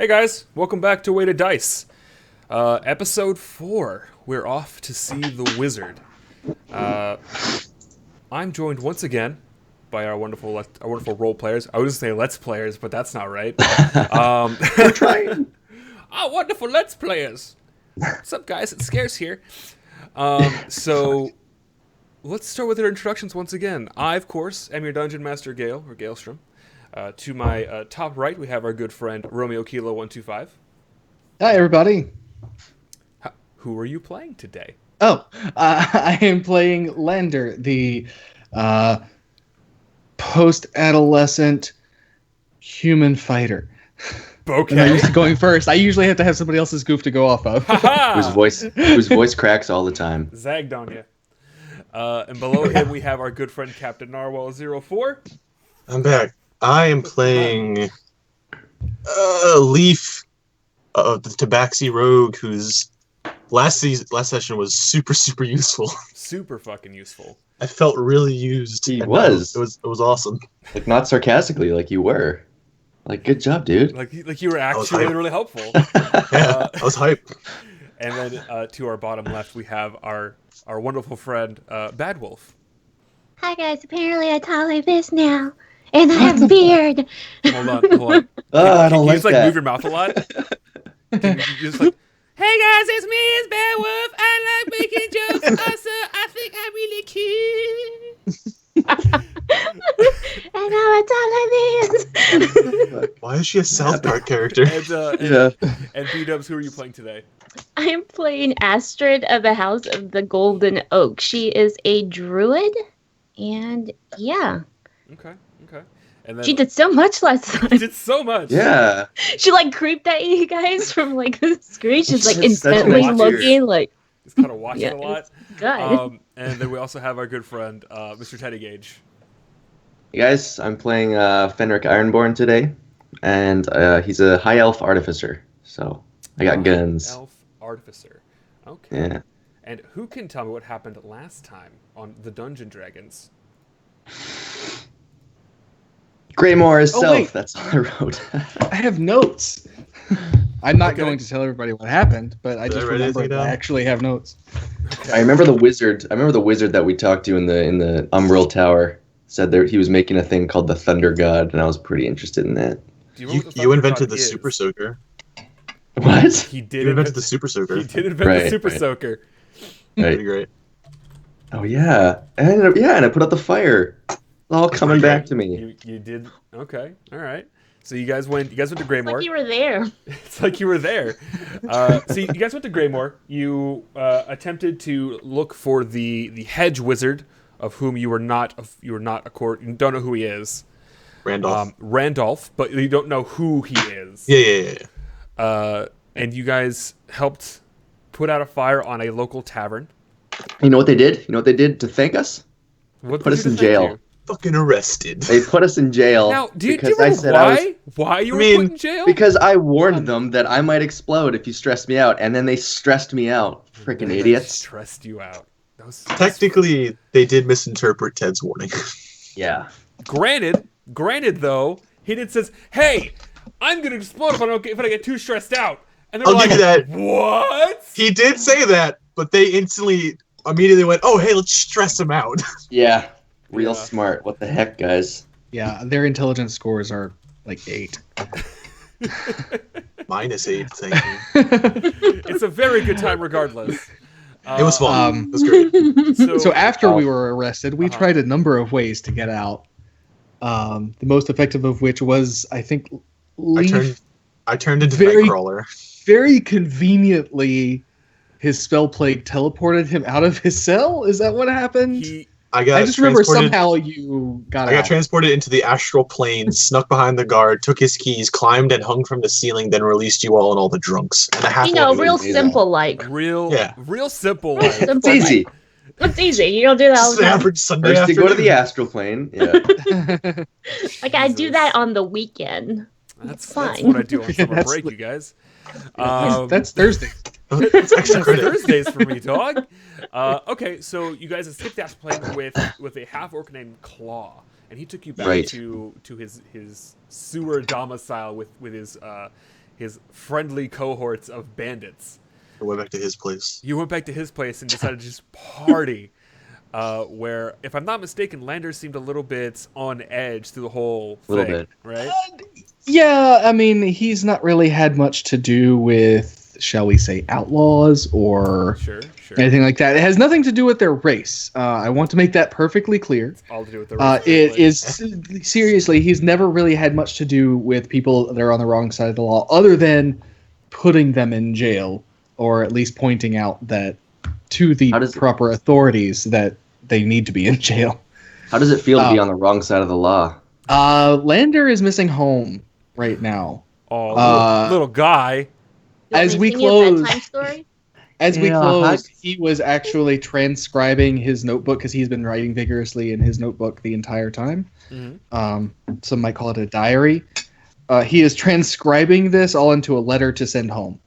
Hey guys, welcome back to Weighted Dice. Episode 4. We're off to see the wizard. I'm joined once again by our wonderful role players. I was going to say let's players, but that's not right. We're trying. Our wonderful let's players. What's up, guys? It's Scarce here. So let's start with our introductions once again. I, of course, am your Dungeon Master Gale, or Galestrom. To my top right, we have our good friend Romeo Kilo 125. Hi, everybody. Who are you playing today? I am playing Lander, the post-adolescent human fighter. Okay. And I'm used to going first. I usually have to have somebody else's goof to go off of. whose voice cracks all the time. Zagged on you. And below him, we have our good friend Captain Narwhal 04. I'm back. I am playing Leaf, the Tabaxi Rogue, whose last session was super useful. Super fucking useful. I felt really used. He was. It was awesome. Like, not sarcastically, like you were. Like, good job, dude. Like you were actually really helpful. Yeah, I was hyped. And then to our bottom left, we have our wonderful friend Bad Wolf. Hi guys, apparently I talk like this now. And I have a beard. Hold on. I don't Can you like just that. move your mouth a lot? Can you just like, hey guys, it's me, it's Bad Wolf. I like making jokes. Also, I think I'm really cute. And now I talk like this. Why is she a South Park character? And B-Dubs, who are you playing today? I am playing Astrid of the House of the Golden Oak. She is a druid. And yeah. Okay. And then She did so much last time. did so much. Yeah. She like creeped at you guys from like the screen. She's like She's such a intently watcher. looking like Just kind of watching yeah, a lot. it's good. And then we also have our good friend, Mr. Teddy Gage. Hey guys, I'm playing Fenric Ironborn today, and he's a high elf artificer, so I got guns. Elf Artificer. Okay. Yeah. And who can tell me what happened last time on the Dungeon Dragons? Greymoor is Oh, self. wait. That's all I wrote. I have notes. I'm not Okay. going to tell everybody what happened, but I Did just I write remember anything that I down? actually have notes. I remember the wizard. That we talked to in the Umbral Tower said that he was making a thing called the Thunder God, and I was pretty interested in that. Do remember what the You Thunder invented God the is? Super Soaker. What? He did You invented the Super Soaker. He did invent the Right, Super right. Soaker. Right. Pretty great. Oh yeah, and I put out the fire. It's all coming back to me. You did. Okay. All right. So you guys went to Greymoor. Like you were there. It's like you were there. So you guys went to Greymoor. You attempted to look for the hedge wizard, of whom you don't know who he is. Randolph. Randolph, but you don't know who he is. Yeah. And you guys helped put out a fire on a local tavern. You know what they did? You know what they did to thank us? What Put did us you in thank jail. you? Fucking arrested. They put us in jail. Now, do you because I remember said why? Why you were put in jail? Because I warned them that I might explode if you stressed me out, and then they stressed me out. Freaking They idiots. stressed you out. Technically, they did misinterpret Ted's warning. Yeah. Granted though, he did says, "Hey, I'm gonna explode if I get too stressed out." And they're I'll like, give you that. "What?" He did say that, but they immediately went, "Oh, hey, let's stress him out." Yeah. Real Yeah. smart. What the heck, guys? Yeah, their intelligence scores are like 8. -8, thank you. It's a very good time, regardless. It was fun. It was great. So after we were arrested, we Uh-huh. tried a number of ways to get out. The most effective of which was, I think, Leaf I turned into Very- Nightcrawler. very conveniently, his spell plague teleported him out of his cell. Is that what happened? I I just remember transported- somehow you got I got out. transported into the astral plane, snuck behind the guard, took his keys, climbed and hung from the ceiling, then released you all and all the drunks. And a half You know, real amazing. simple like. real simple. Real Like, simple, It's easy. It's easy. You don't do that all Just the an time. average Sunday First you go to the afternoon. astral plane. Yeah. Like I do Jesus. that on the weekend. That's fine. what I do on summer That's break, what- you guys. That's Thursday. It's extra That's credit. Thursdays for me, dog. Okay, so you guys escaped that plane with a half orc named Claw, and he took you back Right. to his sewer domicile with his his friendly cohorts of bandits. I went back to his place. You went back to his place and decided to just party. Where, if I'm not mistaken, Lander seemed a little bit on edge through the whole thing, Little bit. right? Yeah, I mean, he's not really had much to do with, shall we say, outlaws or Sure. anything like that. It has nothing to do with their race. I want to make that perfectly clear. All to do with the race. It is seriously, he's never really had much to do with people that are on the wrong side of the law, other than putting them in jail, or at least pointing out that to the proper authorities that they need to be in jail. How does it feel to be on the wrong side of the law? Lander is missing home right now. Oh, little guy. As we close, he was actually transcribing his notebook because he's been writing vigorously in his notebook the entire time. Mm-hmm. Some might call it a diary. He is transcribing this all into a letter to send home.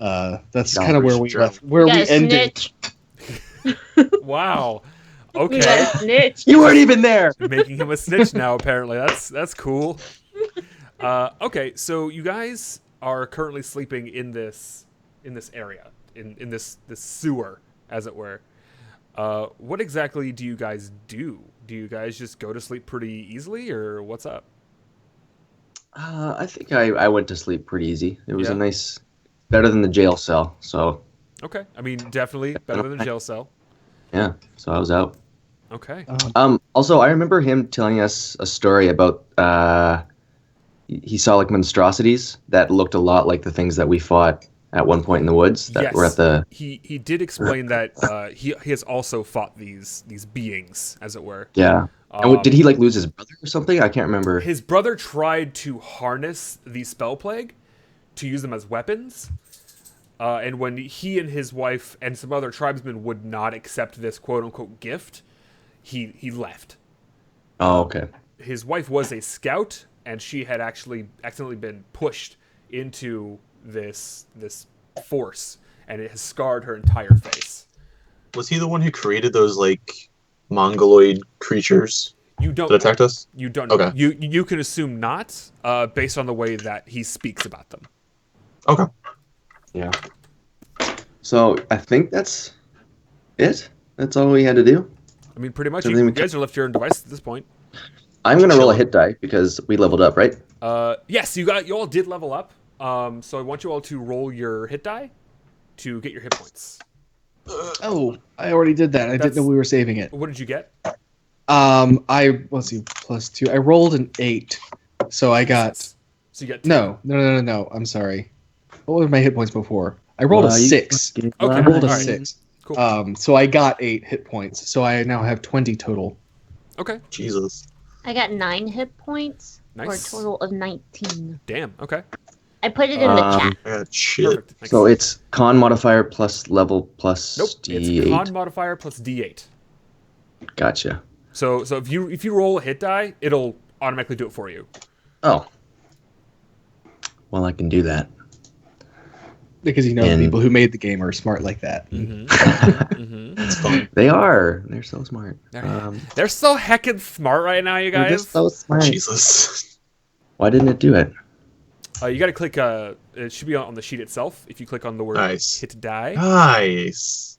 That's kind of where we left, where we ended. Wow. Okay. Snitch. You weren't even there. Making him a snitch now. Apparently, that's cool. Okay, so you guys are currently sleeping in this area, in this sewer, as it were. What exactly do you guys do? Do you guys just go to sleep pretty easily, or what's up? I think I went to sleep pretty easy. It was a nice, better than the jail cell. So. Okay, I mean definitely better than the jail cell. Yeah, so I was out. Okay. Also, I remember him telling us a story about he saw like monstrosities that looked a lot like the things that we fought at one point in the woods that were at the. He did explain that he has also fought these beings, as it were. Yeah. And did he like lose his brother or something? I can't remember. His brother tried to harness the spell plague to use them as weapons. And when he and his wife and some other tribesmen would not accept this quote-unquote gift, he left. Oh, okay. His wife was a scout, and she had actually accidentally been pushed into this force, and it has scarred her entire face. Was he the one who created those, like, mongoloid creatures that attacked us? You don't know. Okay. You can assume not, based on the way that he speaks about them. Okay. Yeah. So I think that's it. That's all we had to do. I mean, pretty much. You guys are left your own device at this point. I'm gonna roll a hit die because we leveled up, right? Yes, you all did level up. So I want you all to roll your hit die to get your hit points. Oh, I already did that. I didn't know we were saving it. What did you get? Let's see, +2. I rolled an 8, so I got. So you got 10. No. I'm sorry. What were my hit points before? I rolled a 6. Okay, I rolled a all right. 6. Cool. So I got 8 hit points. So I now have 20 total. Okay. Jesus. I got 9 hit points Nice. for a total of 19. Damn. Okay. I put it in the chat. I got shit. Perfect. Nice. So it's con modifier plus level plus Nope. D8. It's con modifier plus D8. Gotcha. So if you roll a hit die, it'll automatically do it for you. Oh. Well, I can do that. Because the people who made the game are smart like that. It's fun. They are. They're so smart. They're so heckin' smart right now, you They're guys. just so smart. Jesus. Why didn't it do it? You got to click. It should be on the sheet itself. If you click on the word Nice. hit die. Nice.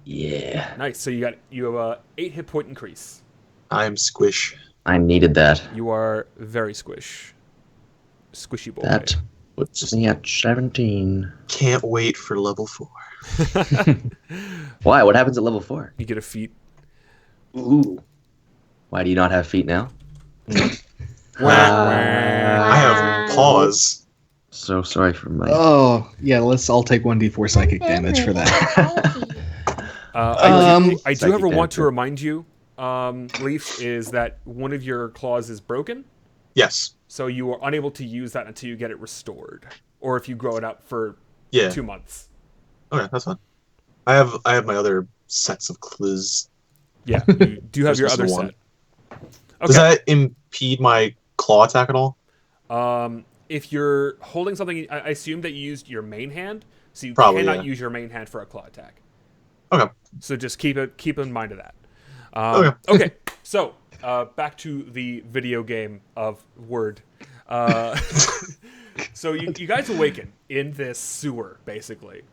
Yeah. Nice. So you have a 8 hit point increase. I'm squish. I needed that. You are very squishy boy. That puts me at 17. Can't wait for level 4. Why? What happens at level 4? You get a feat. Ooh. Why do you not have feet now? I have paws. So sorry for my... Oh, yeah, let's all take 1d4 psychic damage for that. I do Psychic ever want damage. to remind you, Leaf, is that one of your claws is broken, Yes. so you are unable to use that until you get it restored, or if you grow it up for Yeah. 2 months. Okay, that's fine. I have my other sets of clues. Yeah, you do have There's your just other the one. set. Does Okay. that impede my claw attack at all? If you're holding something, I assume that you used your main hand, so you Probably, cannot yeah. use your main hand for a claw attack. Okay. So just keep in mind of that. Okay. Okay. So back to the video game of Word. So you guys awaken in this sewer, basically,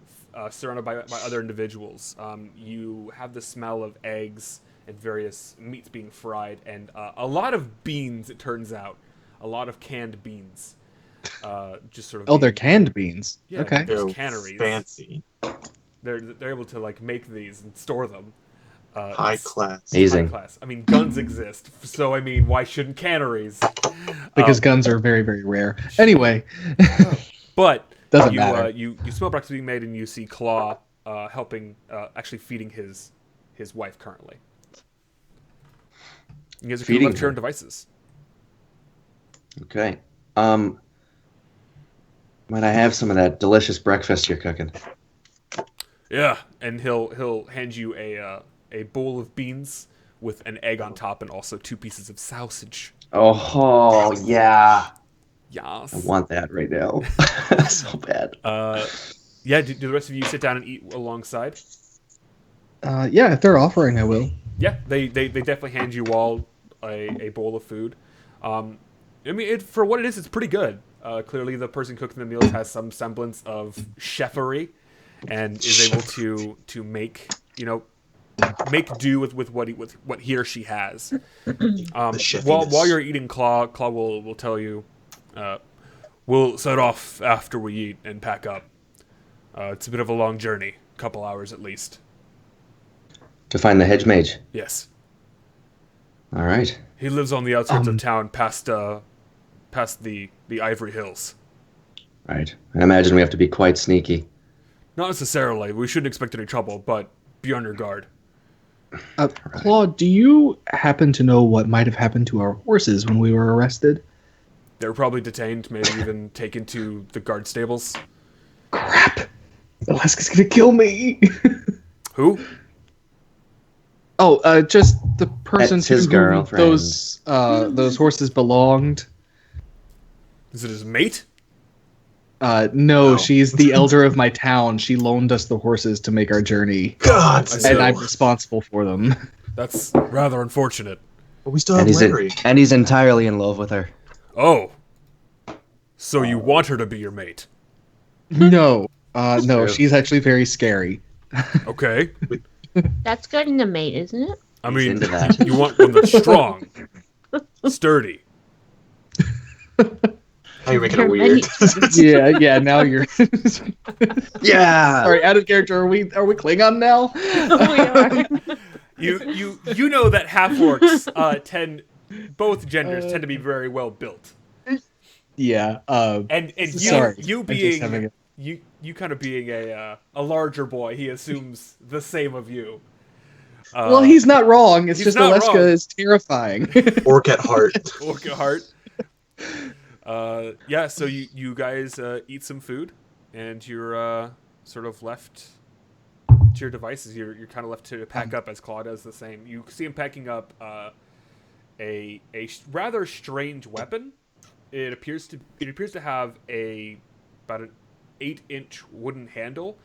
surrounded by other individuals. You have the smell of eggs and various meats being fried, and a lot of beans, it turns out. A lot of canned beans. Just sort of. Oh, they're canned beans. Yeah, Okay. there's Ew, canneries. fancy. They're able to like make these and store them. High It's class. Amazing. high class. I mean, guns exist, so I mean, why shouldn't canneries? Because guns are very, very rare. Anyway, But Doesn't you matter. you smell breakfast being made, and you see Claw helping, actually feeding his wife currently. You guys are Feeding left to your her. own devices. Okay. Might I have some of that delicious breakfast you're cooking? Yeah, and he'll hand you a bowl of beans with an egg on top, and also 2 pieces of sausage. Oh, yeah. Yes. I want that right now. So bad. Yeah. Do the rest of you sit down and eat alongside? yeah, if they're offering, I will. Yeah, they definitely hand you all a bowl of food. I mean, for what it is, it's pretty good. Clearly, the person cooking the meals has some semblance of chefery, and is able to make make do with what he or she has. While you're eating, Claw will tell you, we'll set off after we eat and pack up. It's a bit of a long journey, couple hours at least. To find the hedge mage. Yes. All right. He lives on the outskirts of town, past the Ivory Hills. Right. I imagine we have to be quite sneaky. Not necessarily. We shouldn't expect any trouble, but be on your guard. Claude, do you happen to know what might have happened to our horses when we were arrested? They were probably detained, maybe even taken to the guard stables. Crap! Alaska's gonna kill me! Who? Oh, just the person That's his to whom girlfriend. those horses belonged. Is it his mate? No, No. she's the elder of my town. She loaned us the horses to make our journey, God, I see. and no. I'm responsible for them. That's rather unfortunate. But we still have Larry. And he's entirely in love with her. Oh. So you want her to be your mate? No, no, True. she's actually very scary. Okay. That's good in a mate, isn't it? I He's mean, into that. you want one that's strong, sturdy. Now you're making it You're weird. Yeah. Now you're. Yeah. Sorry, out of character. Are we Klingon now? You know that half orcs both genders tend to be very well built. Yeah. And Sorry, you I'm just having being you kind of being a larger boy, he assumes the same of you. Well, he's not wrong. It's he's just not Alaska wrong. is terrifying. Orc at heart. Orc at heart. Yeah, so you guys eat some food, and you're sort of left to your devices. You're kind of left to pack up, as Claude does the same. You see him packing up a rather strange weapon. It appears to have about an 8-inch wooden handle,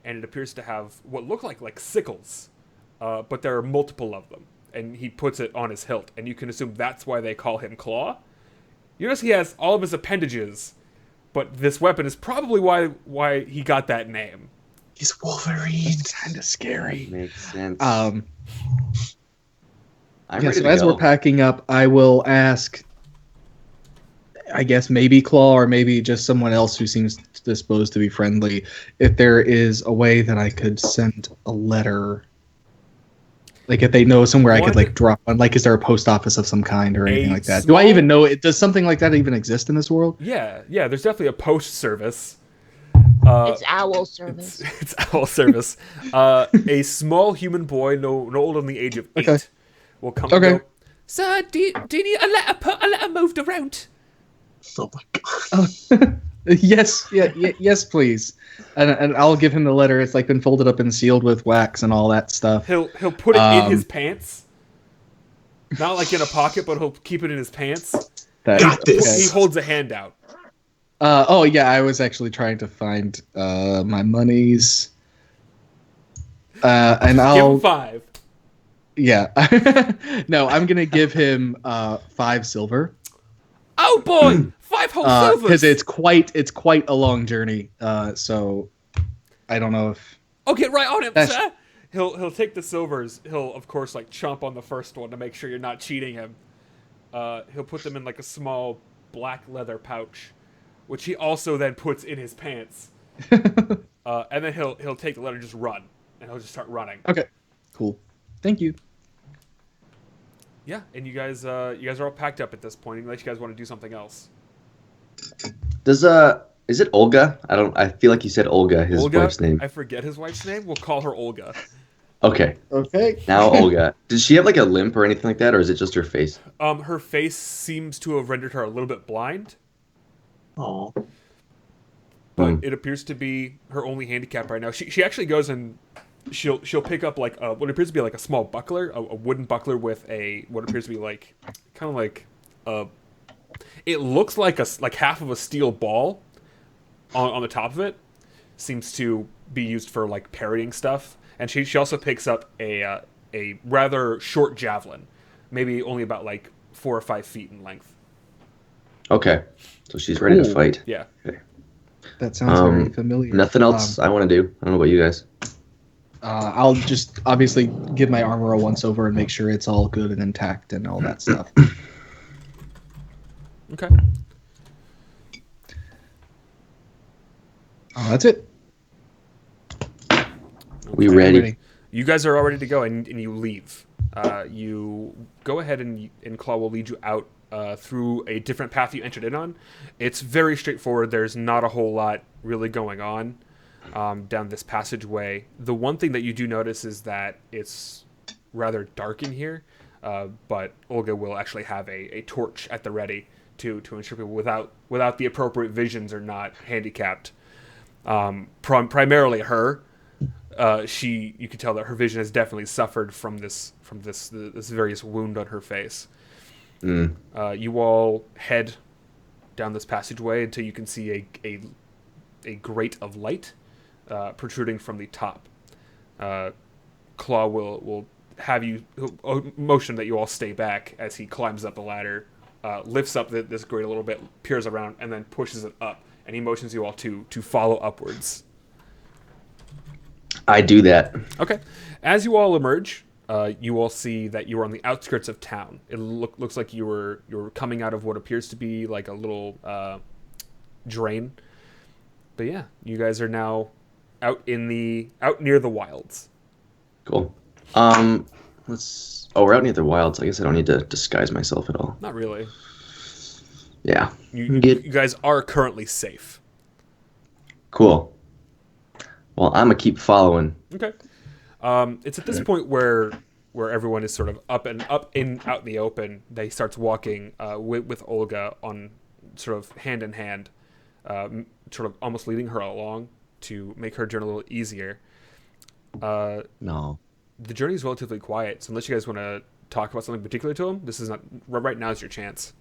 and it appears to have what look like sickles, but there are multiple of them. And he puts it on his hilt, and you can assume that's why they call him Claw. You notice he has all of his appendages, but this weapon is probably why he got that name. He's Wolverine. It's kind of scary. Makes sense. Um. I'm Yeah, ready so to as go. we're packing up, I will ask, I guess maybe Claw or maybe just someone else who seems disposed to be friendly, if there is a way that I could send a letter. Like if they know somewhere I could like drop one. Like is there a post office of some kind or anything like that? Do I even know it? Does something like that even exist in this world? Yeah, there's definitely a post service. It's owl service. It's owl service. A small human boy, no older than the age of 8, Okay. will come and Okay. go, "Sir, do you need a letter moved around?" Oh my god. Yes, yes, please. And I'll give him the letter. It's like been folded up and sealed with wax and all that stuff. He'll put it in his pants. Not like in a pocket, but he'll keep it in his pants. Got this. He holds a hand out. Oh yeah, I was actually trying to find my monies. And Give I'll him 5. yeah. No, I'm gonna give him 5 silver. Oh boy, 5 whole silvers. Because it's quite a long journey. So I don't know if. Oh, get right on him, sir. He'll take the silvers. He'll of course like chomp on the first one to make sure you're not cheating him. He'll put them in like a small black leather pouch, which he also then puts in his pants. And then he'll take the letter and just run, and he'll just start running. Okay, cool. Thank you. Yeah, and you guys are all packed up at this point, unless you guys want to do something else. Is it Olga? I feel like you said Olga, his wife's name. I forget his wife's name. We'll call her Olga. Okay. Now Olga. Does she have like a limp or anything like that, or is it just her face? Her face seems to have rendered her a little bit blind. Oh. But it appears to be her only handicap right now. She actually goes and she'll pick up like what appears to be like a small buckler, a wooden buckler with what appears to be like kind of like it looks like half of a steel ball on the top of it. Seems to be used for like parrying stuff. And she also picks up a rather short javelin, maybe only about like 4 or 5 feet in length. Okay, so she's ready to fight. Yeah. Okay. That sounds very familiar. Nothing else I want to do. I don't know about you guys. I'll just obviously give my armor a once over and make sure it's all good and intact and all that stuff. Okay. That's it. We ready? You guys are all ready to go, and you leave. You go ahead and Claw will lead you out through a different path you entered in on. It's very straightforward. There's not a whole lot really going on down this passageway. The one thing that you do notice is that it's rather dark in here, but Olga will actually have a torch at the ready to ensure people without the appropriate visions are not handicapped. Primarily her. You can tell that her vision has definitely suffered from this various wound on her face. You all head down this passageway until you can see a grate of light protruding from the top. Claw will have you motion that you all stay back as he climbs up the ladder, lifts up this grate a little bit, peers around, and then pushes it up. And he motions you all to follow upwards. I do that. Okay. As you all emerge, you all see that you are on the outskirts of town. It looks like you're coming out of what appears to be like a little drain. But yeah, you guys are now out near the wilds. Cool. We're out near the wilds. I guess I don't need to disguise myself at all. Not really. Yeah. You guys are currently safe. Cool. Well, I'm gonna keep following. Okay. It's at this point where everyone is sort of out in the open. They starts walking with Olga on sort of hand in hand, sort of almost leading her along to make her journey a little easier. No. The journey is relatively quiet, so unless you guys want to talk about something particular to him, this is not right now is your chance.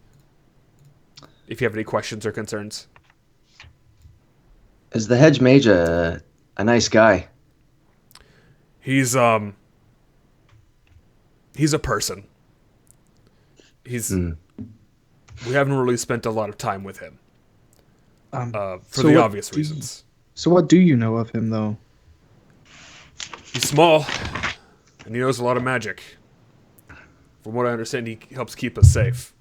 If you have any questions or concerns. Is the hedge mage a nice guy? He's a person. We haven't really spent a lot of time with him. For the obvious reasons. So what do you know of him, though? He's small, and he knows a lot of magic. From what I understand, he helps keep us safe.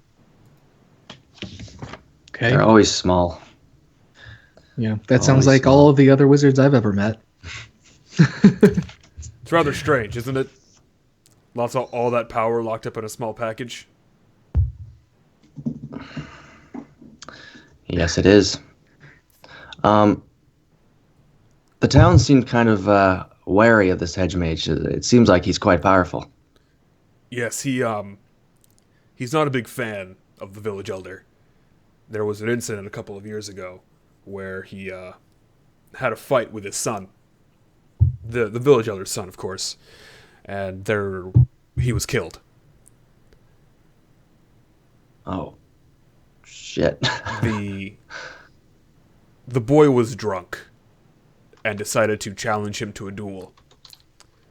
Okay. They're always small. Yeah, that sounds like all of the other wizards I've ever met. It's rather strange, isn't it? Lots of all that power locked up in a small package. Yes, it is. The town seemed kind of wary of this hedge mage. It seems like he's quite powerful. Yes, he's not a big fan of the village elder. There was an incident a couple of years ago where he had a fight with his son, the village elder's son, of course, and he was killed. Oh, shit. The boy was drunk and decided to challenge him to a duel.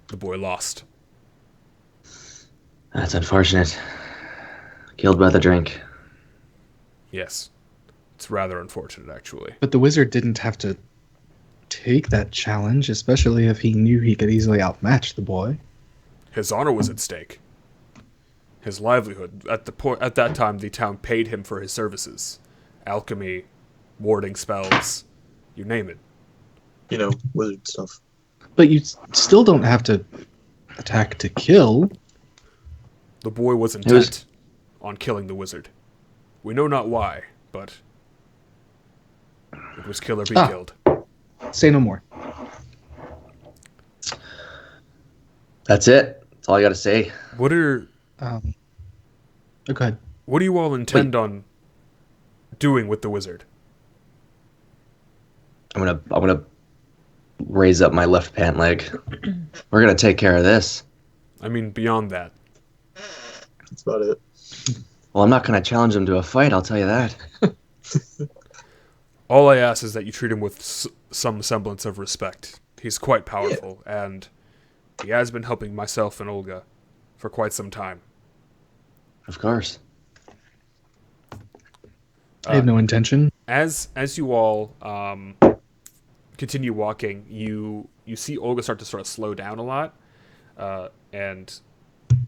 The boy lost. That's unfortunate. Killed by the drink. Yes. It's rather unfortunate, actually. But the wizard didn't have to take that challenge, especially if he knew he could easily outmatch the boy. His honor was at stake. His livelihood. At that time, the town paid him for his services. Alchemy, warding spells, you name it. Wizard stuff. But you still don't have to attack to kill. The boy was intent on killing the wizard. We know not why, but it was kill or be killed. Say no more. That's it. That's all I got to say. What are... Okay. What do you all intend on doing with the wizard? I'm gonna raise up my left pant leg. We're gonna take care of this. I mean, beyond that. That's about it. Well, I'm not gonna challenge him to a fight. I'll tell you that. All I ask is that you treat him with some semblance of respect. He's quite powerful, and he has been helping myself and Olga for quite some time. Of course. I have no intention. As you all continue walking, you see Olga start to sort of slow down a lot, and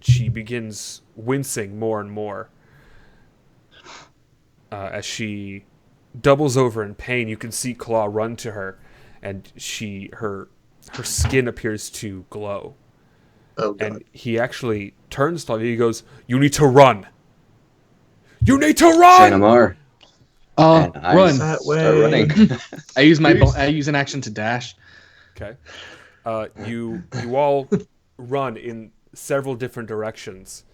she begins wincing more and more. As she doubles over in pain, you can see Claw run to her, and her skin appears to glow. Oh, God. And he actually turns to you. He goes, "You need to run. You need to run." Say no more. And I Run. That start way. running. I use an action to dash. Okay. You all run in several different directions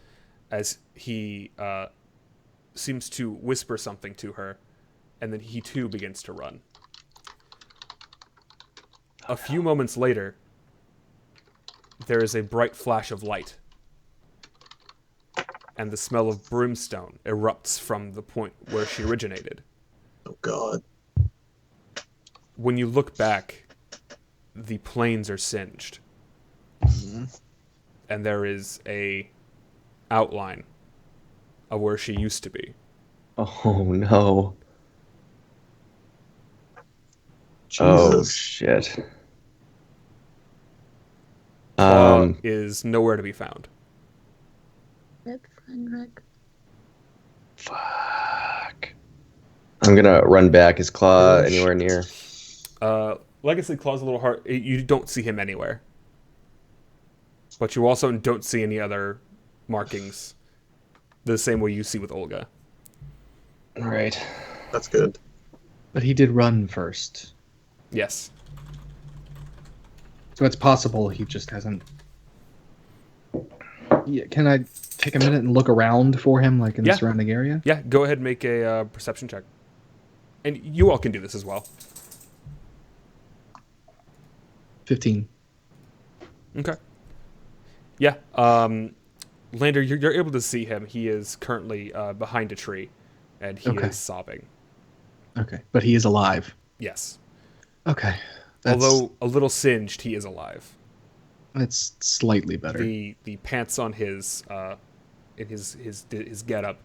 as he seems to whisper something to her, and then he too begins to run. A few moments later, there is a bright flash of light, and the smell of brimstone erupts from the point where she originated. Oh, God. When you look back, the plains are singed. And there is a outline of where she used to be. Oh no. Jesus. Oh shit. Claw is nowhere to be found. Rip, run, rug. Fuck. I'm gonna run back. Is Claw anywhere near? Legacy Claw's a little hard. You don't see him anywhere. But you also don't see any other markings the same way you see with Olga. Right. That's good. But he did run first. Yes. So it's possible he just hasn't... Yeah, can I take a minute and look around for him, like in the surrounding area? Yeah, go ahead and make a perception check. And you all can do this as well. 15. Okay. Yeah. Lander, you're able to see him. He is currently behind a tree, and he is sobbing. Okay, but he is alive. Yes. Okay. Although a little singed, he is alive. It's slightly better. The pants on his getup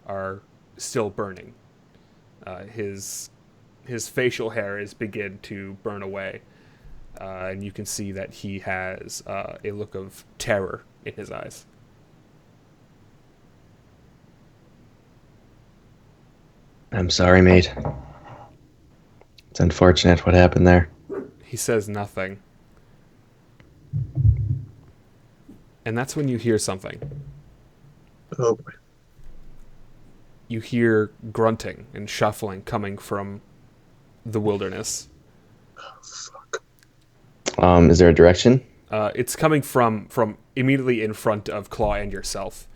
are still burning. His facial hair is begin to burn away, and you can see that he has a look of terror in his eyes. I'm sorry, mate. It's unfortunate what happened there. He says nothing. And that's when you hear something. Oh, boy. You hear grunting and shuffling coming from the wilderness. Oh, fuck. Is there a direction? It's coming from immediately in front of Claw and yourself.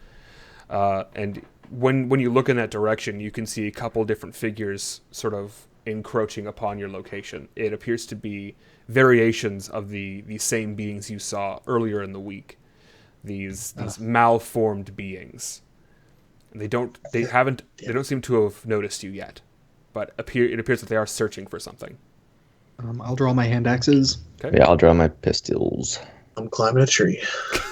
And when you look in that direction, you can see a couple different figures sort of encroaching upon your location. It appears to be variations of the same beings you saw earlier in the week. These malformed beings. They don't seem to have noticed you yet, but it appears that they are searching for something. I'll draw my hand axes. Okay. Yeah, I'll draw my pistols. I'm climbing a tree.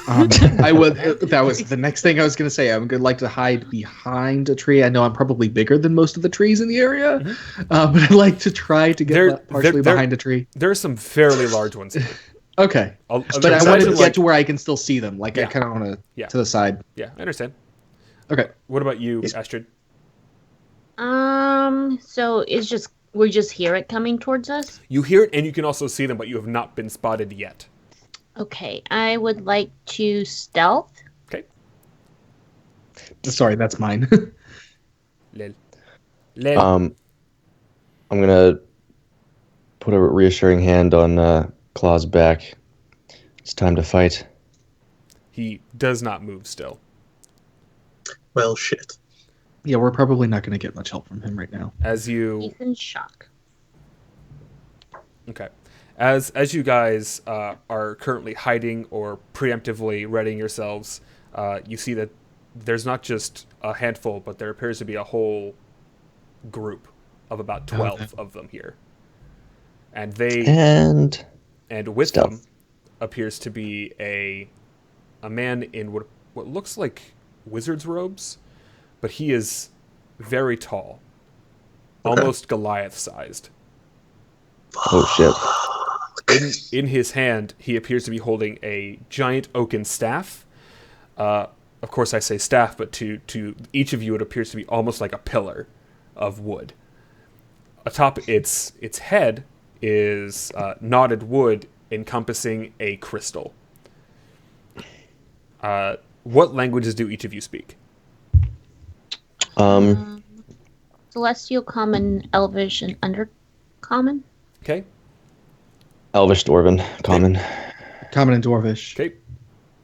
I would. That was the next thing I was going to say. I would like to hide behind a tree. I know I'm probably bigger than most of the trees in the area, but I'd like to try to get partially behind a tree. There are some fairly large ones here. Okay, but I want to get to where I can still see them. Like I kind of want to the side. Yeah, I understand. Okay. What about you, Astrid? So we just hear it coming towards us? You hear it and you can also see them, but you have not been spotted yet. Okay, I would like to stealth. Okay. Sorry, that's mine. Lil. I'm gonna put a reassuring hand on Claw's back. It's time to fight. He does not move still. Well, shit. Yeah, we're probably not going to get much help from him right now. As you... He's in shock. Okay. As you guys are currently hiding or preemptively readying yourselves, you see that there's not just a handful, but there appears to be a whole group of about 12 of them here. And with stealth. them appears to be a man in what looks like wizard's robes, but he is very tall, almost Goliath-sized. Oh shit. In his hand, he appears to be holding a giant oaken staff. Of course, I say staff, but to each of you, it appears to be almost like a pillar of wood. Atop its head is knotted wood encompassing a crystal. What languages do each of you speak? Celestial, Common, Elvish, and Undercommon. Okay. Elvish, Dwarven, Common. Common and Dwarvish. Okay.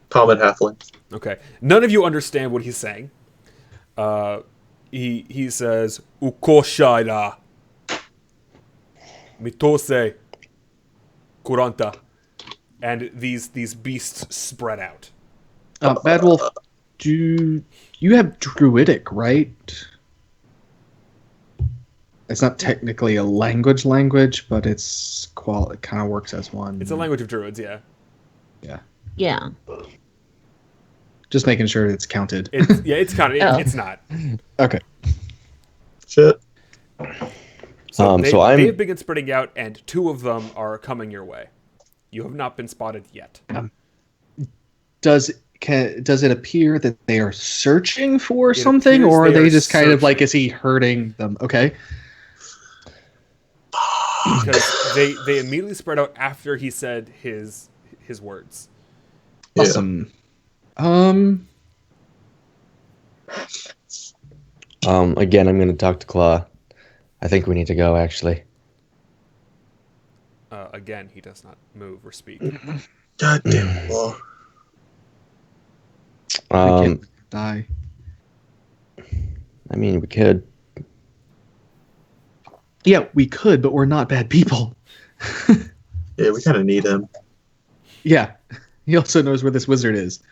Common halfling. Okay. None of you understand what he's saying. He says Ukoshaira Mitose Kuranta, and these beasts spread out. Bad Wolf, you have Druidic, right? It's not technically a language, but it kind of works as one. It's a language of druids, yeah. Yeah. Yeah. Just making sure it's counted. It's counted. It's not. Okay. Shit. So they have begun spreading out, and 2 of them are coming your way. You have not been spotted yet. Does it appear that they are searching for something, or are they just kind of like, is he hurting them? Okay. Because they immediately spread out after he said his words. Awesome. Again, I'm going to talk to Claw. I think we need to go, actually. Again, he does not move or speak. God damn Claw. I can't die. I mean, we could. Yeah, we could, but we're not bad people. Yeah, we kind of need him. Yeah. He also knows where this wizard is.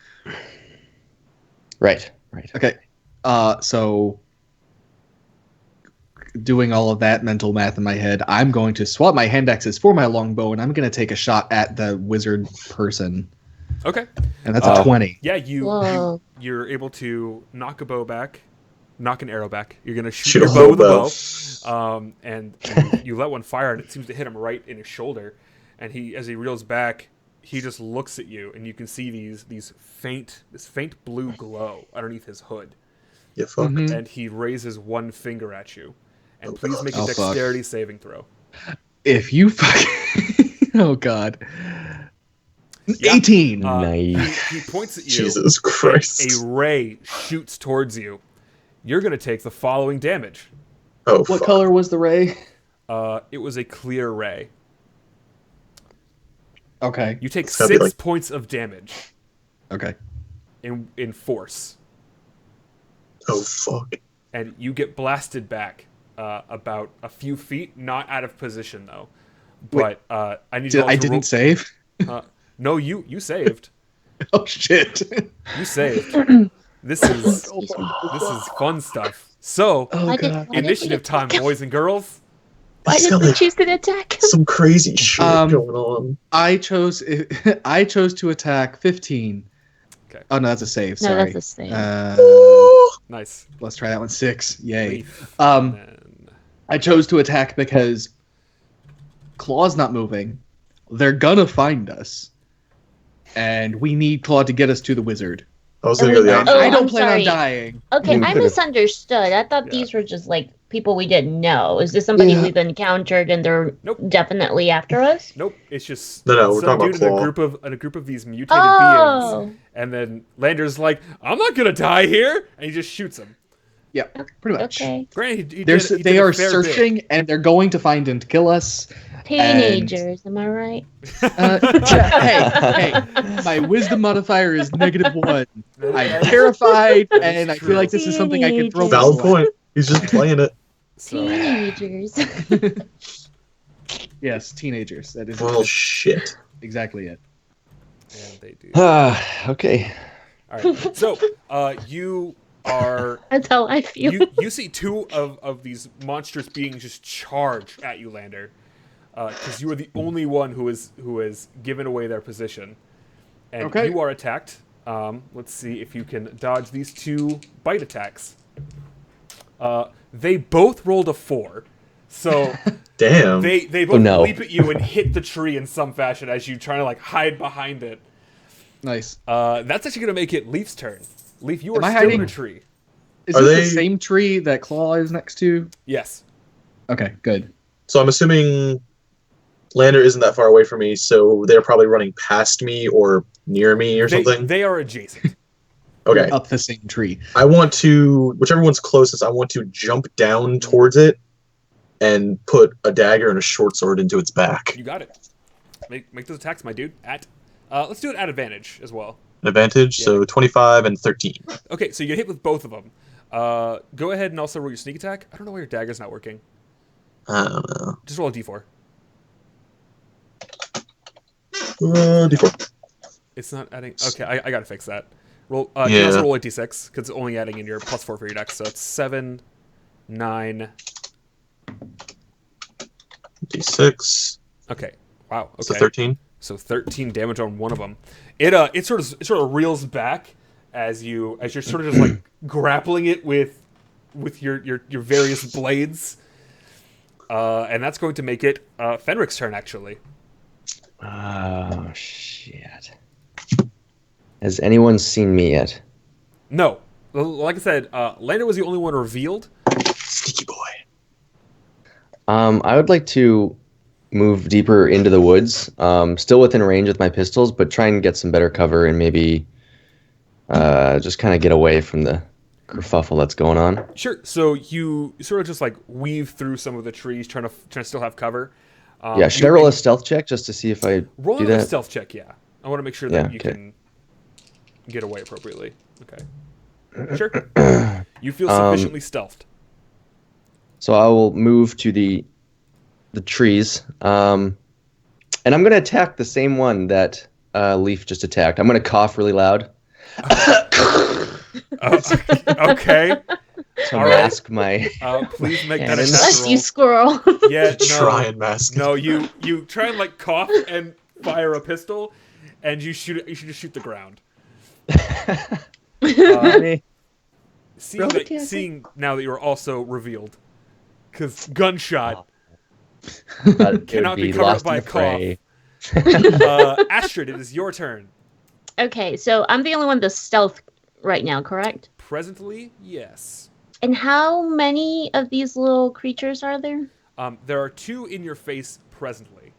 Right. Okay. So doing all of that mental math in my head, I'm going to swap my hand axes for my longbow, and I'm going to take a shot at the wizard person. Okay. And that's a 20. Yeah, you're able to knock an arrow back. You're going to shoot your bow with a bow. And you let one fire, and it seems to hit him right in his shoulder. And as he reels back, he just looks at you, and you can see this faint blue glow underneath his hood. Yeah, fuck. Mm-hmm. And he raises one finger at you. And please make a dexterity saving throw. If you fucking... Oh, God. 18! Nice. He points at you. Jesus Christ. A ray shoots towards you. You're going to take the following damage. Oh, What fuck. color was the ray? It was a clear ray. Okay. You take It's gotta be 6 like- points of damage Okay. in force. Oh, fuck. And you get blasted back about a few feet, not out of position, though. But I need you all to I didn't save? No, you saved. Oh, shit. You saved. This is fun stuff. So, Oh, God. initiative time, boys and girls. Why He's did got, we like, choose to attack? some crazy shit going on. I chose to attack 15. Okay. Oh no, that's a save. No, Sorry. that's a save. Nice. Let's try that one. 6. Yay. Leaf. Um, And then... I chose to attack because Claw's not moving. They're gonna find us, and we need Claw to get us to the wizard. I was gonna go the Oh, opposite. I don't I'm plan sorry. on dying. Okay, You I could've- misunderstood. I thought Yeah. these were just like people we didn't know. Is this somebody Yeah. we've encountered and they're Nope. definitely after us? Nope, it's just No, we're some talking dude about in a group of these mutated Oh, beings, and then Lander's like, "I'm not gonna die here," and he just shoots him. Yeah, pretty much. okay. Granted, he They're, did, he they did a are fair searching, and they're going to find and kill us. Teenagers, am I right? Hey, my wisdom modifier is -1. bit. I'm terrified, That is and I true. feel like this is something I can throw. Teenagers. Valid point. He's just playing it. So, Teenagers. Yes, teenagers. That is Well, shit. exactly it. and they do. Okay. All right. So, you are That's how I feel. you see two of these monstrous beings just charge at you, Lander, because you are the only one who has given away their position, and Okay. you are attacked. Let's see if you can dodge these two bite attacks. They both rolled a 4, so Damn. they both no. leap at you and hit the tree in some fashion as you try to like hide behind it. Nice. That's actually gonna make it Leaf's turn. Leaf, you are Am I still in hiding? a tree. Is Are this they- the same tree that Claw is next to? Yes. Okay, good. So I'm assuming Lander isn't that far away from me, so they're probably running past me or near me or something. They are adjacent. Okay. Up the same tree. I want to, whichever one's closest, I want to jump down towards it and put a dagger and a short sword into its back. You got it. Make those attacks, my dude. Let's do it at advantage as well. An advantage, Yeah. so 25 and 13. Okay, so you get hit with both of them. Go ahead and also roll your sneak attack. I don't know why your dagger's not working. I don't know. Just roll a d4. D4. It's not adding. Okay, I gotta fix that. Roll. You can Yeah. also roll a d6 because it's only adding in your +4 for your dex. So it's 7, 9. D6. Okay. Wow. So Okay. 13. So 13 damage on one of them. It sort of reels back as you're sort of just like grappling it with your various blades. And that's going to make it Fenric's turn actually. Oh, shit. Has anyone seen me yet? No. Like I said, Lander was the only one revealed. Sneaky boy. I would like to move deeper into the woods, still within range with my pistols, but try and get some better cover and maybe just kind of get away from the kerfuffle that's going on. Sure. So you sort of just like weave through some of the trees, trying to still have cover. Yeah, should I roll a stealth check just to see if I roll do another that? stealth check? Yeah, I want to make sure that Yeah, you okay. can get away appropriately. Okay. Sure. You feel sufficiently stealthed. So I will move to the trees, and I'm going to attack the same one that Leaf just attacked. I'm going to cough really loud Okay. to All right. mask my. Please make that Cannons. attack Bless roll. you, squirrel. Yeah. No. Try and mask. No. You try and like cough and fire a pistol, and you shoot it. You should just shoot the ground. Seeing now that you're also revealed, because gunshot cannot be covered by a cough. Astrid, it is your turn. Okay, so I'm the only one that's stealth right now, correct? Presently, yes. And how many of these little creatures are there? There are 2 in your face presently.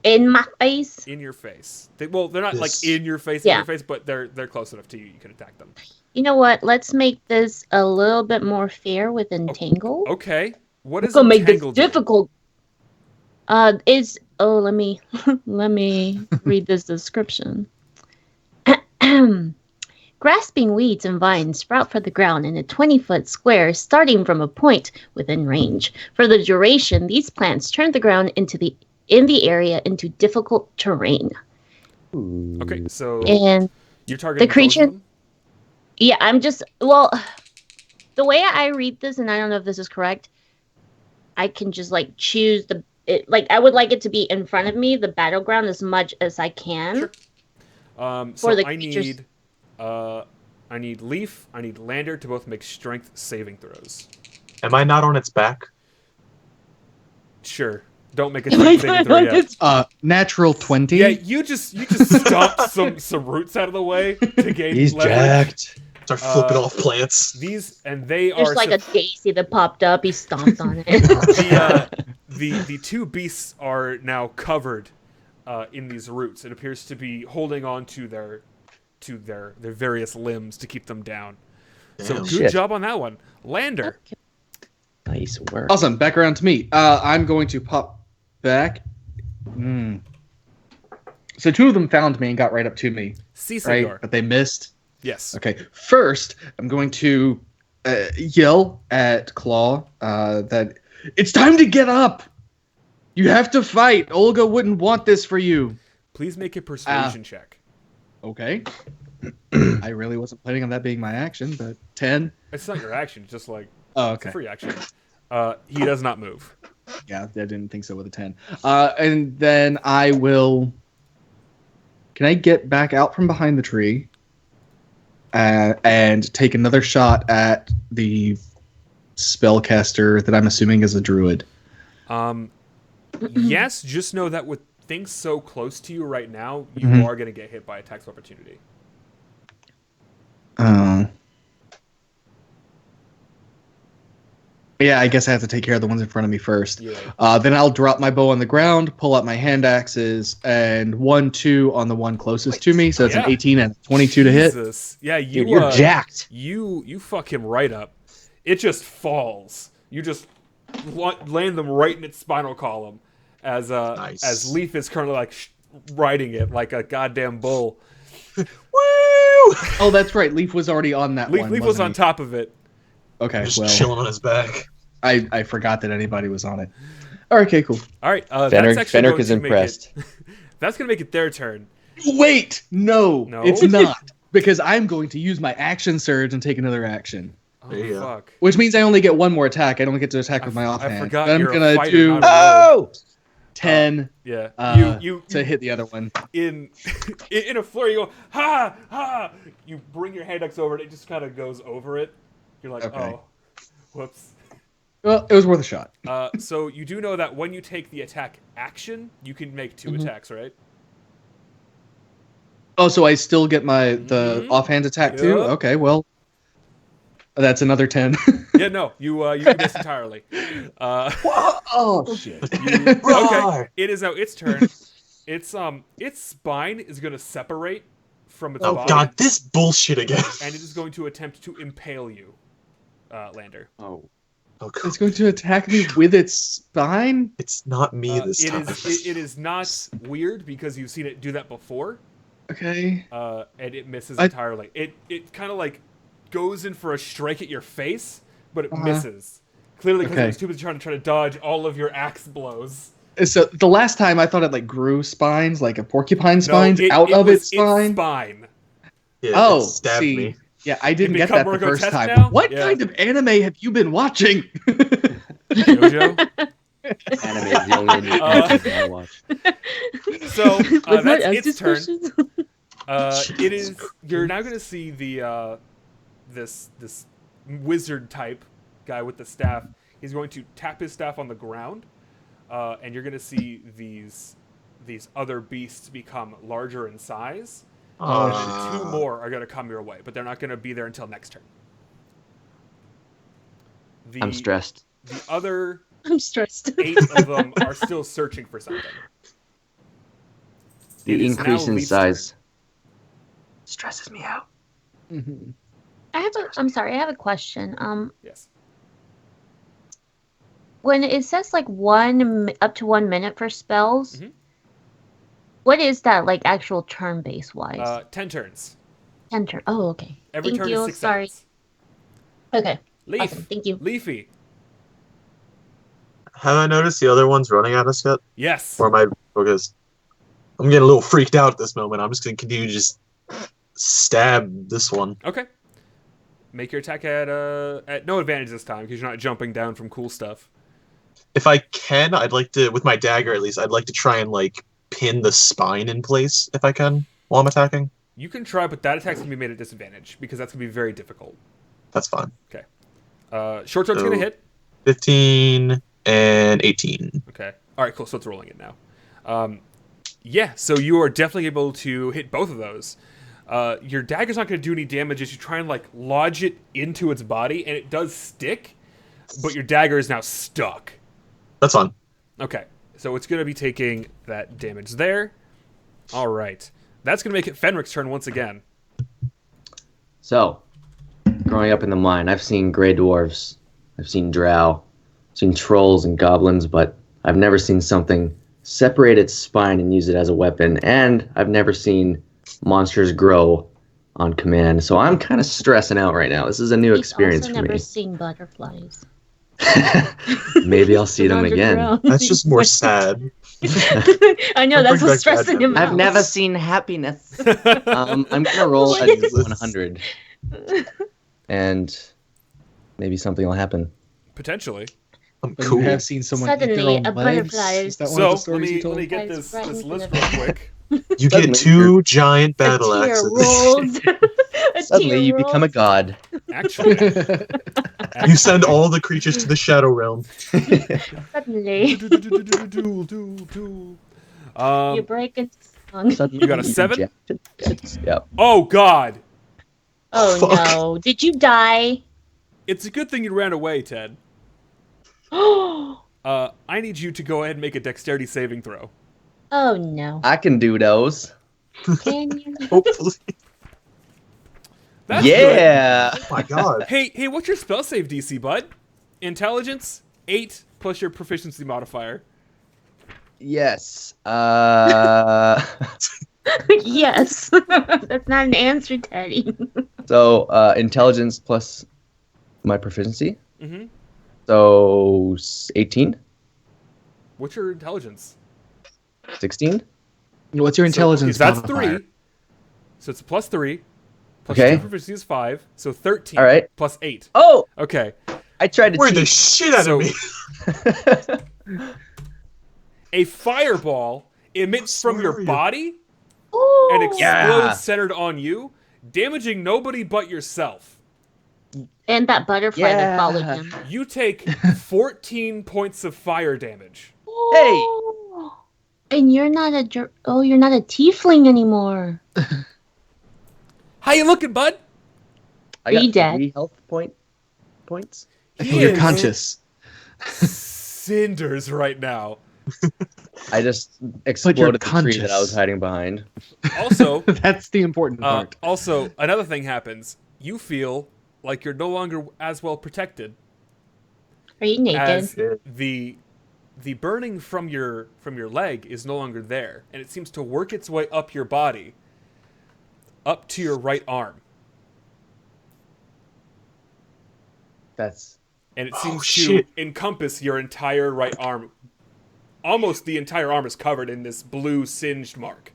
In my face? In your face. They're not like This- in your face, Yeah. but they're close enough to you. You can attack them. You know what? Let's make this a little bit more fair with Entangle. Okay. What We're is gonna make this Entangle do? difficult. Let me let me read this description. Grasping weeds and vines sprout from the ground in a 20-foot square starting from a point within range. For the duration, these plants turn the ground in the area into difficult terrain. Okay, so And you're targeting the creature- both of them? yeah, the way I read this, and I don't know if this is correct, I can just like choose like I would like it to be in front of me, the battleground, as much as I can. Sure. For So the I creatures. need Leaf, I need Lander to both make strength saving throws. Am I not on its back? Sure. Don't make a strength saving throw yet. Natural 20. Yeah, you just stomped some roots out of the way to gain He's leverage. jacked. Start flipping off plants. They There's are like a daisy that popped up. He stomped on it. the two beasts are now covered in these roots. It appears to be holding on to their various limbs to keep them down. So Damn. good Shit. job on that one, Lander. Nice work. Awesome. Back around to me. I'm going to pop back. So 2 of them found me and got right up to me, Si, right? senor. But they missed. Yes. Okay. First, I'm going to yell at Claw that it's time to get up. You have to fight. Olga wouldn't want this for you. Please make a persuasion check. Okay. I really wasn't planning on that being my action, but 10. It's not your action. It's just like Oh, it's a okay. free action. He does not move. Yeah, I didn't think so with a 10. And then I will. Can I get back out from behind the tree and take another shot at the spellcaster that I'm assuming is a druid? Yes, just know that with things so close to you right now, you Mhm. are going to get hit by attacks of opportunity. Yeah, I guess I have to take care of the ones in front of me first. Yeah. Then I'll drop my bow on the ground, pull out my hand axes, and 1-2 on the one closest to me. So it's Yeah. an 18 and a 22 to hit. Jesus. Yeah, you Dude, you're jacked. You fuck him right up. It just falls. You just land them right in its spinal column as Nice. as Leaf is currently like riding it like a goddamn bull. Woo! Oh, that's right. Leaf was already on that one. Leaf was wasn't on he? top of it. Okay, Just well, chilling on his back. I forgot that anybody was on it. All right, okay, cool. All right, that's Fenric, actually Fenric going is to make impressed. that's going to make it their turn. Wait, no, No? it's not. Because I'm going to use my action surge and take another action. Oh, There you go. fuck. Which means I only get one more attack. I don't get to attack with my offhand. I forgot But I'm you're a gonna fighter, do not a rogue. Oh! 10 Yeah. You to hit the other one. in in a flurry, you go ha ha. You bring your hand axe over it. It just kind of goes over it. You're like, Okay. oh, whoops. Well, it was worth a shot. So you do know that when you take the attack action, you can make 2 attacks, right? Oh, so I still get the Mhm. offhand attack too? Yep. Okay, well, that's another 10. Yeah, no, you miss entirely. Oh shit! Okay, Roar! it is now its turn. Its spine is going to separate from its Oh body, god, this bullshit again. and it is going to attempt to impale you, Lander. Oh. Oh, cool. It's going to attack me with its spine. It's not me this It time. it is not weird because you've seen it do that before, Okay. and it misses I- entirely. It kind of like goes in for a strike at your face, but it Uh-huh. misses. Clearly, because it Okay. was too busy trying to dodge all of your axe blows. So the last time I thought it like grew spines, like a porcupine No, spines, it out of was its spine. spine. Yeah, Oh, it stabbed see. me. Yeah, I didn't get become that more the first grotesque time. now? What Yeah. kind of anime have you been watching? Jojo. Anime is the only anime I watch. So Was that that's its turn. questions? It is. You're now going to see the this wizard type guy with the staff. He's going to tap his staff on the ground, and you're going to see these other beasts become larger in size. And 2 more are going to come your way, but they're not going to be there until next turn. I'm stressed. The other I'm stressed. 8 of them are still searching for something. It The is increase now in Leaf's size stresses me out. Mhm. I'm sorry, I have a question. Yes. When it says like up to 1 minute for spells, Mhm. what is that like actual turn base wise? 10 turns. 10 turn. Oh, okay. Every Thank turn you. is 6 Sorry. seconds. Okay. Leaf. Awesome. Thank you. Leafy. Have I noticed the other ones running at us yet? Yes. Or am I focused? I'm getting a little freaked out at this moment. I'm just going to continue to just stab this one. Okay. Make your attack at no advantage this time because you're not jumping down from cool stuff. If I can, I'd like to, with my dagger at least, I'd like to try and like pin the spine in place if I can while I'm attacking. You can try, but that attack's gonna be made at disadvantage because that's gonna be very difficult. That's fine. Okay. Short sword's gonna hit. 15 and 18. Okay. All right. Cool. So it's rolling it now. Yeah. So you are definitely able to hit both of those. Your dagger's not gonna do any damage as you try and like lodge it into its body, and it does stick, but your dagger is now stuck. That's fine. Okay. So it's gonna be taking that damage there. All right. That's going to make it Fenric's turn once again. So, growing up in the mine, I've seen gray dwarves, I've seen drow, I've seen trolls and goblins, but I've never seen something separate its spine and use it as a weapon, and I've never seen monsters grow on command. So I'm kind of stressing out right now. This is a new experience for me. I've also never seen butterflies. Maybe I'll see them again. Underground. That's just more sad. I know, that's Bring what's back stressing bad him out. I've never seen happiness. I'm gonna roll a Jesus. 100, and maybe something will happen. Potentially. I'm But cool. you have seen someone eat Suddenly, their own a legs? butterfly Is that one So of the stories you told? let me get Guys, this right list into real the- quick. You Suddenly get two giant battle a tear axes. rolls. A Suddenly, tear you become a rolls. god. Actually, You send all the creatures to the Shadow Realm. Suddenly, you Um, break into song. Suddenly, You got a 7? ejected bits. Yep. oh God! Oh Fuck. no! Did you die? It's a good thing you ran away, Ted. Oh I need you to go ahead and make a dexterity saving throw. no! I can do those. Can you? Hopefully. That's good. Yeah. Oh my god. Hey, what's your spell save DC, bud? Intelligence 8 plus your proficiency modifier. Yes. Yes. That's not an answer, Teddy. So intelligence plus my proficiency. Mm-hmm. So 18, What's your intelligence? 16. What's your intelligence? So that's modifier? 3. So it's a plus 3. Plus Okay. your proficiency is 5. So 13. All right. Plus 8. Oh, Okay. I tried to Worried the cheat. shit out So- of me. A fireball emits from your Where are you? body Ooh. and explodes Yeah. centered on you, damaging nobody but yourself. And that butterfly that followed Yeah. him. You take 14 points of fire damage. Hey. And you're not you're not a tiefling anymore. How you looking, bud? I Are got you dead? 3 health points. He You're is conscious. cinders right now. I just exploded the tree conscious. that I was hiding behind. Also, That's the important part. also another thing happens. You feel like you're no longer as well protected Are you naked? as the burning from your leg is no longer there, and it seems to work its way up your body, up to your right arm, That's and it Oh, seems to shit. encompass your entire right arm. Almost the entire arm is covered in this blue singed mark.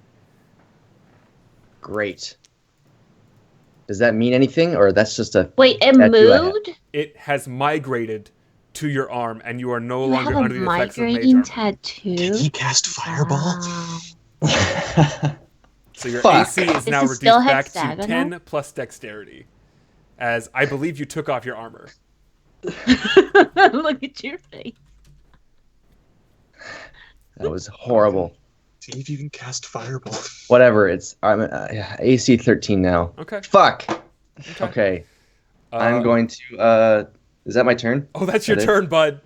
great. Does that mean anything, or that's just a Wait, it tattoo I have? moved? It has migrated to your arm, and you are no You longer have under a the effects of mage migrating armor. tattoo? Can he cast Fireball? Wow. So your Fuck. AC is now it reduced still back to hexagonal? 10 plus dexterity, as I believe you took off your armor. Look at your face. That was horrible. See if you can cast Fireball. Whatever. I'm AC 13 now. Okay. Fuck. Okay. Okay. I'm going to. Is that my turn? Oh, that's your That is- turn, bud.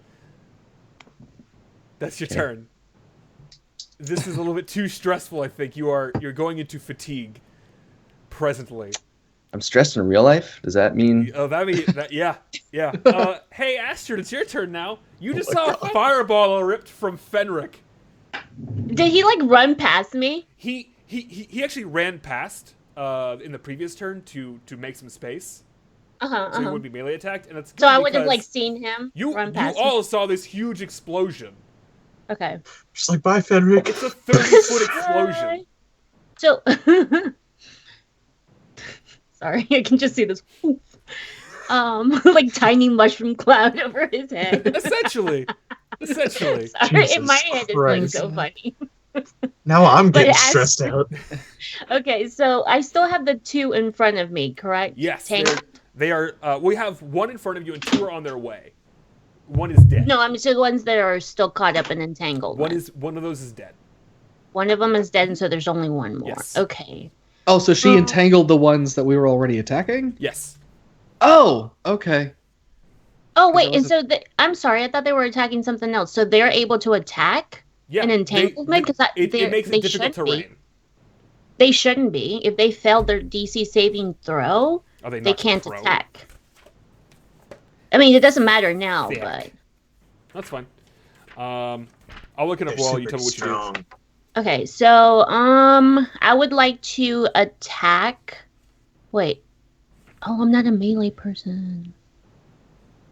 That's your Okay. turn. This is a little bit too stressful, I think. You're going into fatigue presently. I'm stressed in real life. Does that mean? Oh, yeah. Hey, Astrid, it's your turn now. You just my saw a God. fireball ripped from Fenric. Did he like run past me? He actually ran past in the previous turn to make some space, Uh-huh. so he wouldn't be melee attacked, and that's good So I would have because like seen him you run past all saw this huge explosion. me. Okay. Just like, bye, Fenric. It's a 30-foot explosion. So sorry, I can just see this like tiny mushroom cloud over his head. Essentially, Essentially. Sorry, Jesus my head is going Christ. so funny. Now I'm But getting as- stressed out. Okay, so I still have the two in front of me, correct? Yes, Tank? they are. We have one in front of you and two are on their way. One is dead. No, I'm still the ones that are still caught up and entangled. One of those is dead. One of them is dead, and so there's only one more. Yes. Okay. Oh, so she entangled the ones that we were already attacking? Yes. Oh, okay. Oh wait, That was and so I'm sorry, I thought they were attacking something else. So they're able to attack Yeah. an entanglement because it makes it difficult terrain. They shouldn't be. If they failed their DC saving throw, Are they they not can't pro? attack. I mean, it doesn't matter now, Thick. but That's fine. I'll look it up They're while you super tell me what you do. strong. okay. So I would like to attack. Wait. Oh, I'm not a melee person.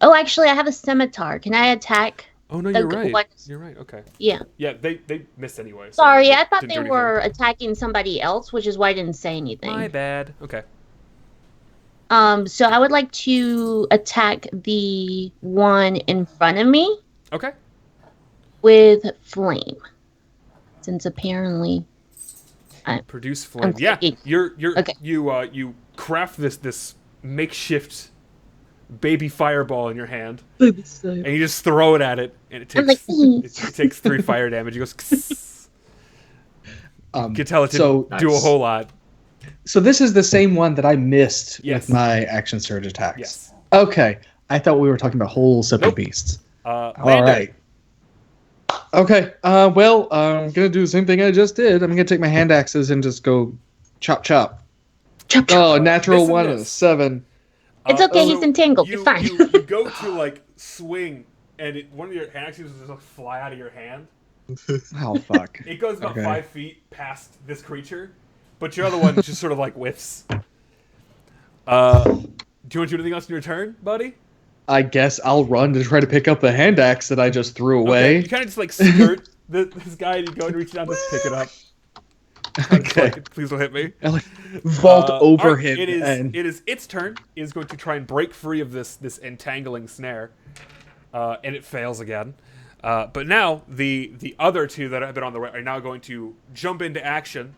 Oh, actually, I have a scimitar. Can I attack? Oh no, The you're g- right. what- You're right. Okay. Yeah. Yeah, they missed anyway. so Sorry, they I thought didn't they do anything. were attacking somebody else, which is why I didn't say anything. My bad. Okay. So I would like to attack the one in front of me Okay. with flame, since apparently Produce flame. I'm Yeah, clicking. you're Okay. you craft this makeshift baby fireball in your hand, I'm and you just throw it at it, and it like, takes it takes 3 fire damage. It goes. You can tell it didn't So, do a Nice. whole lot. so this is the same one that I missed Yes. with my action surge attacks. Yes. Okay. I thought we were talking about whole separate Nope. beasts. All All right. Okay. Well, I'm gonna do the same thing I just did. I'm gonna take my hand axes and just go chop chop. chop chop. Oh, natural Miss and one and a miss. 7. It's okay, he's entangled. You, You're fine. you go to like swing, and one of your hand axes will just like, fly out of your hand. Oh fuck. It goes about Okay. 5 feet past this creature, but your other one just sort of like whiffs. Do you want to do anything else in your turn, buddy? I guess I'll run to try to pick up the hand axe that I just threw away. Okay. You kind of just like skirt this guy, and you go and reach down, just pick it up. Just Okay. like, please don't hit me. I like vault over alright, him. and It is its turn. It is going to try and break free of this entangling snare, and it fails again. But now the other two that have been on the right are now going to jump into action.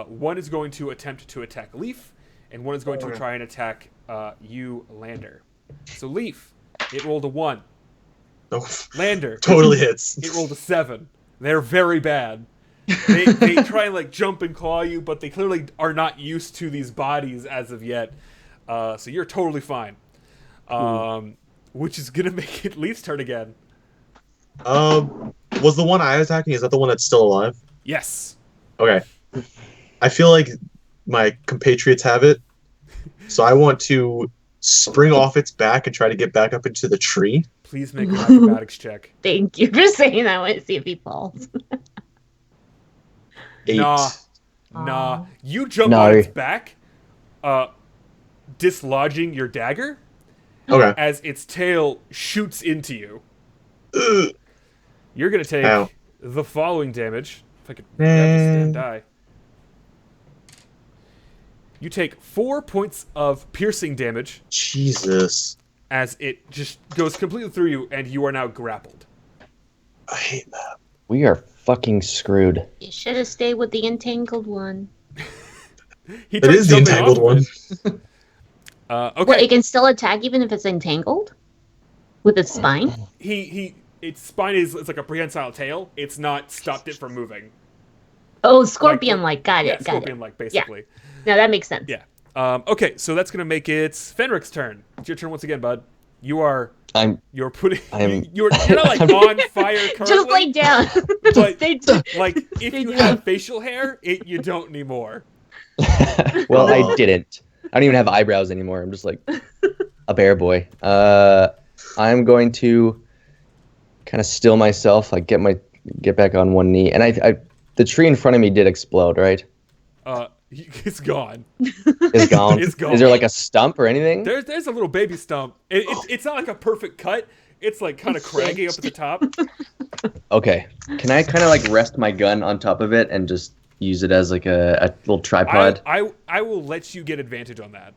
One is going to attempt to attack Leaf, and one is going to try and attack you, Lander. So Leaf, it rolled a 1. Oh, Lander, totally hits. it rolled a 7. They're very bad. They try and like jump and claw you, but they clearly are not used to these bodies as of yet. So you're totally fine. Which is gonna make it Leaf's turn again. Was the one I was attacking? Is that the one that's still alive? Yes. Okay. I feel like my compatriots have it, so I want to spring off its back and try to get back up into the tree. Please make an acrobatics check. Thank you for saying that. I want to see if he falls. 8. Nah. Aw. You jump No. on its back, dislodging your dagger Okay. as its tail shoots into you. Ugh. You're gonna take Ow. the following damage. If I could grab this damn die. You take 4 points of piercing damage Jesus. as it just goes completely through you, and you are now grappled. I hate that. We are fucking screwed. You should have stayed with the entangled one. He It tried is the jumping entangled off one. of it. Okay. What, it can still attack even if it's entangled? With its spine? Its spine is it's like a prehensile tail. It's not stopped it from moving. Oh, scorpion-like. Got Yeah, it, got it. scorpion-like, basically. No, that makes sense. Yeah. Okay, so that's gonna make it Fenric's turn. It's your turn once again, bud. You're putting you're kind of like on fire currently. Just lay down. But They- like if They you do. have facial hair, you don't anymore. Well, I didn't. I don't even have eyebrows anymore. I'm just like a bear boy. I'm going to kind of still myself, like get back on one knee, and I the tree in front of me did explode, right? It's gone. It's gone. It's gone. Is there like a stump or anything? There's a little baby stump. It's not like a perfect cut. It's like kind of craggy up at the top. Okay. Can I kind of like rest my gun on top of it and just use it as like a little tripod? I will let you get advantage on that.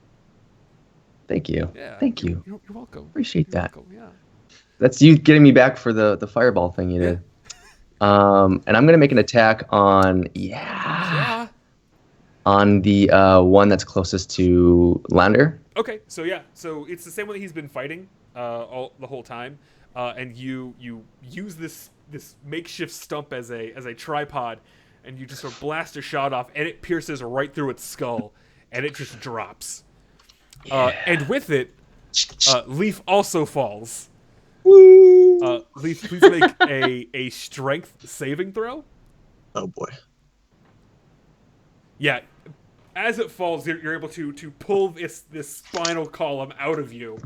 Thank you. Yeah. Thank you. You're welcome. Appreciate You're that. welcome, yeah. That's you getting me back for the fireball thing you did. And I'm gonna make an attack on on the one that's closest to Lander. Okay, so it's the same one that he's been fighting the whole time, and you use this makeshift stump as a tripod, and you just sort of blast a shot off, and it pierces right through its skull, and it just drops. And with it, Leaf also falls. Leaf, please make a strength saving throw. Oh boy. Yeah, as it falls, you're able to pull this spinal column out of you.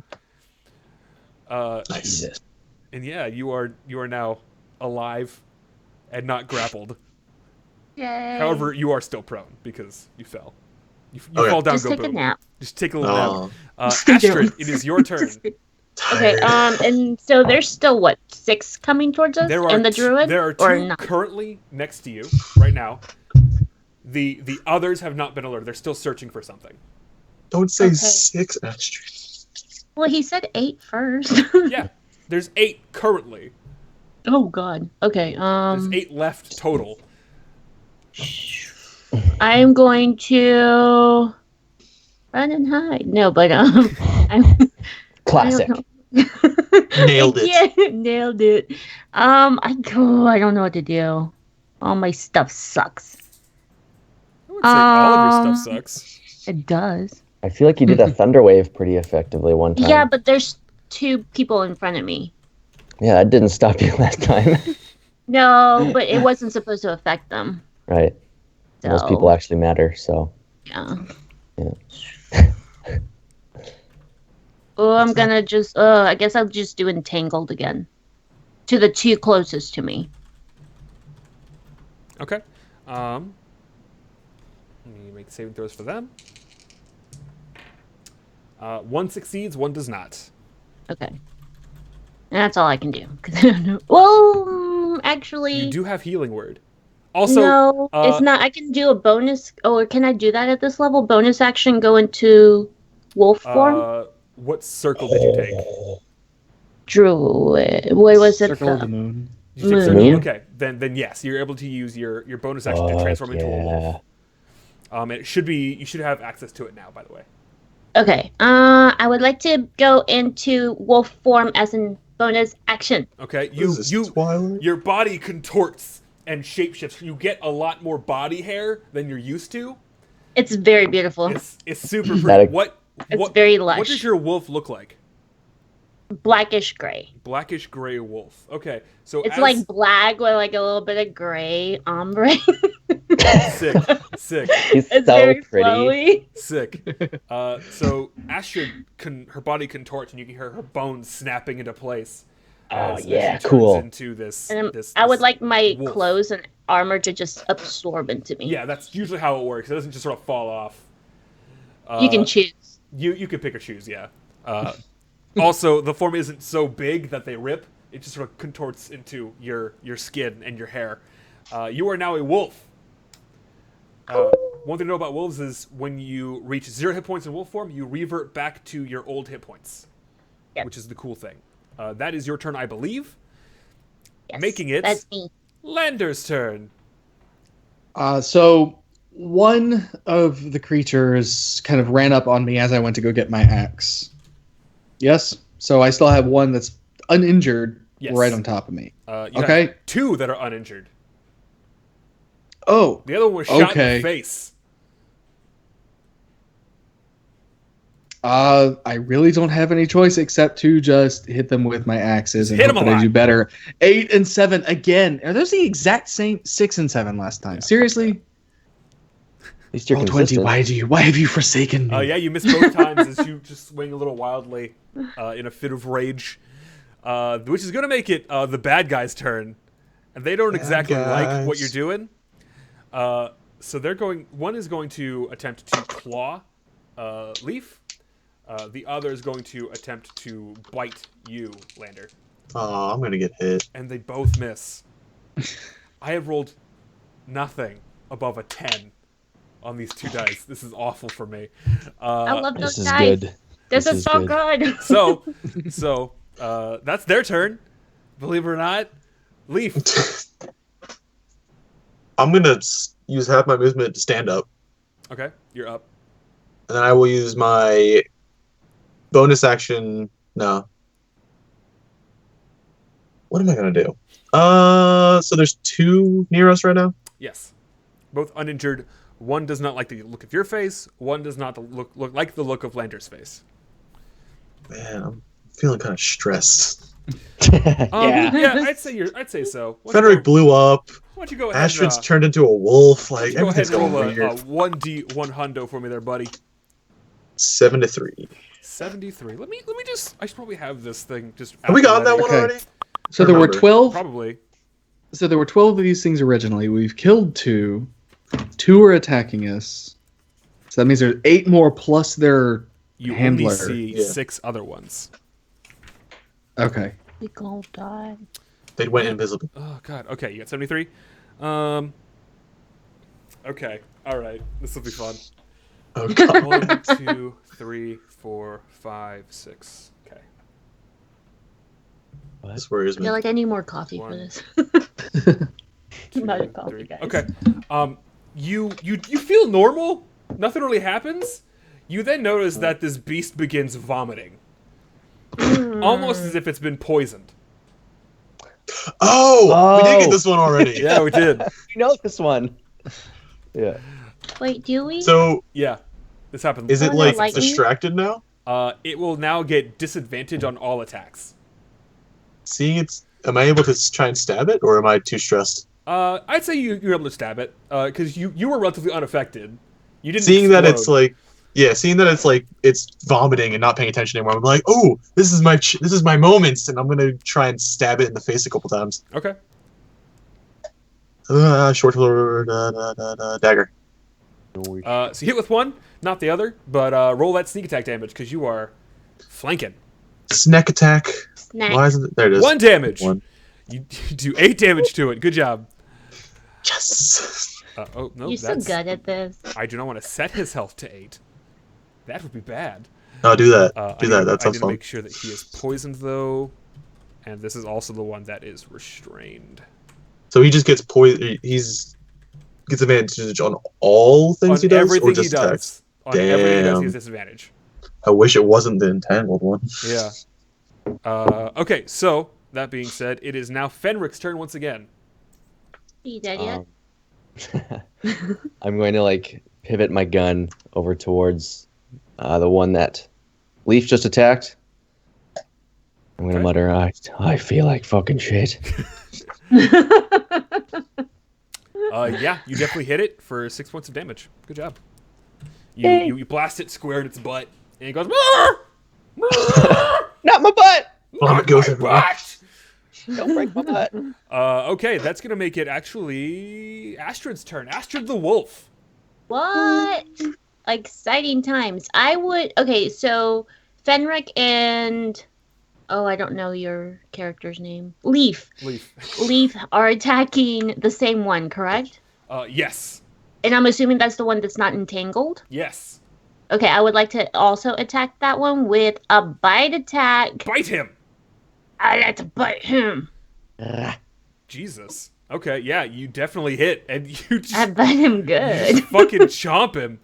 Nice. And yeah, you are now alive and not grappled. Yay. However, you are still prone because you fell. You fall down. Just go take boom. A nap. Just take a little nap. Astrid, it is your turn. Okay. And so there's still what 6 coming towards us, and the druid. There are 2 or not? currently next to you right now. The others have not been alerted. They're still searching for something. Don't say 6, Astrid. Well, he said 8 first. Yeah, there's 8 currently. Oh God. Okay. There's 8 left total. I am going to run and hide. No, but I'm Classic. Nailed it. Yeah, nailed it. I don't know what to do. All my stuff sucks. I would say all of your stuff sucks. It does. I feel like you did a thunder wave pretty effectively one time. Yeah, but there's 2 people in front of me. Yeah, that didn't stop you last time. No, but it wasn't supposed to affect them. Right. So, Most people actually matter, so. Yeah. Yeah. Oh, I'm gonna just. I guess I'll just do entangled again. To the 2 closest to me. Okay. Let me make saving throws for them. 1 succeeds, 1 does not. Okay. And that's all I can do. Well, actually. You do have healing word. Also, no, it's not. I can do a bonus. Or can I do that at this level? Bonus action go into wolf form? What circle did you take? Druid. What was it? Circle of the moon. Did you take Moon. circle? Moon? Okay, then yes, you're able to use your bonus action to transform into a wolf. It should be. You should have access to it now, by the way. Okay. I would like to go into wolf form as in bonus action. Okay, Twilight? your body contorts and shapeshifts. You get a lot more body hair than you're used to. It's very beautiful. It's super pretty. It's very lush. What does your wolf look like? Blackish gray. Blackish gray wolf. Okay, so It's like black with like a little bit of gray ombre. sick. He's It's so very pretty. flowy. Sick. So Astrid her body contorts and you can hear her bones snapping into place. Oh, as yeah, she turns cool. Into this, And this, I would this like my wolf. clothes and armor to just absorb into me. Yeah, that's usually how it works. It doesn't just sort of fall off. You can choose. You can pick or choose. Yeah. Also, the form isn't so big that they rip. It just sort of contorts into your skin and your hair. You are now a wolf. One thing to know about wolves is when you reach 0 hit points in wolf form, you revert back to your old hit points, Yep. which is the cool thing. That is your turn, I believe. Yes, Making it That's me. Lander's turn. So one of the creatures kind of ran up on me as I went to go get my axe. Yes? So I still have one that's uninjured Yes. right on top of me. You Okay. have 2 that are uninjured. Oh, The other one was shot in Okay. the face. I really don't have any choice except to just hit them with my axes and Hit hope 'em a that I lot. do better. 8 and 7 again. Are those the exact same 6 and 7 last time? Seriously? At least you're Oh, 20, consistent. why have you forsaken me? Yeah, you missed both times as you just swing a little wildly in a fit of rage, which is going to make it the bad guy's turn, and they don't exactly like what you're doing. So they're going. One is going to attempt to claw Leaf. The other is going to attempt to bite you, Lander, Oh, I'm gonna get hit. and they both miss. I have rolled nothing above a 10 on these 2 dice. This is awful for me. I love those This is dice. good. This is so good. good. So That's their turn. Believe it or not. Leaf. I'm gonna use half my movement to stand up, Okay, you're up. and then I will use my bonus action. No. What am I gonna do? So there's 2 near us right now. Yes. Both uninjured. One does not like the look of your face. One does not look like the look of Lander's face. Man, I'm feeling kind of stressed. Yeah, I'd say so. Frederick blew up. Why don't you go ahead Astrid's and, turned into a wolf. why Like don't you go ahead everything's and roll going a weird. 1d1 hundo for me there, buddy. 7-3. 73. Let me just. I should probably have this thing just. Have we gotten that one Okay. already? So there were Remember. 12. Probably. So there were 12 of these things originally. We've killed 2. 2 are attacking us. So that means there's 8 more plus their You handler. only see Yeah. 6 other ones. Okay. We gonna die. They went invisible. Oh god. Okay, you got 73. Okay. All right. This will be fun. Oh god. 1, 2, 3, 4, 5, 6. Okay. This worries I me. feel like I need more coffee for One. this. 2, Not a coffee, 3. guys. Okay. You feel normal. Nothing really happens. You then notice that this beast begins vomiting, almost as if it's been poisoned. Oh, we did Oh. get this one already. Yeah, we did. You know this one. Yeah. Wait, do we? So Yeah, this happened. is it Oh, like lightning? distracted now? It will now get disadvantage on all attacks. Seeing it's, am I able to try and stab it, or am I too stressed? I'd say you're able to stab it, because you were relatively unaffected. You didn't. Seeing that it's explode. like, yeah, seeing that it's like it's vomiting and not paying attention anymore, I'm like, oh, this is my moments, and I'm gonna try and stab it in the face a couple times. Okay. Short sword, dagger. So you hit with one, not the other, but roll that sneak attack damage because you are flanking. Snack attack. Snack. Why isn't it? There it is. 1 damage. One. You do 8 damage to it. Good job. Yes. Oh no, You're so that's. good at this. I do not want to set his health to 8. That would be bad. No, do that. I Do that. need- That I sounds need to fun. make sure that he is poisoned though, and this is also the one that is restrained. So he just gets poison. He's gets advantage on all things On he does, everything or he just does. attacks. On everything he does, Damn. he has disadvantage. I wish it wasn't the entangled one. Yeah. Okay, so that being said, it is now Fenric's turn once again. Are you dead yet? I'm going to like pivot my gun over towards the one that Leaf just attacked. I'm gonna Okay. mutter, I feel like fucking shit. Yeah, you definitely hit it for 6 points of damage. Good job. Yay. You blast it square in its butt, and it goes. "Mrrr! Not my butt! Vomit goes My everywhere. butt!" Don't break my butt. Okay, that's gonna make it actually Astrid's turn. Astrid the wolf. What? Exciting times. I would. Okay, so Fenric and. Oh, I don't know your character's name. Leaf. Leaf. Leaf are attacking the same one, correct? Yes. And I'm assuming that's the one that's not entangled? Yes. Okay, I would like to also attack that one with a bite attack. Bite him. I like to bite him. Jesus. Okay, yeah, you definitely hit, and you just, I bite him you good. just fucking chomp him.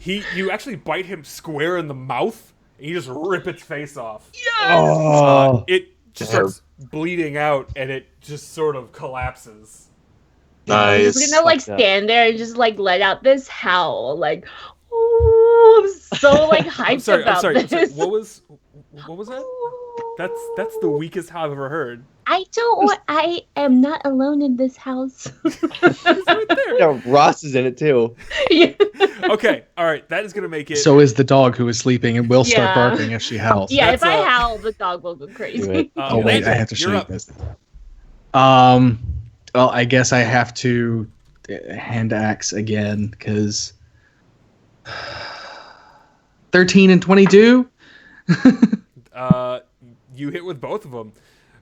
You actually bite him square in the mouth, and you just rip its face off. Oh. It just Damn. starts bleeding out, and it just sort of collapses. Nice. He's gonna like Fuck that. stand there and just like let out this howl, like, oh, I'm so like hyped I'm sorry. about I'm sorry. this. What was that? That's the weakest howl I've ever heard. I don't want. I am not alone in this house. It's right there. Yeah, Ross is in it too. Yeah. Okay, all right. That is gonna make it. So is the dog who is sleeping and will start Yeah. barking if she howls. Yeah, if That's, I howl, the dog will go Do crazy. it. Oh wait, Landon, I have to show you're you up. this. Well, I guess I have to hand axe again because 13 and 22. You hit with both of them.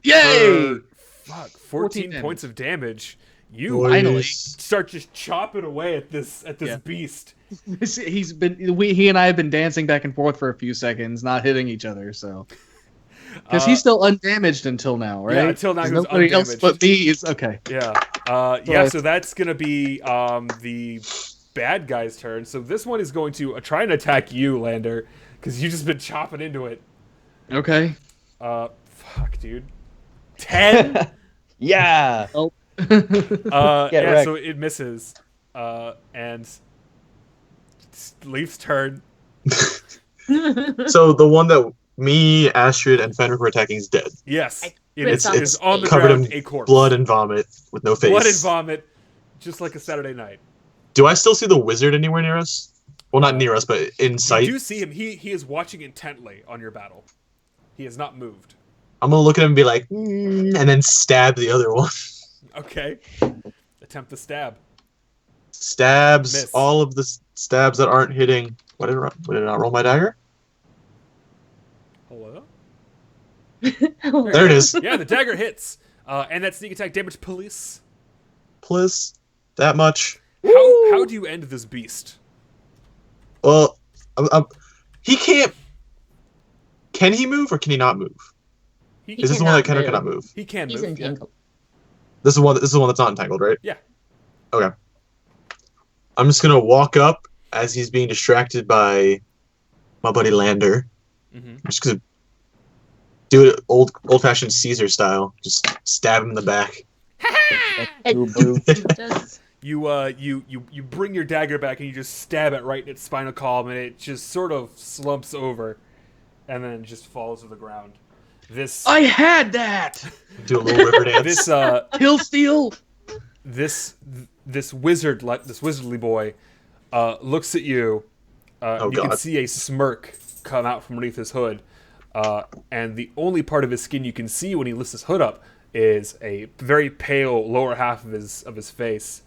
Yay! Fuck, 14 14 points of damage. You Boys. Finally. start just chopping away at this Yeah. beast. He and I have been dancing back and forth for a few seconds, not hitting each other. So Because he's still undamaged until now, right? Yeah, until now he was Nobody else undamaged. but me is okay. Yeah. So that's gonna be the bad guy's turn. So this one is going to try and attack you, Lander, because you've just been chopping into it. Okay. Fuck, dude. 10. Yeah. Oh. wrecked. So it misses, and Leaf's turn. So the one that me, Astrid, and Fenrir were attacking is dead. Yes, it It's is on the covered ground, in a corpse. blood and vomit with no face. Blood and vomit, just like a Saturday night. Do I still see the wizard anywhere near us? Well, not near us, but in sight. You do see him. He is watching intently on your battle. He has not moved. I'm gonna look at him and be like, and then stab the other one. Okay. Attempt the stab. Stabs Miss. all of the stabs that aren't hitting. What did I not roll my dagger? Hello? There it is. Yeah, the dagger hits. And that sneak attack damage police. Plus that much. How do you end this beast? Well, he can't. Can he move or can he not move? Is this the one that can or cannot move? He can He's move. Yeah. entangled. This is one. This is the one that's not entangled, right? Yeah. Okay. I'm just gonna walk up as he's being distracted by my buddy Lander. Mm-hmm. I'm just gonna do it old-fashioned Caesar style. Just stab him in the back. You bring your dagger back and you just stab it right in its spinal column, and it just sort of slumps over, and then just falls to the ground. I had that. Do a little river dance. Kill steal. This wizardly boy looks at you. You God. can see a smirk come out from underneath his hood, and the only part of his skin you can see when he lifts his hood up is a very pale lower half of his face,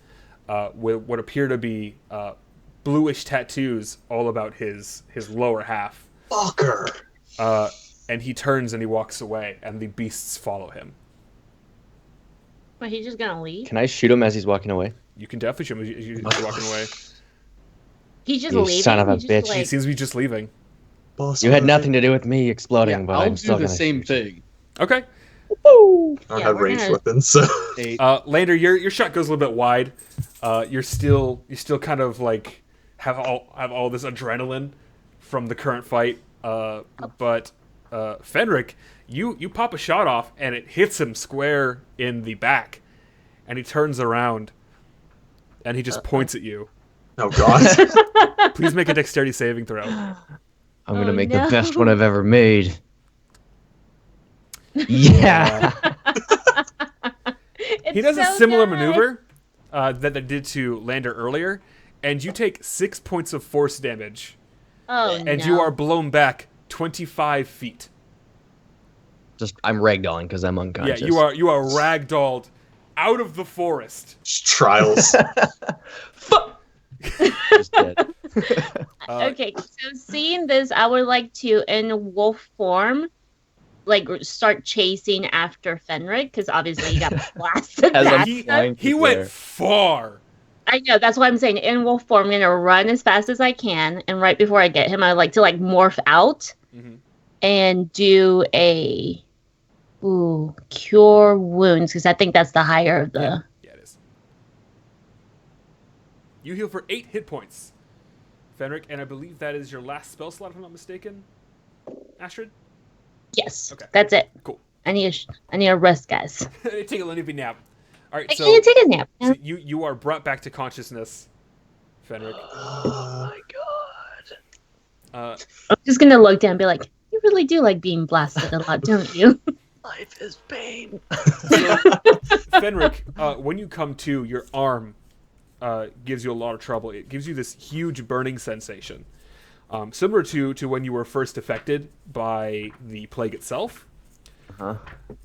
with what appear to be bluish tattoos all about his lower half. Fucker. And he turns and he walks away, and the beasts follow him. But he's just gonna leave. Can I shoot him as he's walking away? You can definitely shoot him as he's walking away. He's just You leaving. son of a He's just bitch. He like- seems to be just leaving. Boss You had fight. nothing to do with me exploding, Yeah, but I'll I'm do still the gonna same shoot you. thing. Okay. I don't Yeah, have we're ranged gonna- weapons, so Lander, your shot goes a little bit wide. You still kind of like have all this adrenaline from the current fight. But Fenric, you pop a shot off and it hits him square in the back, and he turns around and he just points at you. oh god. Please make a dexterity saving throw. I'm gonna Oh, make no. the best one I've ever made. Yeah. He does a so similar good. maneuver that they did to Lander earlier, and you take 6 points of force damage, Oh and no. you are blown back 25 feet. Just I'm ragdolling because I'm unconscious. Yeah, you are ragdolled out of the forest. Just trials. Just dead. Okay, so seeing this, I would like to, in wolf form, like start chasing after Fenric, because obviously he got blasted As I'm back. flying He through went there. far. I know, that's why I'm saying in wolf form, I'm gonna run as fast as I can, and right before I get him, I like to morph out Mhm. and do a cure wounds, because I think that's the higher of the. Yeah, it is. You heal for 8 hit points, Fenric, and I believe that is your last spell slot, if I'm not mistaken. Astrid? Yes, Okay. that's it. Cool. I need a rest, guys. Take a little nap. All right, I so, can't take a nap. so you are brought back to consciousness, Fenric. Oh my god. I'm just gonna look down and be like, you really do like being blasted a lot, don't you? Life is pain. Fenric, when you come to, your arm gives you a lot of trouble. It gives you this huge burning sensation, similar to when you were first affected by the plague itself. Uh-huh.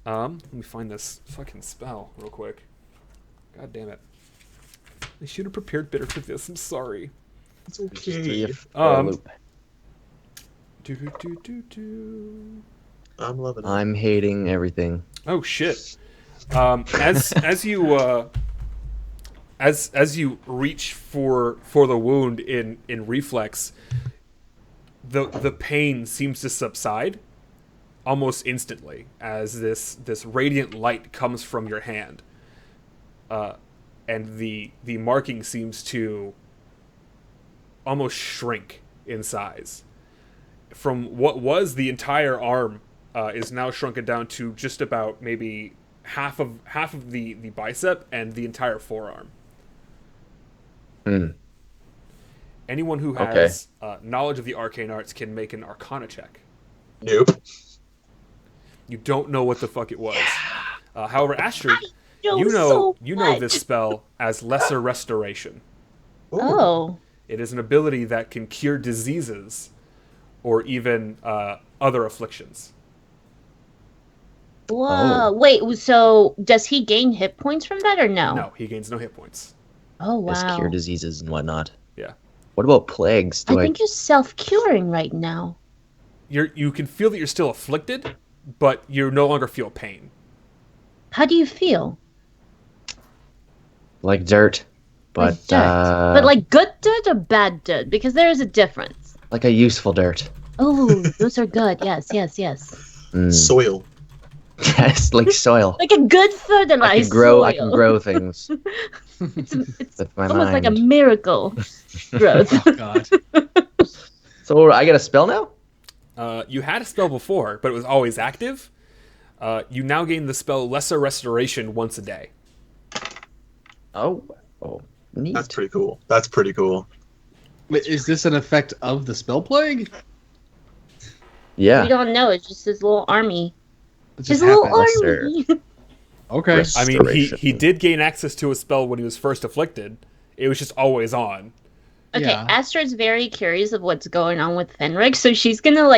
Let me find this fucking spell real quick. God damn it! I should have prepared better for this. I'm sorry. It's Just okay. threw you for a loop. Do. I'm loving it. I'm hating everything. Oh shit! As you reach for the wound in reflex, the pain seems to subside, almost instantly as this radiant light comes from your hand, and the marking seems to almost shrink in size. From what was the entire arm is now shrunken down to just about maybe half of the bicep and the entire forearm. Anyone who has knowledge of the arcane arts can make an Arcana check. Nope. You don't know what the fuck it was. However, Astrid, know you so know much. this spell as Lesser Restoration. Ooh. Oh. It is an ability that can cure diseases or even other afflictions. Whoa. Oh. Wait, so does he gain hit points from that or no? No, he gains no hit points. Oh, wow. As cure diseases and whatnot. Yeah. What about plagues? I think you're self-curing right now. You can feel that you're still afflicted, but you no longer feel pain. How do you feel? like dirt, but Like dirt. But like good dirt or bad dirt? Because there is a difference. like a useful dirt. Oh, those are good. Yes, yes, yes. Soil. Yes, like soil. Like a good fertilized I can soil. grow things It's with my almost like a mind. miracle growth. Oh god. So I get a spell now? You had a spell before, but it was always active. You now gain the spell Lesser Restoration once a day. Oh, neat. That's pretty cool. That's pretty cool. Wait, is this an effect of the spell plague? Yeah. We don't know. It's just his little army. It His just little happens. army. Okay. Rest- I mean, he Restoration. did gain access to a spell when he was first afflicted. It was just always on. Okay, Yeah. Astra's very curious of what's going on with Fenric, so she's gonna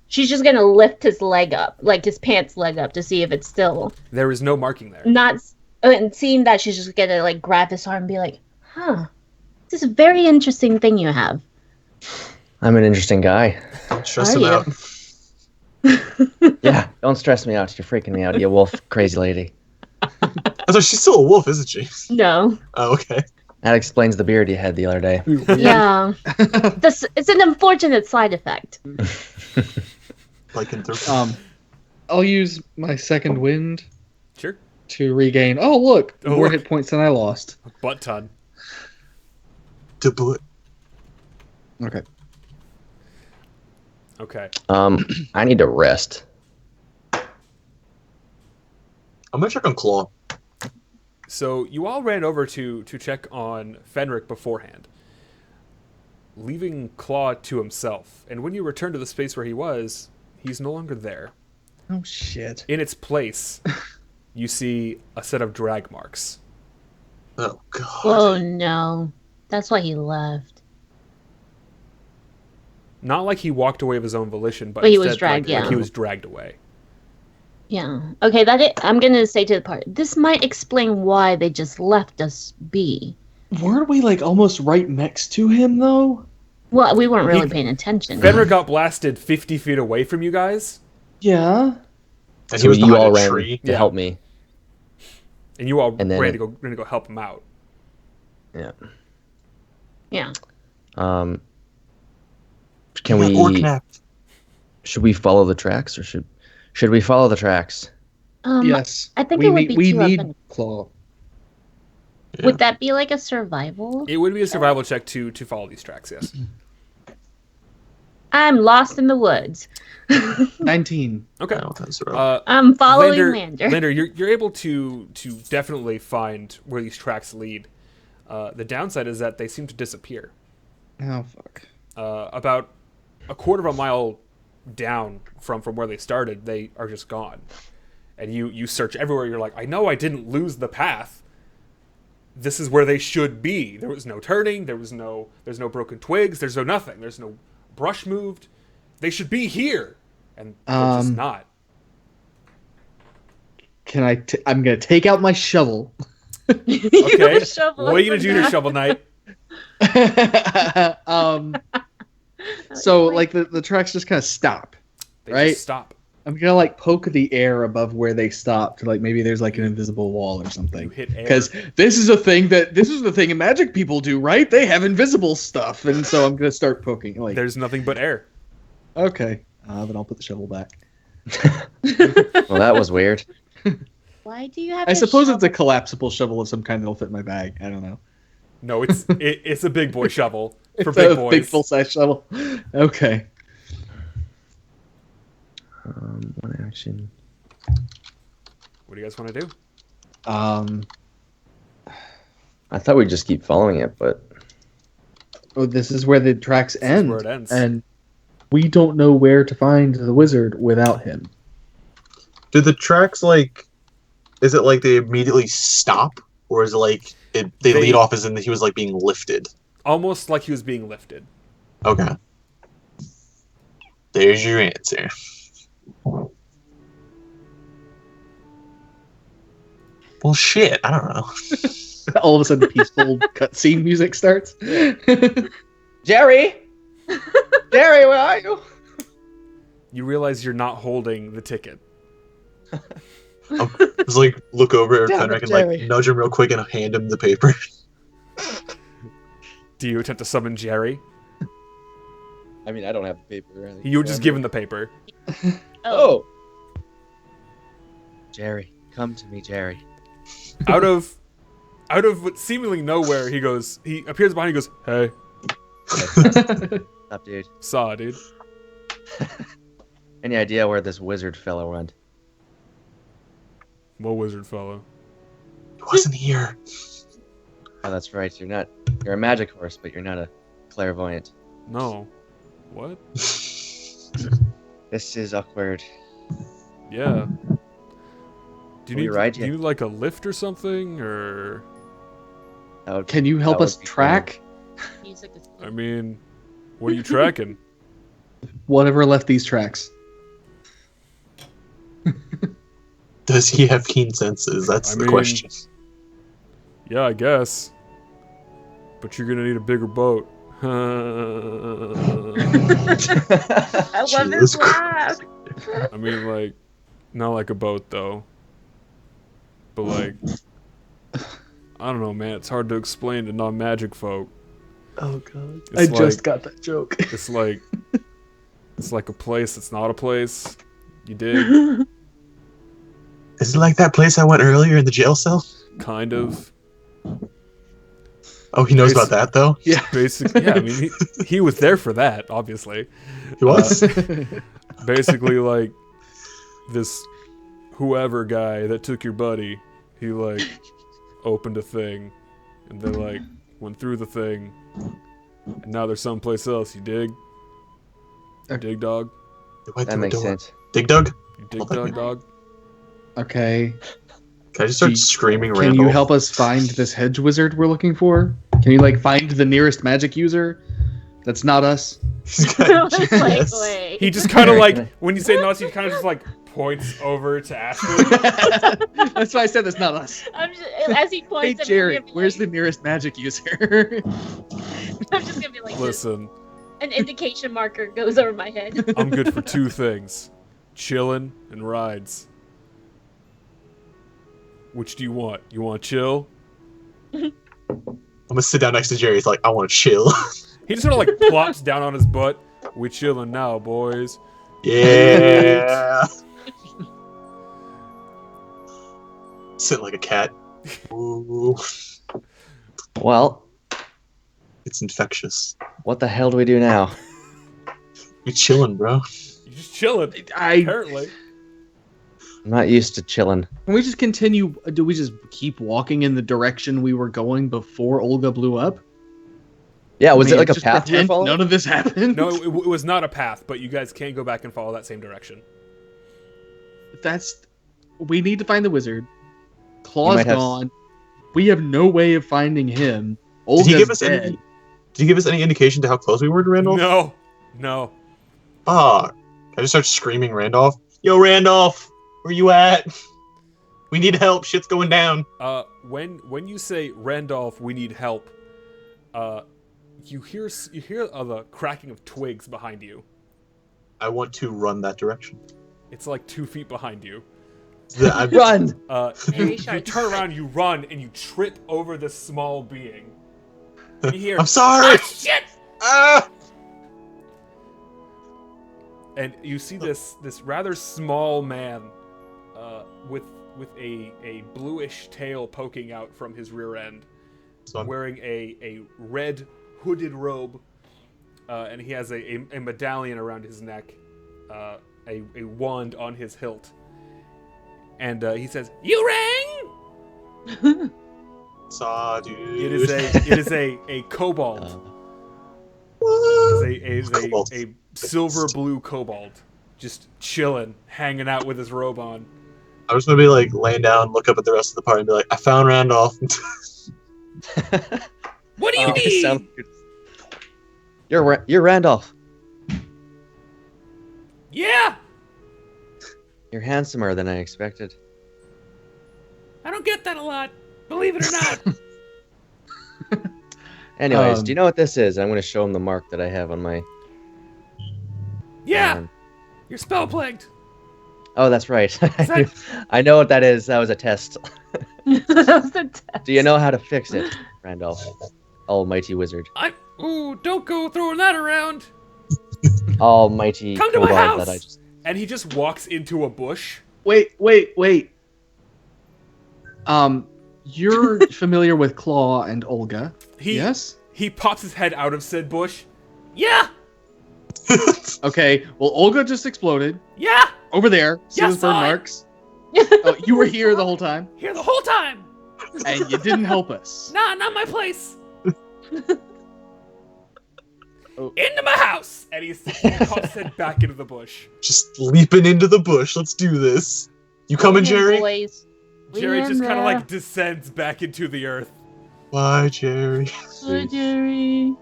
she's just gonna lift his leg up, like his pants leg up, to see if it's still There is no marking there. not. And seeing that, she's just gonna like grab his arm and be like, "Huh, this is a very interesting thing you have." I'm an interesting guy. Stress Are him you? out. Yeah, don't stress me out. You're freaking me out, you wolf crazy lady. I thought she's still a wolf, isn't she? No, Oh, okay. That explains the beard you had the other day. yeah, it's an unfortunate side effect. Like in third. I'll use my second wind Sure. to regain. Oh look, Oh, more look. hit points than I lost. A butt ton. Okay. Okay. I need to rest. I'm gonna check on Claw. So you all ran over to check on Fenric beforehand, leaving Claw to himself. And when you return to the space where he was, he's no longer there. Oh shit. In its place, you see a set of drag marks. Oh god. Oh no, that's why he left. Not like he walked away of his own volition, but But he was instead, dragged, like yeah. he was dragged away. Yeah. Okay, I'm gonna say to the party, this might explain why they just left us be. Weren't we like almost right next to him though? Well, we weren't really He- paying attention. Fenric got blasted 50 feet away from you guys, Yeah. And So he was you behind all a ran tree. to Yeah. help me. and you all And then- ran to go help him out. Yeah. Yeah. Can Yeah, we? or knacked. Should we follow the tracks, or should we follow the tracks? Yes. I think we it would need, be we too need often. claw. Yeah. Would that be like a survival? It would be a survival check to follow these tracks, yes. I'm lost in the woods. 19. Okay. I don't think so. I'm following Mander. Lander, you're able to definitely find where these tracks lead. The downside is that they seem to disappear. Oh fuck. About a quarter of a mile down from where they started, they are just gone. And you search everywhere. You're like, I know I didn't lose the path. This is where they should be. There was no turning. There's no broken twigs. There's no nothing. There's no brush moved. They should be here, and they're just not. Can I'm gonna take out my shovel. Okay. Shovel What are you gonna up do and here, down. Shovel Knight? So like the tracks just kind of stop. They Right. just stop. I'm gonna like poke the air above where they stopped. Like maybe there's like an invisible wall or You something. hit air. Because this is the thing magic people do, right? They have invisible stuff, and so I'm gonna start poking. Like there's nothing but air. okay, then I'll put the shovel back. Well, that was weird. Why do you have? I a suppose it's a shovel? collapsible shovel of some kind that'll fit in my bag. I don't know. No, it's a big boy shovel for It's big a boys. big full-size shovel. Okay. One action. What do you guys want to do? I thought we'd just keep following it, but Oh, this is where the tracks is end. where it ends. And we don't know where to find the wizard without him. Do the tracks is it like they immediately stop, or is it like they lead off as in he was like being lifted? Almost like he was being lifted. Okay. There's your answer. Well, shit. I don't know. All of a sudden, peaceful cutscene music starts. Jerry! Jerry, where are you? You realize you're not holding the ticket. Just like look over at Damn Fenric it, and like Jerry. nudge him real quick and hand him the paper. Do you attempt to summon Jerry? I mean, I don't have the paper. You would just give him the paper. Oh, Jerry, come to me, Jerry. Out of what seemingly nowhere, he appears behind you and goes, "Hey, What's up, dude? saw, dude." Any idea where this wizard fellow went? What wizard fellow? He wasn't here. Oh, that's right. You're a magic horse, but you're not a clairvoyant. No. What? This is awkward. Yeah. Do We you ride do you. you need like a lift or something, or That would, Can you help that us would be track Music is I mean, what are you tracking? whatever left these tracks? Does he have keen senses? That's I the mean- question. Yeah, I guess. But you're gonna need a bigger boat. I love Jesus his laugh. I mean, like, not like a boat though. But like, I don't know, man. It's hard to explain to non-magic folk. Oh god. I It's just like, got that joke. it's like a place that's not a place. You dig? Is it like that place I went earlier in the jail cell? Kind of. Oh, he knows about that though. Yeah. Basically, yeah. I mean, he was there for that, obviously. He was. Basically, like this whoever guy that took your buddy, he like opened a thing, and they like went through the thing, and now they're someplace else. You dig? You dig, dog? They went that through a makes door. sense. Dig Dug? You dig, Well, that dog, makes- dog? Okay. Can I just start Gee, screaming Can Randall? you help us find this hedge wizard we're looking for? Can you like find the nearest magic user? That's not us. He's got I was like, GPS. wait. He just kind of Can like I- when you say nuts, he kind of just like points over to Ashley. That's why I said that's not us. I'm just, as he Hey points at me, Jerry, I'm gonna be where's the like, nearest magic user? I'm just gonna be like, this. Listen, An indication marker goes over my head. I'm good for two things: chilling and rides. Which do you want? You want chill? I'm gonna sit down next to Jerry. He's like, I want to chill. He just sort of like plops down on his butt. We chilling now, boys. Yeah. Sit like a cat. Ooh, Well, it's infectious. what the hell do we do now? You chilling, bro? You just chilling. I Apparently. I'm not used to chilling. Can we just continue? Do we just keep walking in the direction we were going before Olga blew up? Yeah, was I it mean, like a just path we were pretend following? none of this happened. No, it was not a path, but you guys can go back and follow that same direction. We need to find the wizard. You Claw's might have- gone. We have no way of finding him. Did Olga's he give us dead. any? Did he give us any indication to how close we were to Randolph? No. Ah, I just start screaming Randolph. Yo, Randolph, where you at? We need help. Shit's going down. When you say Randolph, we need help. You hear the cracking of twigs behind you. I want to run that direction. It's like 2 feet behind you. I'm- Run! Very You sharp. turn around, you run, and you trip over this small being. You hear, I'm sorry. "Ah, shit!" Ah! and you see this rather small man with a bluish tail poking out from his rear end, Son. wearing a red hooded robe, and he has a medallion around his neck, a wand on his hilt, and he says, "You rang." Saw, dude. It is a kobold. Is Kobold. a silver blue kobold, just chilling, hanging out with his robe on. I was gonna be like laying down, look up at the rest of the party, and be like, "I found Randolph." What do you You need? sound good. You're Randolph. Yeah, You're handsomer than I expected. I don't get that a lot. Believe it or not. Anyways, do you know what this is? I'm going to show him the mark that I have on my. Yeah, you're spell plagued. Oh, that's right. that- I know what that is. That was a test. That was the test. Do you know how to fix it, Randolph? Almighty wizard. Don't go throwing that around. Almighty Come to my kobold that I house. just. And he just walks into a bush. Wait. You're familiar with Claw and Olga, yes? He pops his head out of said bush. Yeah, Okay, well, Olga just exploded. yeah, Over there. See Yeah, those burn saw it. marks? Oh, you were here the whole time, here the whole time. and you didn't help us. Nah, not my place. Oh. Into my house. And he pops his head back into the bush. Just leaping into the bush. Let's do this. You coming, Jerry? Boys. Jerry just kind of Leander. like descends back into the earth. Bye, Jerry. Hi, Jerry.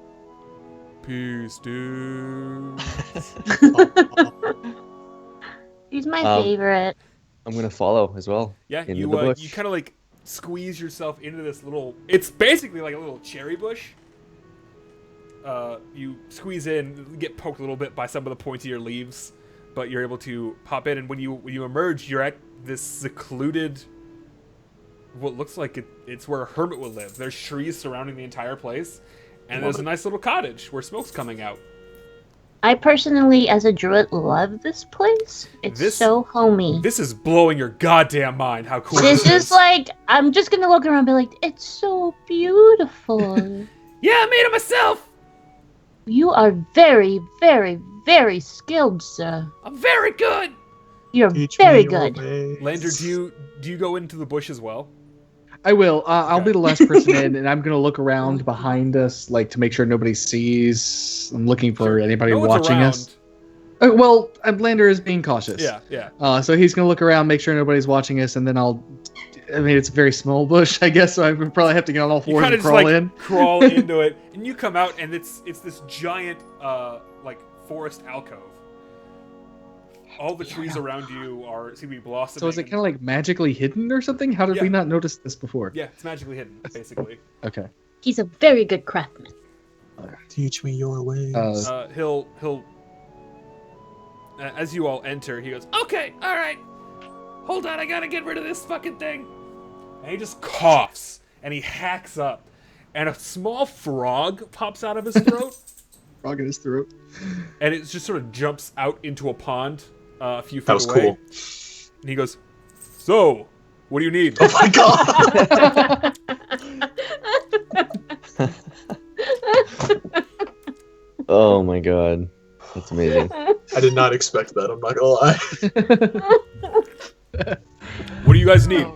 Peace, dude. He's my Um, favorite. I'm going to follow as well. Yeah, Into you the bush. you kind of like squeeze yourself into this little. It's basically like a little cherry bush. You squeeze in, get poked a little bit by some of the pointier leaves, but you're able to pop in. And when you emerge, you're at this secluded. What looks like it's where a hermit would live. There's trees surrounding the entire place, and there's a nice little cottage where smoke's coming out. I personally, as a druid, love this place. It's so homey. This is blowing your goddamn mind. How cool This this is like, I'm just gonna look around and be like, it's so beautiful. Yeah, I made it myself. You are very, very, very skilled, sir. I'm very good. You're Teach very me your good. ways. Lander, do you go into the bush as well? I will. I'll Okay. be the last person in, and I'm gonna look around behind us, like to make sure nobody sees. I'm looking for anybody No one's watching around. us. Well, Lander is being cautious. Yeah. So he's gonna look around, make sure nobody's watching us, and then I'll. I mean, it's a very small bush, I guess, so I would probably have to get on all You fours kind and of just crawl like in. crawl into it, and you come out, and it's this giant like forest alcove. All the trees around you seem to be blossoming. So is it kind of like magically hidden or something? How did Yeah. we not notice this before? Yeah, it's magically hidden, basically. Okay. He's a very good craftsman. Teach me your ways. He'll as you all enter, he goes, "Okay, all right, hold on, I gotta get rid of this fucking thing." And he just coughs and he hacks up, and a small frog pops out of his throat, Frog in his throat. and it just sort of jumps out into a pond a few feet That was away. cool. And he goes, "So, what do you need?" Oh my god! Oh my god. That's amazing. I did not expect that. I'm not gonna lie. What do you guys need?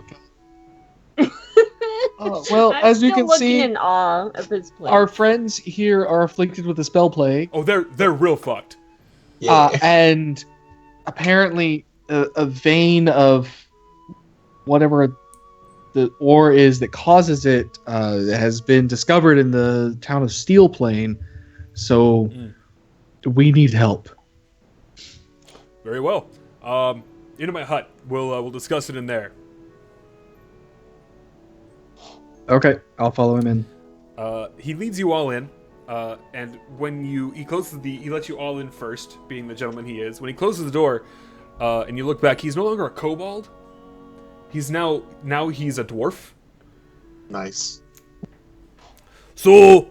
Well, I'm as you still can looking see, in awe of this place. our friends here are afflicted with a spell plague, Oh, they're real fucked. Yeah. and apparently a vein of whatever the ore is that causes it has been discovered in the town of Steel Plain. So we need help. Very well. Into my hut. We'll discuss it in there. Okay, I'll follow him in. He leads you all in, and when he lets you all in first, being the gentleman he is. When he closes the door, and you look back, he's no longer a kobold. He's now he's a dwarf. Nice. So,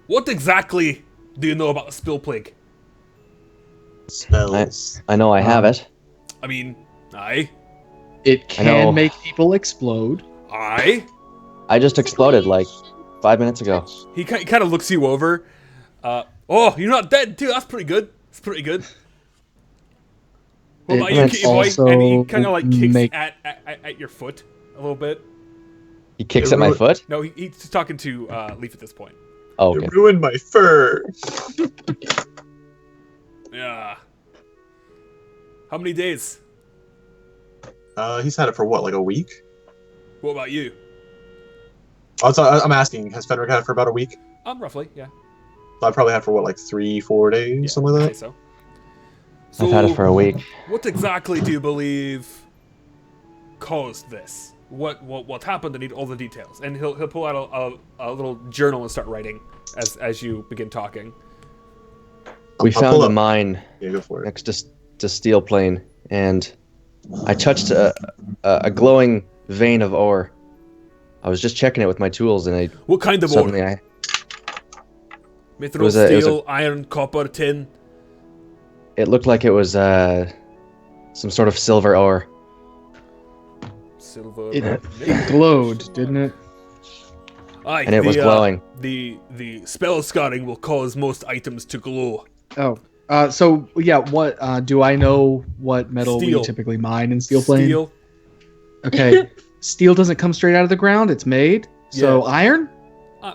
what exactly do you know about the spill plague? Spells. I know I have it. I mean, aye. It I know. can make people explode. Aye. I just exploded like 5 minutes ago. He kind of looks you over. Oh, you're not dead, too. That's pretty good. That's pretty good. What about you, It kitty boy? also And he kind of like kicks make- at your foot a little bit. He kicks at my foot? No, he's just talking to Leaf at this point. Oh, You okay. ruined my fur. Yeah. How many days? He's had it for what, like a week? What about you? Oh, I'm asking, has Fenric had it for about a week? Roughly, yeah. I probably had it for what, like 3-4 days, Yeah, something like I'd that. say so. I've had it for a week. What exactly do you believe caused this? What happened? I need all the details. And he'll pull out a little journal and start writing as you begin talking. We I'll found pull a up- mine Yeah, go for it. next to Steel Plain, and I touched a glowing vein of ore. I was just checking it with my tools, and What kind of suddenly ore? Mithril, was a- it was steel, iron, copper, tin. it looked like it was some sort of silver ore. Silver. It glowed, didn't it? Aye, And it was glowing. The spell scarring will cause most items to glow. Oh. So yeah, what do I know what metal Steel. we typically mine in Steel Plane? Steel. Okay. Steel doesn't come straight out of the ground, it's made. So Yeah. iron?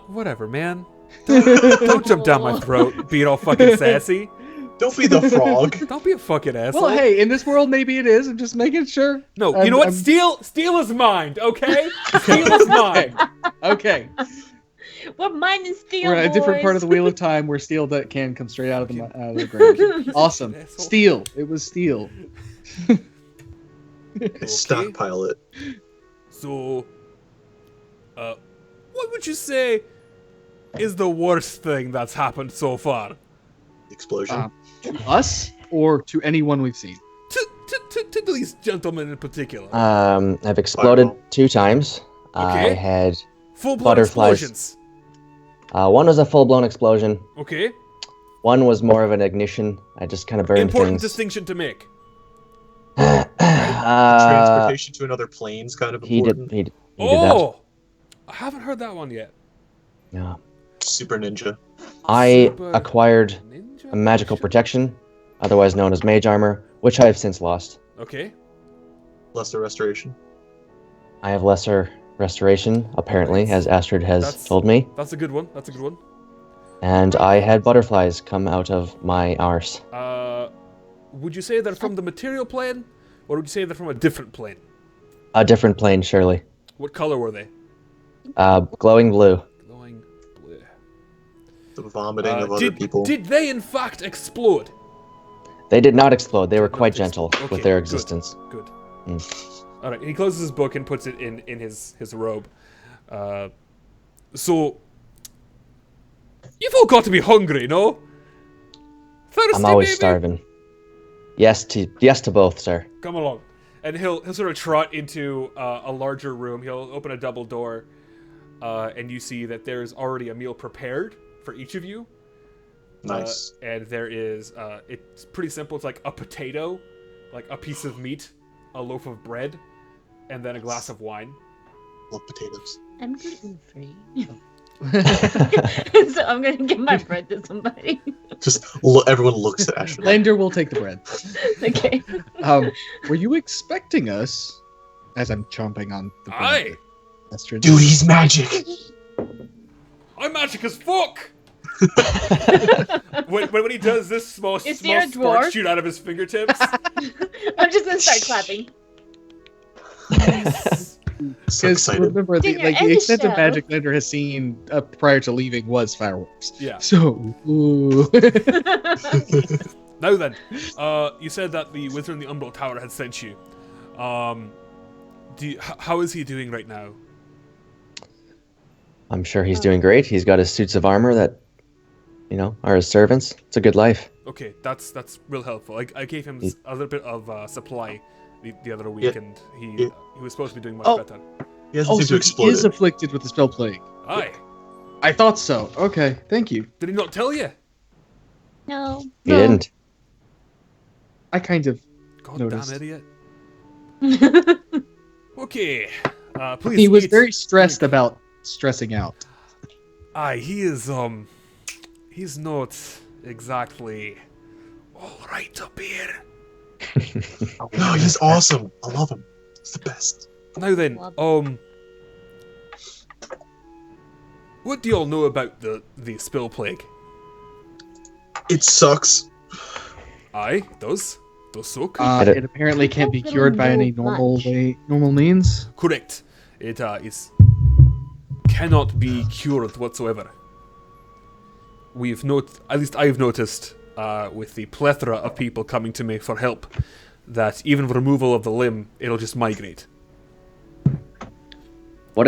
Whatever, man. Don't jump down my throat, being all fucking sassy. Don't be the frog. Don't be a fucking asshole. Well, hey, in this world maybe it is. I'm just making sure. No, I'm- you know what? I'm- Steel is mine, okay? Steel is mine. Okay. What mine is steel, We're at a different part of the Wheel of Time where steel that can come straight out of the ground. Awesome. Asshole. Steel. It was steel. Stockpile it. So, what would you say is the worst thing that's happened so far? Explosion. To us or to anyone we've seen? To these gentlemen in particular. I've exploded Fireball. 2 times. I Okay. had Full-blown butterflies. explosions. one was a full-blown explosion. Okay. One was more of an ignition. I just kind of burned Important things. distinction to make. Transportation to another plane's kind of He did. important. He did that. Oh! I haven't heard that one yet. Yeah. Super ninja. I Super acquired Ninja a magical potion. protection, otherwise known as mage armor, which I have since lost. Okay. Lesser restoration. I have lesser restoration, apparently, as Astrid has That's- told me. That's a good one. That's a good one. And I had butterflies come out of my arse. Would you say they're from the material plane? Or would you say they're from a different plane? A different plane, surely. What color were they? Glowing blue. Glowing blue. The vomiting of other people. Did they in fact explode? They did not explode. They were Did not quite explode. gentle Okay, with their good. existence. Good. Mm. All right. He closes his book and puts it in his robe. So you've all got to be hungry, no? Thirsty, I'm always maybe? starving. Yes to both, sir. Come along. And he'll sort of trot into a larger room. He'll open a double door, and you see that there's already a meal prepared for each of you. Nice. And there is, it's pretty simple. It's like a potato, like a piece of meat, a loaf of bread, and then a glass of wine. Love potatoes. I'm gluten free. So I'm gonna give my bread to somebody. Just everyone looks at Ashley. Lander will take the bread. Okay. Were you expecting us? As I'm chomping on the bread. Aye! Astrid. Dude, he's magic. I'm magic as fuck! when he does this, small Is there a sparks dwarf? shoot out of his fingertips. I'm just gonna start clapping. So Because excited. remember, Dinner the and a extent of show. magic Lander has seen prior to leaving was fireworks. Yeah. So, ooh. Now then, you said that the wizard in the Umbral Tower had sent you. How is he doing right now? I'm sure he's doing great. He's got his suits of armor that, are his servants. It's a good life. Okay, that's real helpful. I gave him a little bit of supply the other week, Yeah. and he Yeah. was supposed to be doing much Oh. better. He hasn't Oh, seemed to so he explode. is afflicted with the spell plague. Aye. I thought so. Okay, thank you. Did he not tell you? No. He didn't. I kind of God noticed. damn idiot. Okay. Please. He was eat, very stressed drink. about stressing out. Aye, he is, he's not exactly all right up here. No, he's awesome. I love him. He's the best. Now then, Love what do y'all know about the spill plague? It sucks. Aye, it does. Does suck. It apparently can't be Don't cured by know any much. normal means. Correct. It is cannot be cured whatsoever. At least I've noticed, with the plethora of people coming to me for help, that even removal of the limb, it'll just migrate. What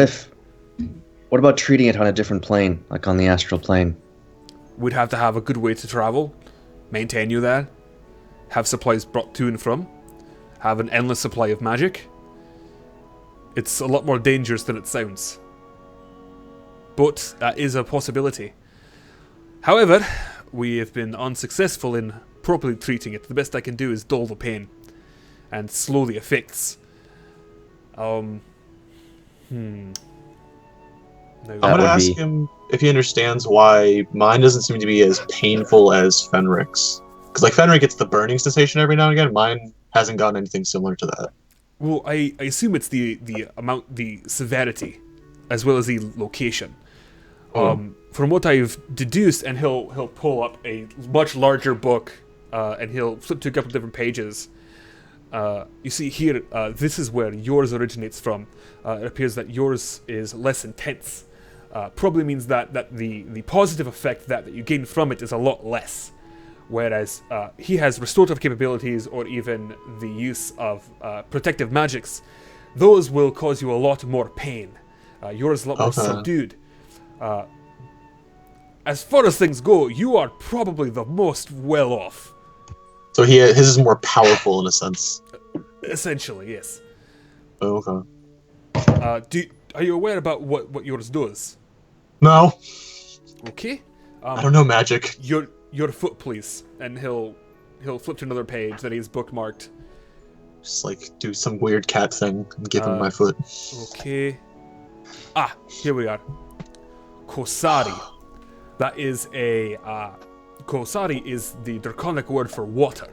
about treating it on a different plane, like on the astral plane? We'd have to have a good way to travel, maintain you there, have supplies brought to and from, have an endless supply of magic. It's a lot more dangerous than it sounds. But that is a possibility. However, we have been unsuccessful in properly treating it. The best I can do is dull the pain and slow the effects. Now, I'm That gonna would ask be- him if he understands why mine doesn't seem to be as painful as Fenric's. Because like Fenric gets the burning sensation every now and again. Mine hasn't gotten anything similar to that. well, I assume it's the amount, the severity, as well as the location. From what I've deduced, and he'll pull up a much larger book, and he'll flip to a couple different pages. You see here, this is where yours originates from. It appears that yours is less intense. Probably means that the positive effect that you gain from it is a lot less. Whereas he has restorative capabilities, or even the use of protective magics. Those will cause you a lot more pain. Yours is a lot more subdued. As far as things go, you are probably the most well off. So his is more powerful in a sense. Essentially, yes. Oh, okay. Are you aware about what yours does? No, Okay. I don't know magic. Your foot, please. And he'll flip to another page that he's bookmarked. Just like do some weird cat thing and give him my foot. Okay. Ah, here we are. Kosari. That is a Kosari is the draconic word for water.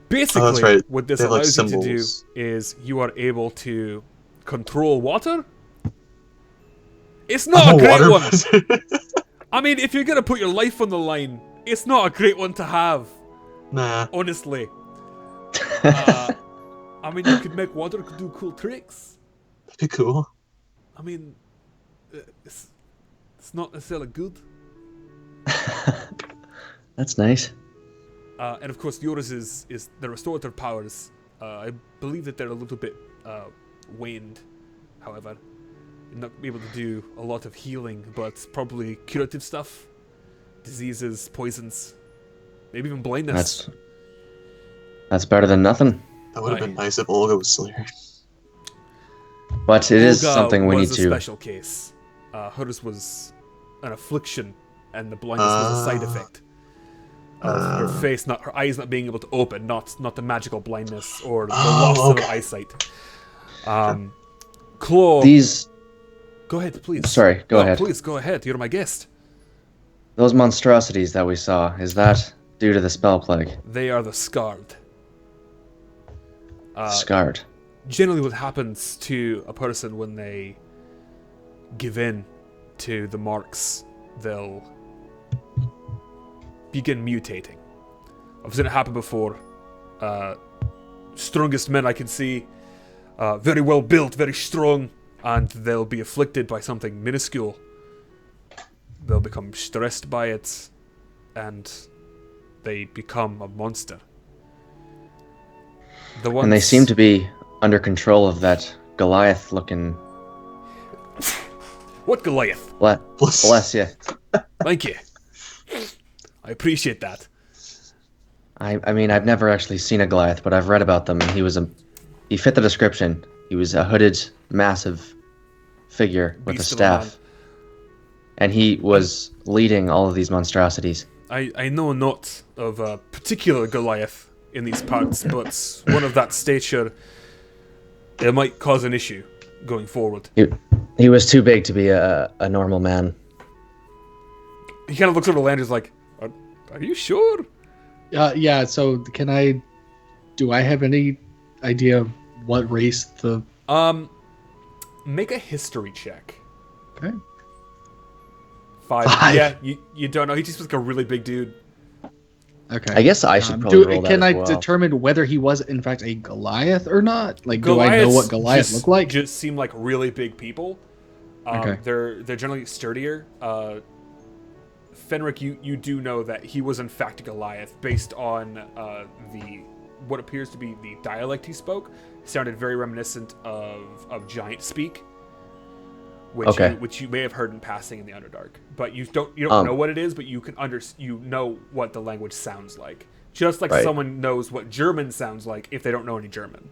Basically, that's right. what this They have, like, allows you to do symbols. is you are able to control water. It's I'm not a a great water one. person. I mean, if you're gonna put your life on the line, it's not a great one to have. Nah. Honestly. I mean, you could make water do cool tricks. That'd be cool. I mean, it's not necessarily good. That's nice. And of course, yours is the restorative powers. I believe that they're a little bit waned, however. You're not able to do a lot of healing, but probably curative stuff. Diseases, poisons, maybe even blindness. That's better than nothing. That would have Aye. been nice if Olga was still here. But it is Olga something we need was a to. special case. Hers was an affliction, and the blindness was a side effect of her face, not her eyes not being able to open, not the magical blindness or the loss of her eyesight. Claw, These go ahead, please. Sorry, go ahead. Please go ahead. You're my guest. those monstrosities that we saw, is that due to the spell plague? They are the scarred. Scarred. Generally, what happens to a person when they give in to the marks, they'll begin mutating. I've seen it happen before. Strongest men I can see, very well built, very strong, and they'll be afflicted by something minuscule. They'll become stressed by it, and they become a monster. And they seem to be under control of that Goliath-looking. What Goliath? Bless you. Thank you. I appreciate that. I mean, I've never actually seen a Goliath, but I've read about them, and he fit the description. He was a hooded, massive figure with a Beast of a man. staff. And he was leading all of these monstrosities. I know not of a particular Goliath in these parts, but one of that stature, it might cause an issue going forward. He was too big to be a normal man. He kind of looks over to Landers like, are you sure? Yeah, so do I have any idea of what race the... Make a history check. Okay. 5. Yeah, you don't know. He just was like a really big dude. Okay. I guess I should probably roll that Can as I well. determine whether he was in fact a Goliath or not? Like, do I Goliaths know what Goliath looked like? Just seem like really big people. Okay. They're generally sturdier. Fenric, you do know that he was in fact a Goliath based on what appears to be the dialect he spoke. Sounded very reminiscent of giant speak, which you may have heard in passing in the Underdark. But you don't know what it is, but you can you know what the language sounds like. Just like someone knows what German sounds like if they don't know any German.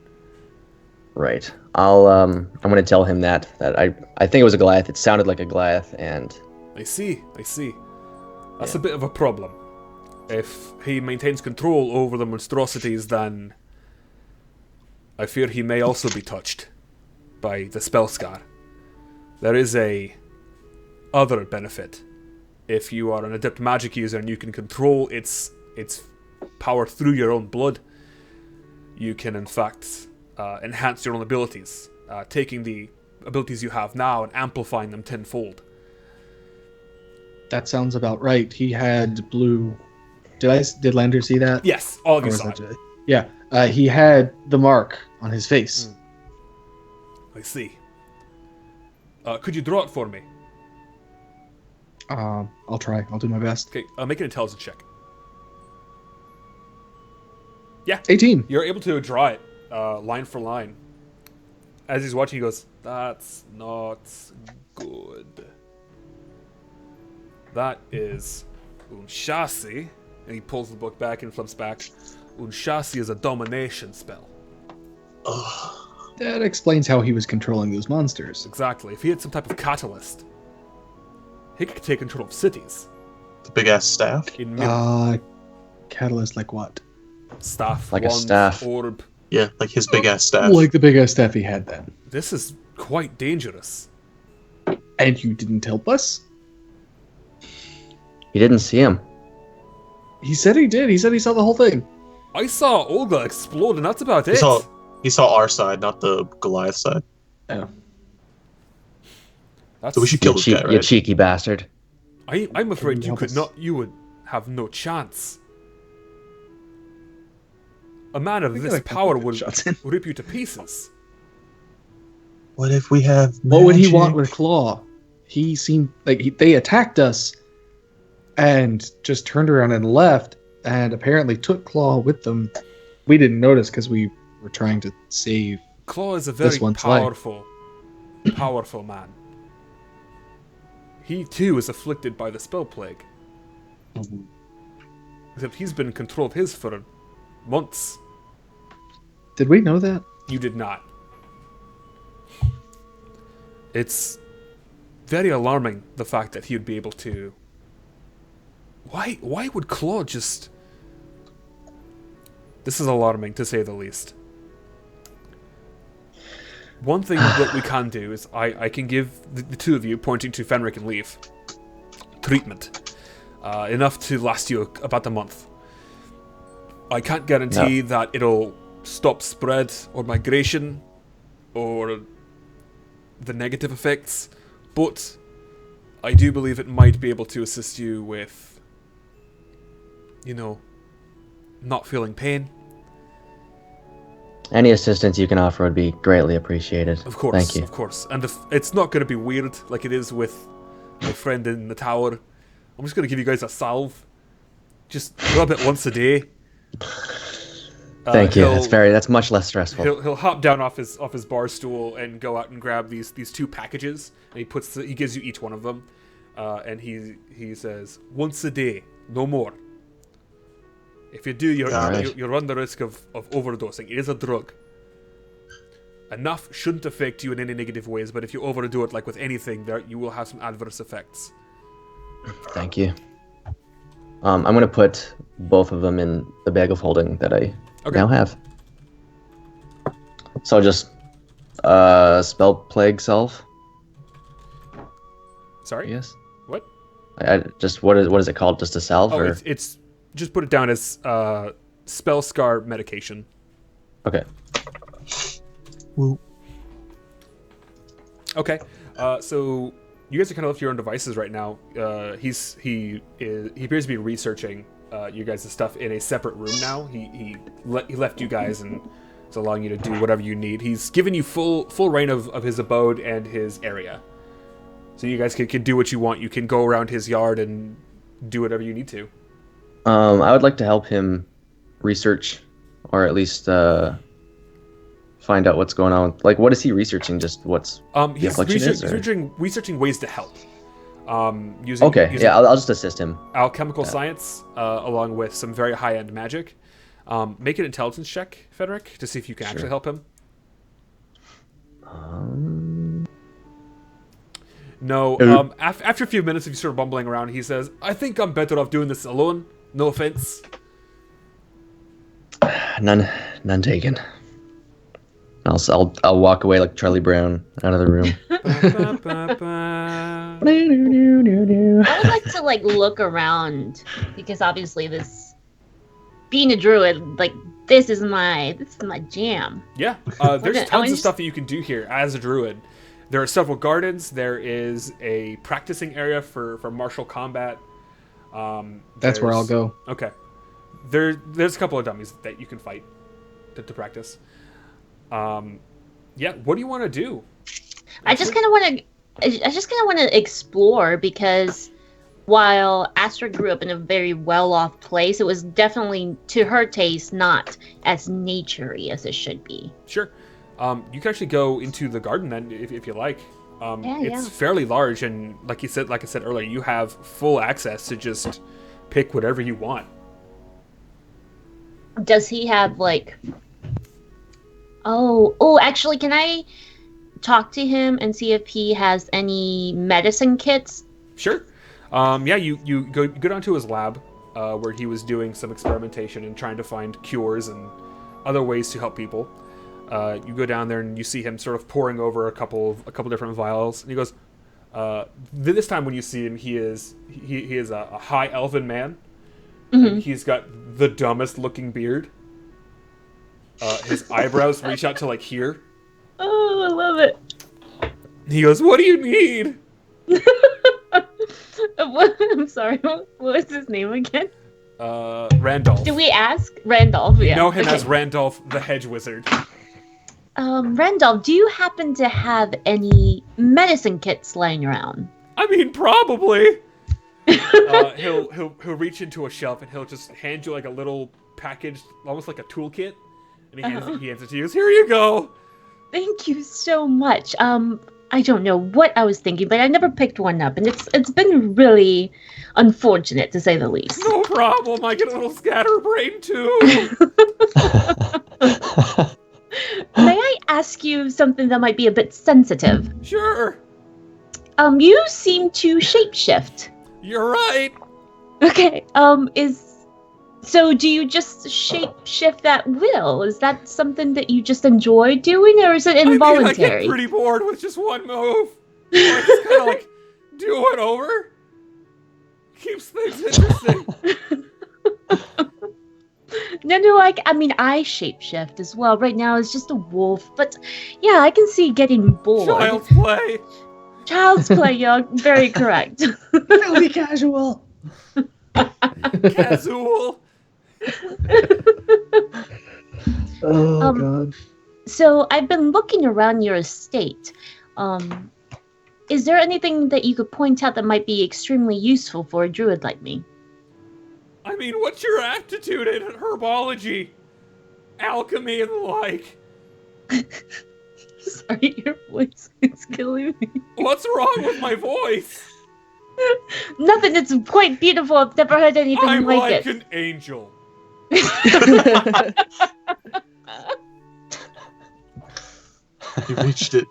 Right. I'm going to tell him that I think it was a Goliath. It sounded like a Goliath, and I see. That's a bit of a problem. If he maintains control over the monstrosities, then I fear he may also be touched by the spell scar. There is a other benefit. If you are an adept magic user and you can control its power through your own blood, you can in fact enhance your own abilities, taking the abilities you have now and amplifying them tenfold. That sounds about right. He had blue. Did Lander see that? Yes, all of Or you was saw that it. Yeah. He had the mark on his face. I see. Could you draw it for me? I'll try. I'll do my best. Okay, make an intelligence check. Yeah. 18. You're able to draw it line for line. As he's watching, he goes, "That's not good. That is Unshasi." And he pulls the book back and flips back. Unshasi is a domination spell. That explains how he was controlling those monsters. Exactly. If he had some type of catalyst, he could take control of cities. The big ass staff. In minutes. Catalyst like what? Staff, Like a wand, staff. orb. Yeah, like his big ass staff. Like the big ass staff he had then. This is quite dangerous. And you didn't help us? you didn't see him. He said he did. He said he saw the whole thing. I saw Olga explode, and that's about it. He saw our side, not the Goliath side. Oh. That's, So we should kill this guy, You right? cheeky bastard. I'm afraid you you help could us? not. You would have no chance. A man of I feel this like I power put would shots in. rip you to pieces. What if we have What would he magic? want with Claw? He seemed like they attacked us and just turned around and left and apparently took Claw with them. We didn't notice because we were trying to save. Claw is a very one's life. powerful man. He too is afflicted by the spell plague. Except he's been in control of his for months. Did we know that? You did not. It's very alarming, the fact that he would be able to... Why would Claude just... This is alarming, to say the least. One thing that we can do is I can give the two of you, pointing to Fenric and Leaf, treatment. Enough to last you about a month. I can't guarantee that it'll stop spread or migration or the negative effects, but I do believe it might be able to assist you with, not feeling pain. Any assistance you can offer would be greatly appreciated. Of course, Thank you. of course. And it's not going to be weird like it is with my friend in the tower. I'm just going to give you guys a salve. Just rub it once a day. Thank you. That's much less stressful. He'll hop down off his bar stool and go out and grab these two packages, and he gives you each one of them, and he says, once a day, no more. If you do, you run the risk of overdosing. It is a drug. Enough shouldn't affect you in any negative ways, but if you overdo it, like with anything, you will have some adverse effects. Thank you. I'm gonna put both of them in the bag of holding that I now have. So I'll just spell plague self. Sorry? Yes. What? I just what is it called? Just a salve? Oh, or? it's just put it down as spell scar medication. Okay. Woo. Okay. So you guys are kind of left to your own devices right now. He appears to be researching you guys' stuff in a separate room now. He left you guys and is allowing you to do whatever you need. He's given you full reign of his abode and his area. So you guys can do what you want. You can go around his yard and do whatever you need to. I would like to help him research, or at least find out what's going on. Like, what is he researching? Just what's the affliction is? He's researching ways to help. Using I'll just assist him. Alchemical science, along with some very high-end magic. Make an intelligence check, Frederick, to see if you can actually help him. No. After a few minutes of you sort of bumbling around, he says, "I think I'm better off doing this alone. No offense." None taken. I'll walk away like Charlie Brown out of the room. I would like to look around because obviously being a druid, this is my jam. Yeah, there's tons of stuff that you can do here as a druid. There are several gardens. There is a practicing area for martial combat. That's where I'll go. Okay. There's a couple of dummies that you can fight to practice. Yeah, what do you want to do? I just kind of want to explore because while Astrid grew up in a very well-off place, it was definitely, to her taste, not as nature-y as it should be. Sure. You can actually go into the garden then, if you like. It's fairly large, and like I said earlier, you have full access to just pick whatever you want. Does he have actually, can I talk to him and see if he has any medicine kits? Sure. Yeah, you go down to his lab, where he was doing some experimentation and trying to find cures and other ways to help people. You go down there and you see him sort of poring over a couple different vials, and he goes, this time when you see him, he is a high elven man. Mm-hmm. And he's got the dumbest looking beard. His eyebrows reach out to here. Oh, I love it. He goes, "What do you need?" I'm sorry, what was his name again? Randolph. Did we ask? Randolph, yeah. You know him as Randolph the Hedge Wizard. Randolph, do you happen to have any medicine kits lying around? I mean, probably. He'll reach into a shelf and he'll just hand you a little package, almost like a toolkit, and he hands it to you. Here you go. Thank you so much. I don't know what I was thinking, but I never picked one up, and it's been really unfortunate, to say the least. No problem. I get a little scatterbrain too. May I ask you something that might be a bit sensitive? Sure. You seem to shapeshift. You're right. Okay. So do you just shapeshift at will? Is that something that you just enjoy doing, or is it involuntary? I get pretty bored with just one move. I just kind of do it over. Keeps things interesting. No, I mean, I shapeshift as well. Right now, it's just a wolf, but yeah, I can see getting bored. Child's play. Child's play, you're very correct. It'll be casual. Casual. Oh, God. So I've been looking around your estate. Is there anything that you could point out that might be extremely useful for a druid like me? I mean, what's your aptitude in herbology, alchemy, and the like? Sorry, your voice is killing me. What's wrong with my voice? Nothing. It's quite beautiful. I've never heard anything I'm like like it. an angel. You reached it.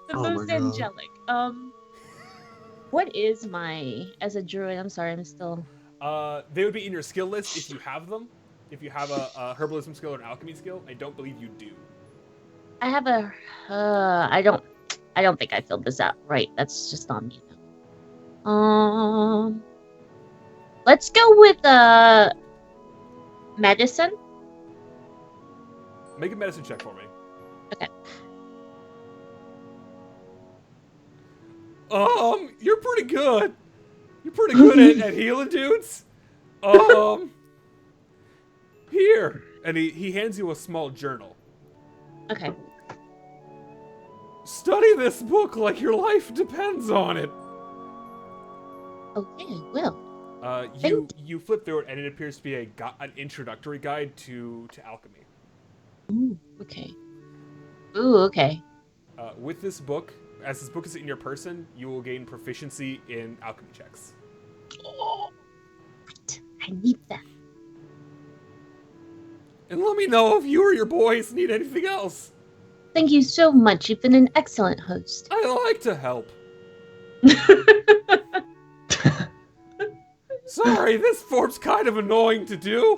The Oh my most God. angelic. What is my as a druid? I'm sorry, I'm still. They would be in your skill list if you have them. If you have a herbalism skill or an alchemy skill, I don't believe you do. I have a. I don't. I don't think I filled this out right. That's just on me. Let's go with medicine. Make a medicine check for me. Okay. You're pretty good. You're pretty good at healing dudes. Here. And he hands you a small journal. Okay. Study this book like your life depends on it. Okay, I will. You flip through it, and it appears to be an introductory guide to alchemy. Ooh, okay. Ooh, okay. With this book, as this book is in your person, you will gain proficiency in alchemy checks. Oh, I need that. And let me know if you or your boys need anything else. Thank you so much. You've been an excellent host. I like to help. Sorry, this form's kind of annoying to do.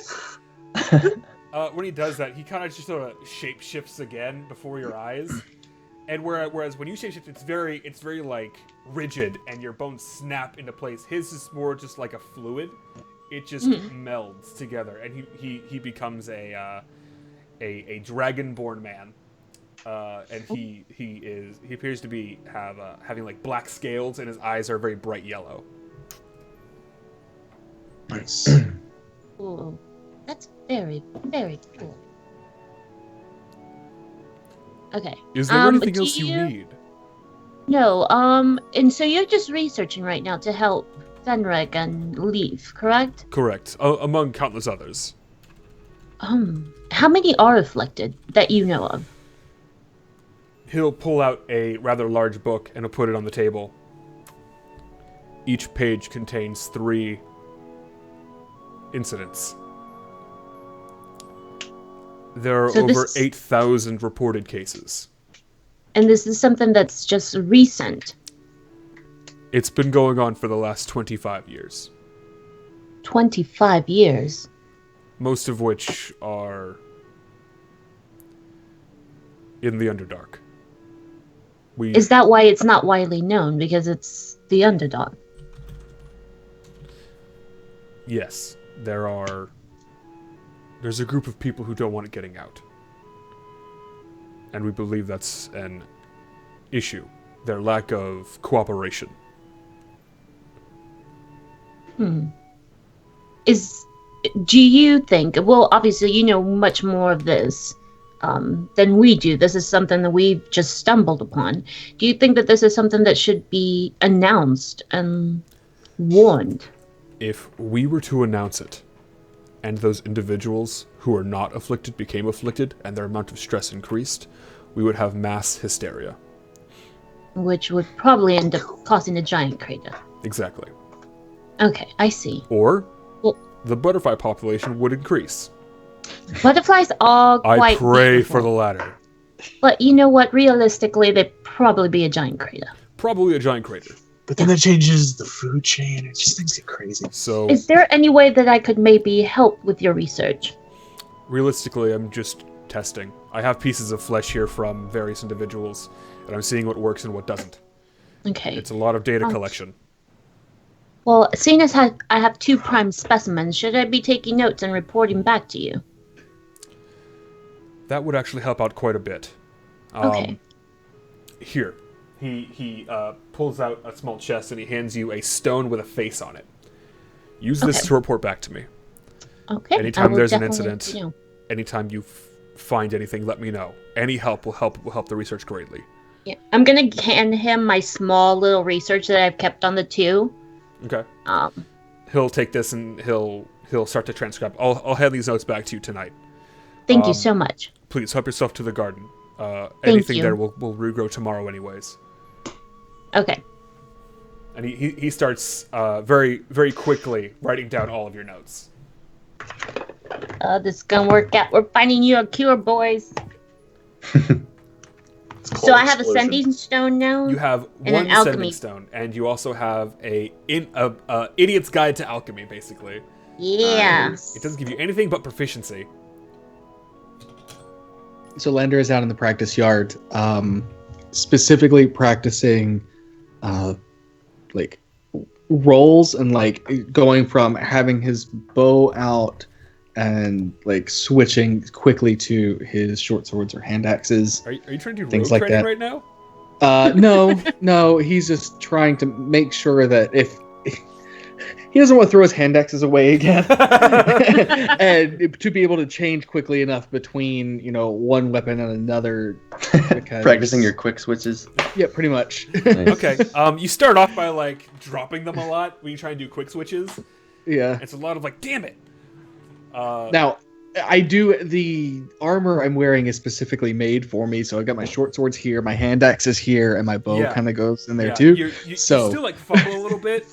When he does that, he kind of just sort of shape shifts again before your eyes. And whereas when you shape shift, it's very like rigid, and your bones snap into place. His is more just like a fluid. It just melds together, and he becomes a dragonborn man. And he appears to be having like black scales, and his eyes are very bright yellow. Nice. Ooh, that's very, very cool. Okay. Is there anything else you need? No. And so you're just researching right now to help Fenric and Leaf, correct? Correct. Among countless others. How many are afflicted that you know of? He'll pull out a rather large book and he'll put it on the table. Each page contains 3 incidents. There are over 8,000 reported cases. And this is something that's just recent. It's been going on for the last 25 years. 25 years? Most of which are in the Underdark. Is that why it's not widely known? Because it's the Underdark? Yes. There's a group of people who don't want it getting out. And we believe that's an issue. Their lack of cooperation. Do you think, well, obviously you know much more of this than we do. This is something that we've just stumbled upon. Do you think that this is something that should be announced and warned? If we were to announce it, and those individuals who are not afflicted became afflicted, and their amount of stress increased, we would have mass hysteria. Which would probably end up causing a giant crater. Exactly. Okay, I see. Or the butterfly population would increase. Butterflies are quite I pray beautiful. for the latter. But you know what? Realistically, they'd probably be a giant crater. Probably a giant crater. But then that changes the food chain. It just things get crazy. So, is there any way that I could maybe help with your research? Realistically, I'm just testing. I have pieces of flesh here from various individuals, and I'm seeing what works and what doesn't. Okay. It's a lot of data collection. Well, seeing as I have 2 prime specimens, should I be taking notes and reporting back to you? That would actually help out quite a bit. Okay. Here. He pulls out a small chest and he hands you a stone with a face on it. Use this to report back to me. Okay. Anytime there's an incident, anytime you find anything, let me know. Any help will help the research greatly. Yeah, I'm gonna hand him my small little research that I've kept on the 2. Okay. He'll take this and he'll start to transcribe. I'll hand these notes back to you tonight. Thank you so much. Please help yourself to the garden. Thank Anything you. there will regrow tomorrow, anyways. Okay. And he starts very, very quickly writing down all of your notes. This is gonna work out. We're finding you a cure, boys. It's called So I have a explosion. sending stone now. You have And one an alchemy. sending stone, and you also have a idiot's guide to alchemy, basically. Yeah. Nice. It doesn't give you anything but proficiency. So Lander is out in the practice yard, specifically practicing, like rolls and like going from having his bow out and like switching quickly to his short swords or hand axes. Are you trying to do Things rogue like training that. right now? No, he's just trying to make sure that if he doesn't want to throw his hand axes away again, and to be able to change quickly enough between one weapon and another. Because, Practicing your quick switches. Yeah, pretty much. Nice. Okay. You start off by like dropping them a lot when you try and do quick switches. Yeah. It's a lot of like, damn it. Now, the armor I'm wearing is specifically made for me, so I got my short swords here, my hand axe is here, and my bow Yeah. kind of goes in there Yeah, too. You So- still like fumble a little bit.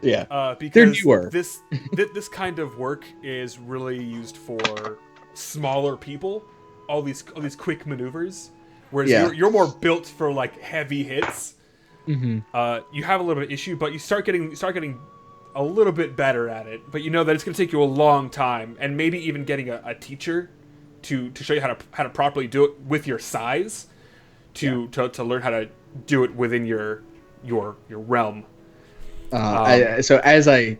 Yeah. Because newer. this kind of work is really used for smaller people. All these quick maneuvers, whereas Yeah. you're more built for like heavy hits. Mm-hmm. You have a little bit of issue, but you start getting a little bit better at it. But you know that it's going to take you a long time, and maybe even getting a teacher to show you how to properly do it with your size, to learn how to do it within your realm. So as I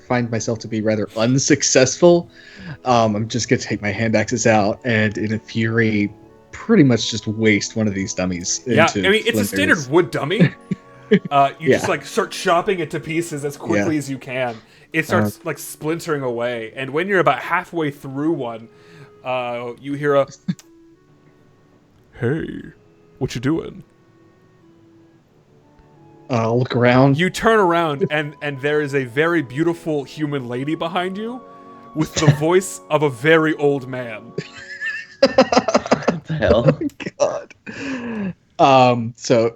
find myself to be rather unsuccessful, I'm just gonna take my hand axes out and in a fury pretty much just waste one of these dummies Yeah, into I mean it's a splinters. standard wood dummy. You Yeah. just like start chopping it to pieces as quickly as you can. It starts like splintering away, and when you're about halfway through one, you hear a, "Hey, what you doing?" I'll look around. You turn around, and there is a very beautiful human lady behind you, with the voice of a very old man. What the hell? God. So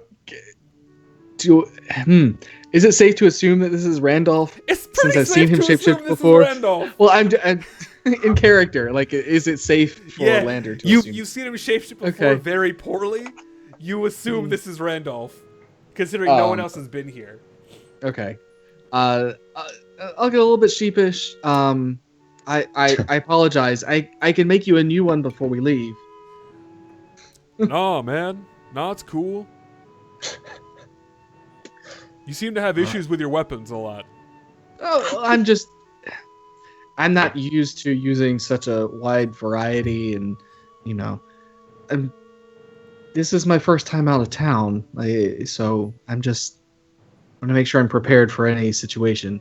is it safe to assume that this is Randolph? It's pretty Since I've safe seen him to assume shapeshift this before. Is Randolph. Well, I'm in character. Like, is it safe for Yeah, Lander to assume? you've seen him shapeshift before Okay. very poorly. You assume this is Randolph, considering no one else has been here. Okay. I'll get a little bit sheepish. I apologize. I can make you a new one before we leave. Nah, man. Nah, it's cool. You seem to have issues with your weapons a lot. Oh, I'm not used to using such a wide variety, and this is my first time out of town, so I'm just want to make sure I'm prepared for any situation.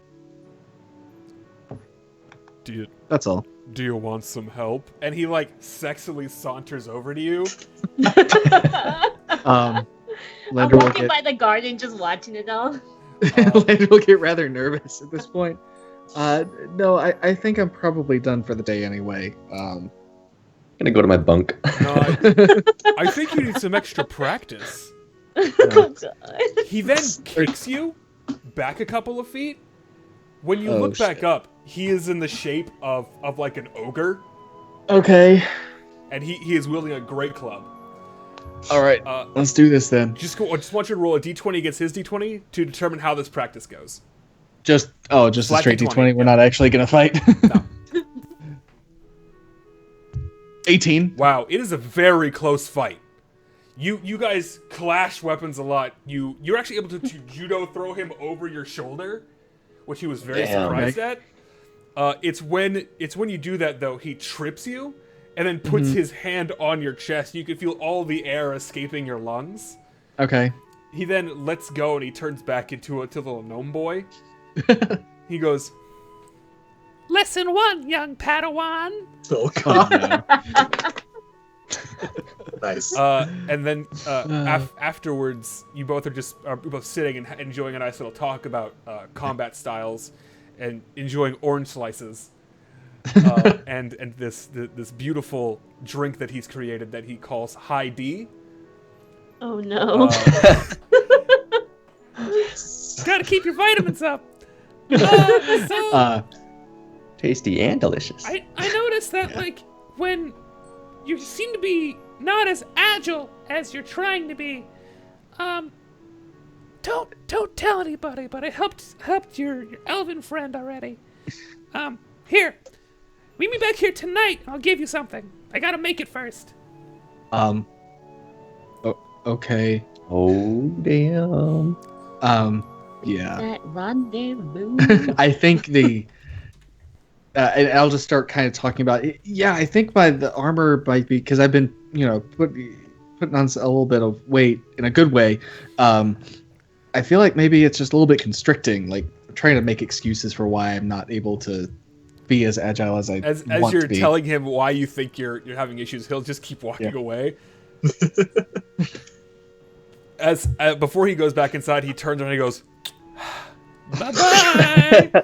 That's all. Do you want some help? And he like sexily saunters over to you. I'm Lander will walking get by the garden just watching it all. Lander will get rather nervous at this point. No, I think I'm probably done for the day anyway. Gonna go to my bunk. No, I think you need some extra practice. Oh, God. He then kicks you back a couple of feet. When you Oh, look back shit. up, he is in the shape of like an ogre, Okay. and he is wielding a great club. All right. Let's do this then. I just want you to roll a d20 against his d20 to determine how this practice goes. Just a Flat straight D20, D20. We're not actually gonna fight. No. 18. Wow, it is a very close fight. You guys clash weapons a lot. You're actually able to judo throw him over your shoulder, which he was very Damn. surprised at. It's when you do that though, he trips you and then puts his hand on your chest. You can feel all the air escaping your lungs. Okay. He then lets go and he turns back into a little gnome boy. He goes, "Lesson 1, young Padawan." Oh Oh, god, no. nice. And then afterwards, you both are both sitting and enjoying a nice little talk about combat styles, and enjoying orange slices, and this beautiful drink that he's created that he calls High D. Oh, no. Gotta keep your vitamins up. Tasty and delicious. I noticed that, like, when you seem to be not as agile as you're trying to be. Don't tell anybody, but I helped your elven friend already. Here, meet me back here tonight, and I'll give you something. I gotta make it first. Okay. Oh damn. Yeah. That rendezvous. I think and I'll just start kind of talking about it. Yeah, I think the armor might be, because I've been, putting on a little bit of weight in a good way. I feel like maybe it's just a little bit constricting. Like, I'm trying to make excuses for why I'm not able to be as agile as I want to be. As you're telling him why you think you're having issues, he'll just keep walking away. Before he goes back inside, he turns around and he goes, "Bye-bye!"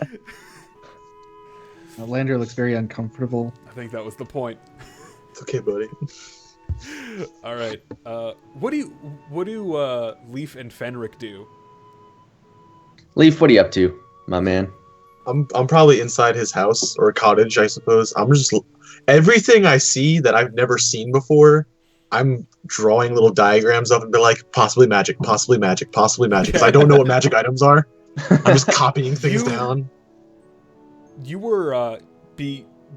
Lander looks very uncomfortable. I think that was the point. It's okay, buddy. All right. What do Leaf and Fenric do? Leaf, what are you up to, my man? I'm probably inside his house or cottage, I suppose. I'm just everything I see that I've never seen before. I'm drawing little diagrams of and be like, possibly magic, possibly magic, possibly magic. Because I don't know what magic items are. I'm just copying things down. You were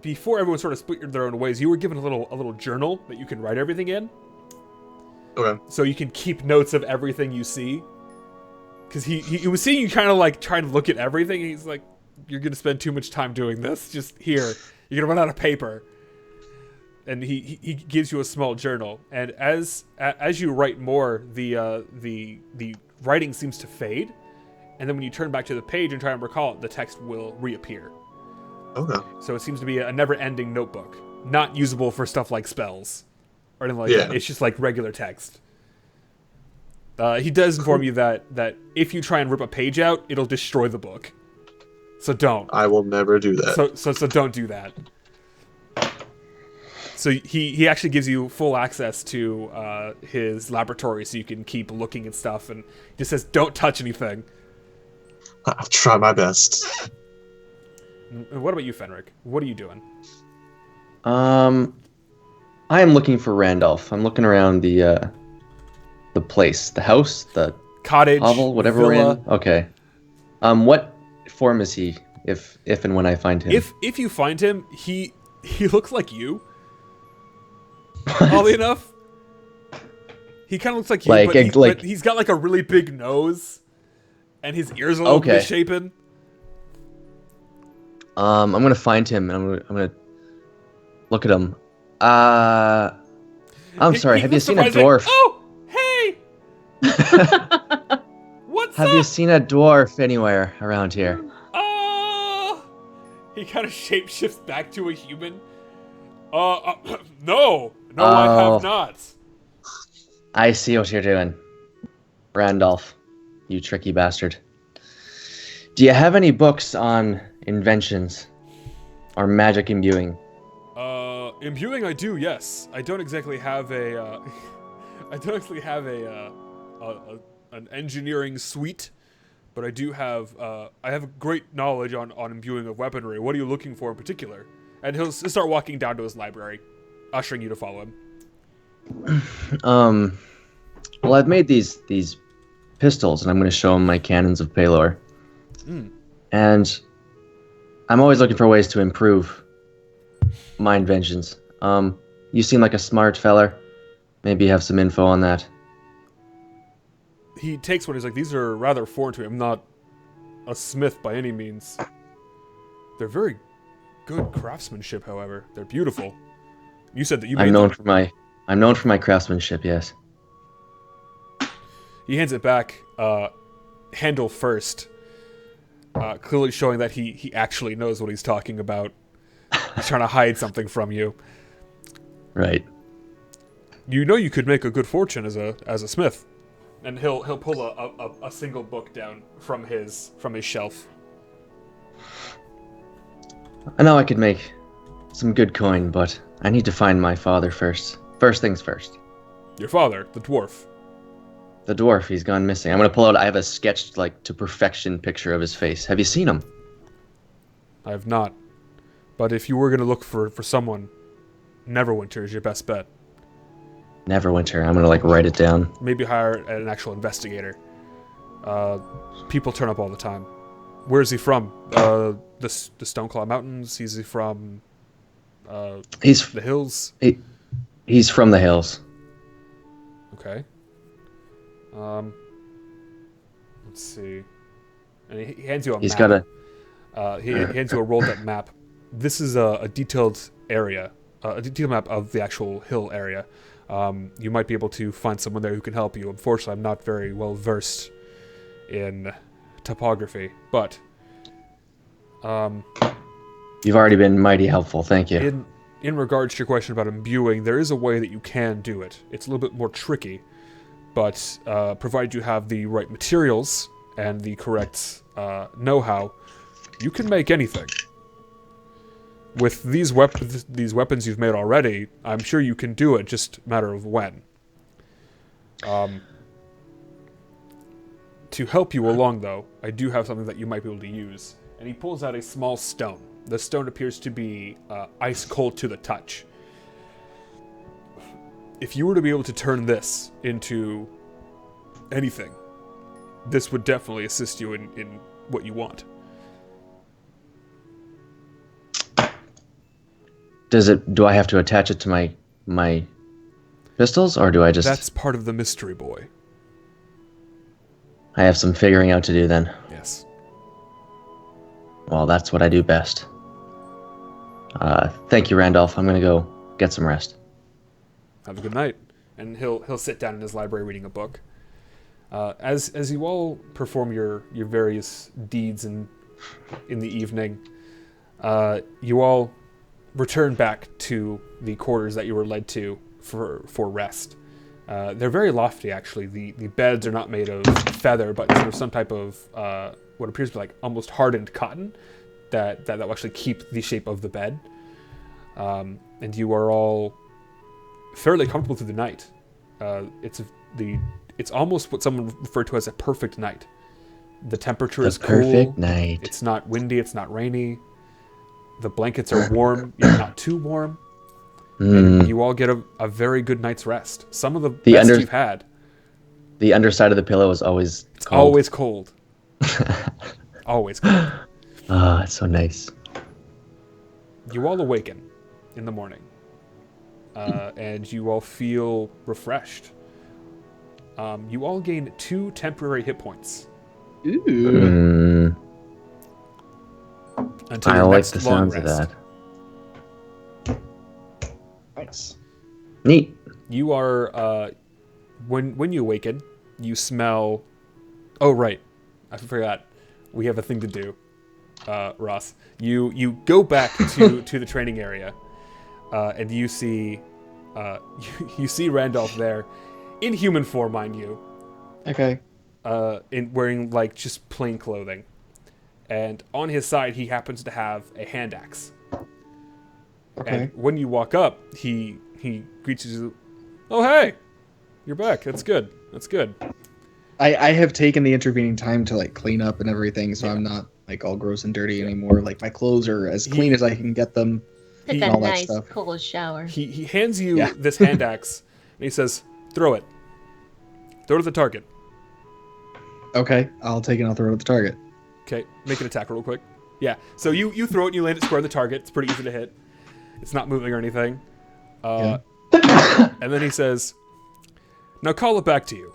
before everyone sort of split their own ways. You were given a little journal that you can write everything in. Okay. So you can keep notes of everything you see. Because he was seeing you kind of like trying to look at everything. And he's like, "You're gonna spend too much time doing this. Just here, you're gonna run out of paper." And he gives you a small journal, and as you write more, the writing seems to fade, and then when you turn back to the page and try and recall it, the text will reappear. Okay. So it seems to be a never-ending notebook, not usable for stuff like spells or anything like that. It's just like regular text. He does inform you that if you try and rip a page out, it'll destroy the book. So don't. I will never do that. So don't do that. So he actually gives you full access to his laboratory, so you can keep looking at stuff, and he just says, "Don't touch anything." I'll try my best. And what about you, Fenric? What are you doing? I am looking for Randolph. I'm looking around the place, the house, the Cottage, hovel, whatever villa. we're in. Okay. What form is he? If and when I find him. If you find him, he looks like you. Oddly enough, he kind of looks like you, but he's got like a really big nose, and his ears are a little misshapen. I'm gonna find him, and I'm gonna look at him. I'm sorry. Have you seen a dwarf? Oh, hey! What's up? Have you seen a dwarf anywhere around here? He kind of shapeshifts back to a human. No, I have not. I see what you're doing, Randolph. You tricky bastard. Do you have any books on inventions or magic imbuing? Imbuing, I do. Yes, I don't exactly have a. I don't actually have an engineering suite, but I do have. I have great knowledge on imbuing of weaponry. What are you looking for in particular? And he'll start walking down to his library, ushering you to follow him. Well, I've made these pistols, and I'm going to show him my cannons of Palor. And I'm always looking for ways to improve my inventions. You seem like a smart feller. Maybe you have some info on that. He takes one. He's like, "These are rather foreign to me. I'm not a smith by any means. They're very good craftsmanship, however. They're beautiful." You said that you made I'm known for my craftsmanship, yes. He hands it back, handle first, clearly showing that he actually knows what he's talking about. He's trying to hide something from you. Right. You know you could make a good fortune as a smith. And he'll pull a single book down from his shelf. I know I could make some good coin, but I need to find my father first. First things first. Your father, the dwarf. The dwarf, he's gone missing. I'm going to pull out, I have a sketched, to perfection picture of his face. Have you seen him? I have not. But if you were going to look for someone, Neverwinter is your best bet. Neverwinter. I'm gonna like write it down. Maybe hire an actual investigator. People turn up all the time. Where is he from? The Stoneclaw Mountains? Is he from He's the hills? he's from the hills. Okay. Let's see. And he hands you a He's map. got a He hands you a rolled up map. This is a detailed area, a detailed map of the actual hill area. You might be able to find someone there who can help you. Unfortunately, I'm not very well versed in topography, but You've already been mighty helpful. Thank you. in regards to your question about imbuing, there is a way that you can do it. It's a little bit more tricky, but provided you have the right materials and the correct know-how, you can make anything. With these weapons you've made already, I'm sure you can do it, just a matter of when. To help you along, though, I do have something that you might be able to use. And he pulls out a small stone. The stone appears to be ice cold to the touch. If you were to be able to turn this into anything, this would definitely assist you in what you want. Do I have to attach it to my pistols, or do I just... That's part of the mystery, boy. I have some figuring out to do then. Yes. Well, that's what I do best. Thank you, Randolph. I'm gonna go get some rest. Have a good night. And he'll sit down in his library reading a book. As you all perform your various deeds in the evening, you all return back to the quarters that you were led to for rest. They're very lofty, actually. The beds are not made of feather, but sort of some type of what appears to be like almost hardened cotton that will actually keep the shape of the bed. And you are all fairly comfortable through the night. It's almost what someone referred to as a perfect night. The temperature is cool. Perfect night. It's not windy. It's not rainy. The blankets are warm, yet not too warm. And you all get a very good night's rest. Some of the best you've had. The underside of the pillow is always cold. Always cold. Always cold. Ah, it's so nice. You all awaken in the morning. And you all feel refreshed. You all gain 2 temporary hit points. Ooh. Until I your like next the long sounds of rest. that. Nice. Neat. You are when you awaken, you smell. Oh right, I forgot. We have a thing to do, Ross. You go back to the training area, and you see you see Randolph there, in human form, mind you. Okay. In wearing like just plain clothing, and on his side he happens to have a hand axe. Okay. And when you walk up, he greets you. Oh hey, you're back. That's good. That's good. I have taken the intervening time to like clean up and everything, so I'm not like all gross and dirty anymore. Like my clothes are as clean as I can get them. Took He- a all that nice stuff. cold shower. He hands you Yeah. this hand axe, and he says, "Throw it. Throw it at the target." Okay, I'll take it and I'll throw it at the target. Okay, make an attack real quick. Yeah. So you throw it and you land it square on the target. It's pretty easy to hit. It's not moving or anything. And then he says, "Now call it back to you."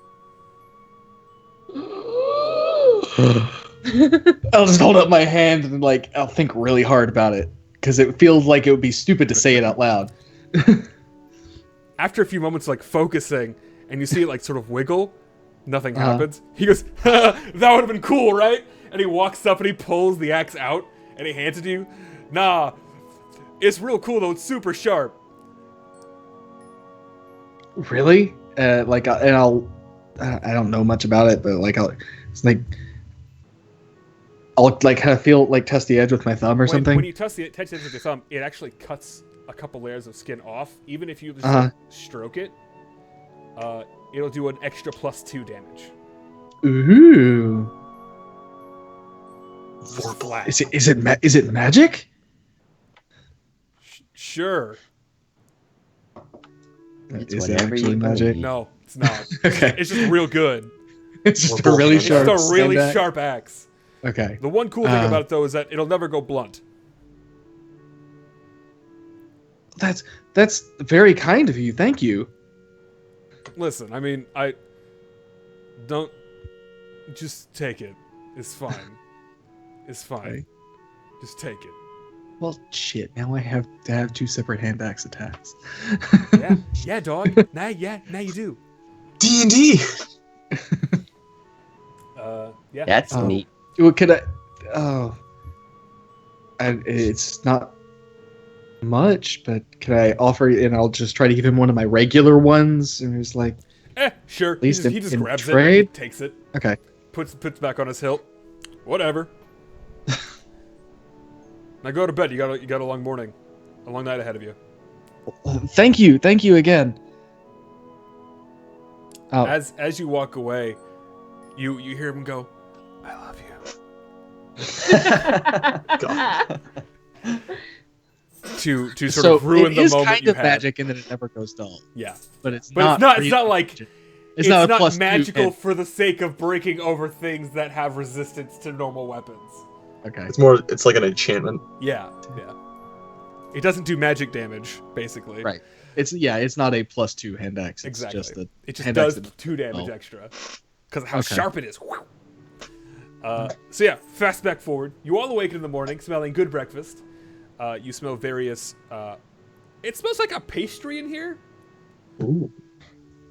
I'll just hold up my hand and like I'll think really hard about it because it feels like it would be stupid to say it out loud. After a few moments, like focusing, and you see it like sort of wiggle, nothing happens. He goes, "That would have been cool, right?" And he walks up and he pulls the axe out and he hands it to you. Nah, it's real cool though. It's super sharp. Really? Like, and I don't know much about it, but like, I'll like kind of feel like test the edge with my thumb or something. When you touch the edge with your thumb, it actually cuts a couple layers of skin off. Even if you just like, stroke it, it'll do an extra +2 damage. Ooh. Vorpal. Is it magic? Sure. It's Is it whatever actually you magic? believe. No, it's not. Okay. It's just real good. It's just We're a really both sharp. It's just a really sand axe? sharp axe. Okay. The one cool thing about it though is that it'll never go blunt. That's very kind of you. Thank you. Listen, I mean, I don't just take it. It's fine. It's fine. Okay. Just take it. Well, shit. Now I have to have 2 separate hand axe attacks. Yeah, dog. Now you do. D&D. Yeah. That's Oh. neat. Well, could I? Oh, it's not much, but could I offer? And I'll just try to give him one of my regular ones. And he's like, Sure. At least he just in grabs trade? it, takes it, okay. puts back on his hilt. Whatever. Now go to bed. You got a long morning, a long night ahead of you. Thank you again. Oh, As you walk away, you hear him go, "I love you." God. To sort so of ruin it the is moment kind you of had. magic in that it never goes dull. Yeah, But it's but not. it's not like magic. it's not a not plus magical 2 for the sake of breaking over things that have resistance to normal weapons. Okay. It's like an enchantment. Yeah. It doesn't do magic damage, basically. Right. It's not a +2 hand axe. It's Exactly. just a It just hand does axe 2 damage Oh. extra because of how Okay. sharp it is. So yeah, fast back forward. You all awaken in the morning, smelling good breakfast. You smell various. It smells like a pastry in here, Ooh.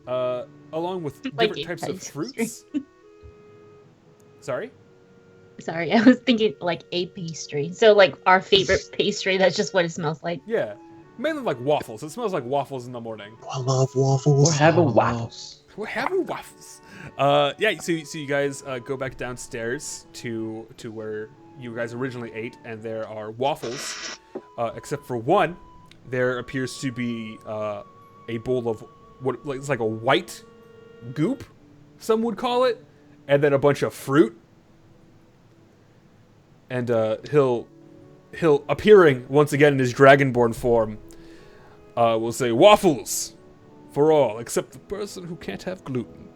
along with Like different a types of pastry. fruits. Sorry. Sorry, I was thinking like a pastry. So like our favorite pastry. That's just what it smells like. Yeah, mainly like waffles. It smells like waffles in the morning. I love waffles. We're having waffles. We're having waffles. Yeah. So you guys go back downstairs to where you guys originally ate, and there are waffles, except for one. There appears to be a bowl of what it's like a white goop, some would call it, and then a bunch of fruit. And he'll appearing once again in his dragonborn form. Will say waffles for all except the person who can't have gluten.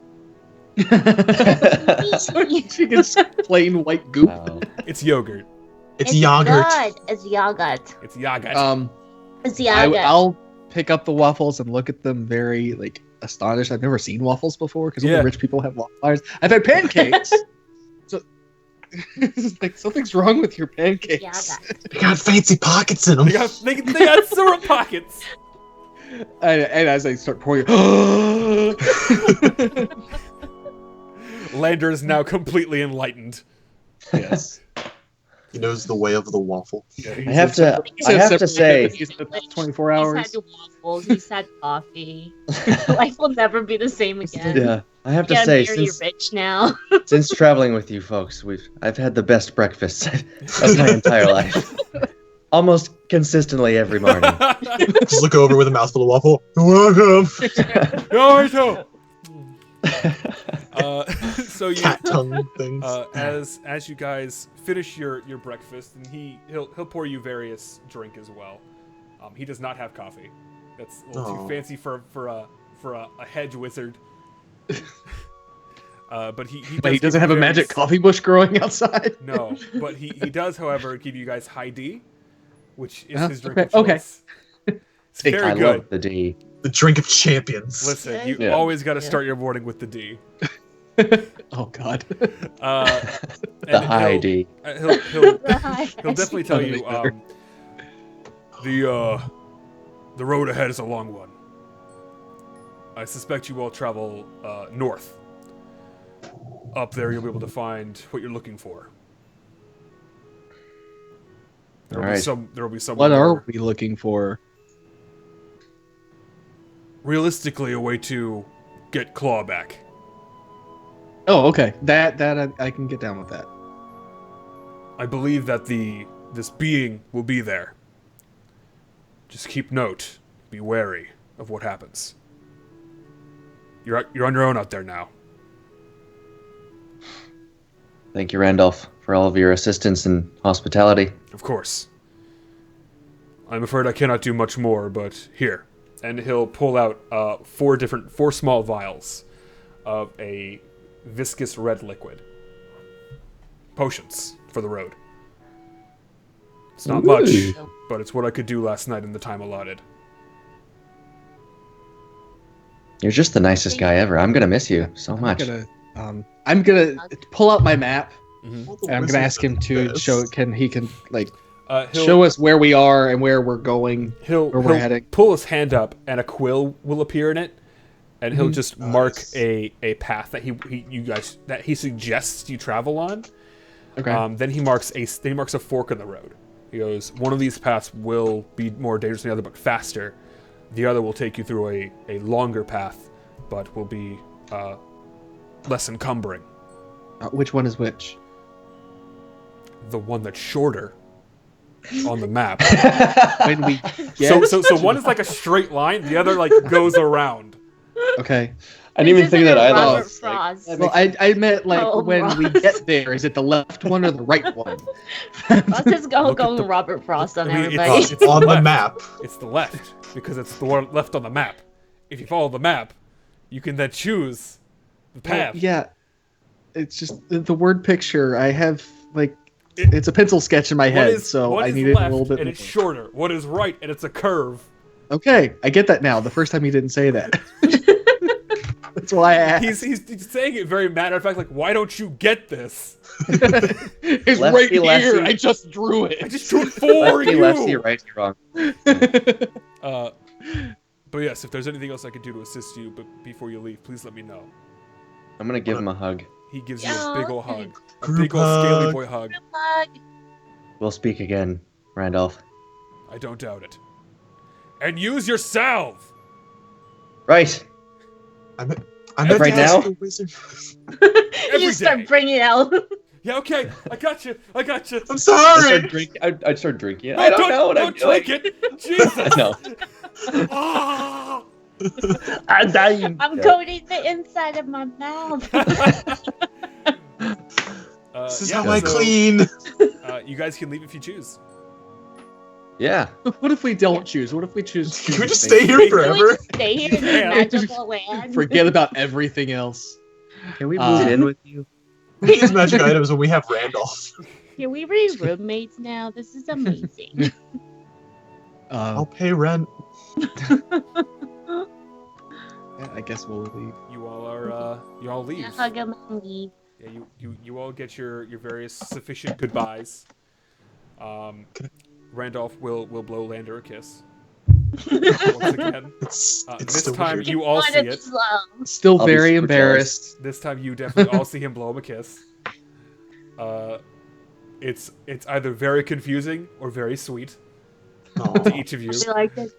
It's plain white goop. Wow. It's yogurt. It's yogurt. Good. It's yogurt. It's yogurt. It's yogurt. I'll pick up the waffles and look at them very astonished. I've never seen waffles before because Yeah. only rich people have waffles. I've had pancakes. So it's like something's wrong with your pancakes. Yogurt. They got fancy pockets in them. they got syrup pockets. And as I start pouring, Lander is now completely enlightened. yes. He knows the way of the waffle. I have to say, he's 24 He's hours. had waffles. He's had coffee. Life will never be the same again. yeah, I have You to gotta say, marry since rich now. since traveling with you folks, I've had the best breakfasts of my entire life. Almost consistently every morning. Just look over with a mouthful of waffle. Welcome. So you Cat tongue things. as you guys finish your breakfast, and he'll pour you various drink as well. He does not have coffee. That's a little too Oh. fancy for a hedge wizard. But he doesn't have a magic coffee bush growing outside. No, but he does, however, give you guys high D, which is Uh-huh, his drink okay, of choice. It's Take- very I good. love the D. The drink of champions. Listen, you Yeah. always got to Yeah. start your morning with the D. Oh God. The high D. He'll definitely tell you the road ahead is a long one. I suspect you will travel north. Up there, you'll be able to find what you're looking for. There will Alright. be some. What are we looking for? Realistically, a way to get Claw back. Oh, okay. That I can get down with that. I believe that this being will be there. Just keep note. Be wary of what happens. You're on your own out there now. Thank you, Randolph, for all of your assistance and hospitality. Of course. I'm afraid I cannot do much more, but here. and he'll pull out four small vials of a viscous red liquid. Potions for the road. It's not much, but it's what I could do last night in the time allotted. You're just the nicest guy ever. I'm gonna miss you so much. I'm gonna pull out my map, Mm-hmm. and I'm gonna ask him to show. He can He'll show us where we are and where we're going, where we're heading. pull his hand up, and a quill will appear in it, and he'll just mark Nice. a path that he suggests you travel on. Okay. Then he marks a fork in the road. He goes, one of these paths will be more dangerous than the other, but faster. The other will take you through a longer path, but will be less encumbering. Which one is which? The one that's shorter on the map. When we get... So one is like a straight line, the other like goes around. Okay. I didn't even think of that either. Robert Frost. Well, I meant like Oh, when Ross. we get there, is it the left one or the right one? Ross is Look at going the- Robert Frost on I mean, everybody. it's On the left. map. It's the left, because it's the one left on the map. If you follow the map, you can then choose the path. Yeah. It's just the word picture. I have it's a pencil sketch in my head, so one I is need it a left, little bit and more. it's shorter. One is right, and it's a curve. Okay, I get that now. The first time you didn't say that. That's why I asked. He's saying it very matter of fact, like, why don't you get this? It's Lefty, right here. lefty. I just drew I it. just drew it for Lefty, you. lefty, righty, wrong. But yes, if there's anything else I could do to assist you, but before you leave, please let me know. I'm gonna give him a hug. He gives you a big ol' hug, a Group big ol' scaly hug. boy hug. We'll speak again, Randolph. I don't doubt it. And use your salve. Right. I'm Right now? You Every just start day. bringing it out. Yeah, okay. I got you. I'm I'd sorry. start drinking it. No, I don't know what I'm don't doing. drink it. Jesus. No. Ah. I'm dying. I'm coating the inside of my mouth. This is yeah, how I so, clean. You guys can leave if you choose. Yeah. What if we don't choose? What if we choose? to Can we just stay stay here Can we Can we forever? just stay here in this Yeah. magical land? Forget about everything else. Can we move in with you? We use magic items when we have Randolph. Can we be roommates now? This is amazing. I'll pay rent. Yeah, I guess we'll leave. You all leave. Yeah, hug him and leave. Yeah, you all get your various sufficient goodbyes. Randolph will blow Lander a kiss. Once again. It's This so time weird. you all see Wanted it. this long. Still I'll be very super embarrassed. This time you definitely all see him blow him a kiss. It's either very confusing or very sweet to each of you. I like it.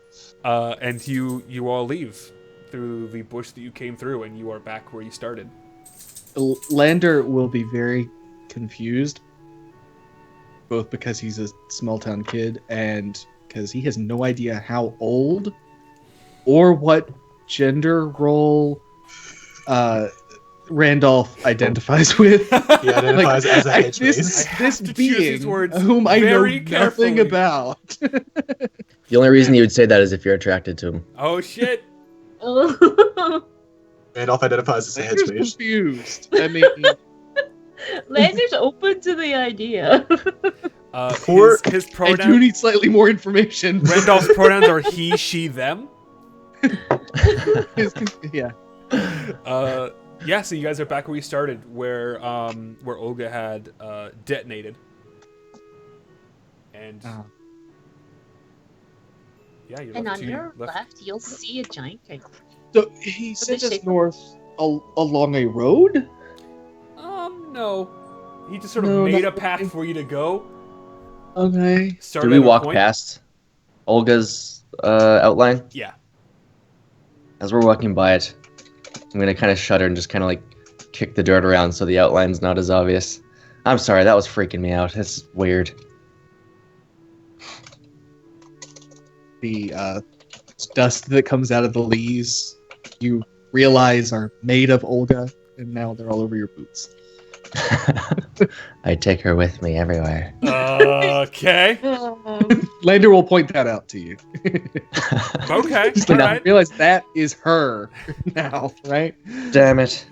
And you all leave through the bush that you came through, and you are back where you started. Lander will be very confused, both because he's a small town kid and because he has no idea how old or what gender role Randolph identifies with. He identifies as a hedge maze. This I have to choose being these words whom I know very nothing carefully. about. The only reason you would say that is if you're attracted to him. Oh shit! Randolph identifies as a hedge Lander's mage. confused. I mean, Lander's open to the idea. Before- His I do pronouns. need slightly more information. Randolph's pronouns are he, she, them. Yeah. Yeah, so you guys are back where you started, where Olga had detonated, and yeah, you're And left on to your left, you'll see a giant cave. So he sent us shape- north along a road? No, he just sort of No, made not a path really. for you to go. Okay. Started Did we at a walk point- past Olga's outline? Yeah. As we're walking by it, I'm gonna kind of shudder and just kind of like kick the dirt around so the outline's not as obvious. I'm sorry, that was freaking me out. It's weird. The dust that comes out of the leaves, you realize are made of Olga, and now they're all over your boots. I take her with me everywhere. Okay. Lander will point that out to you. Okay, Just all like, right. realize that is her now, right? Damn it.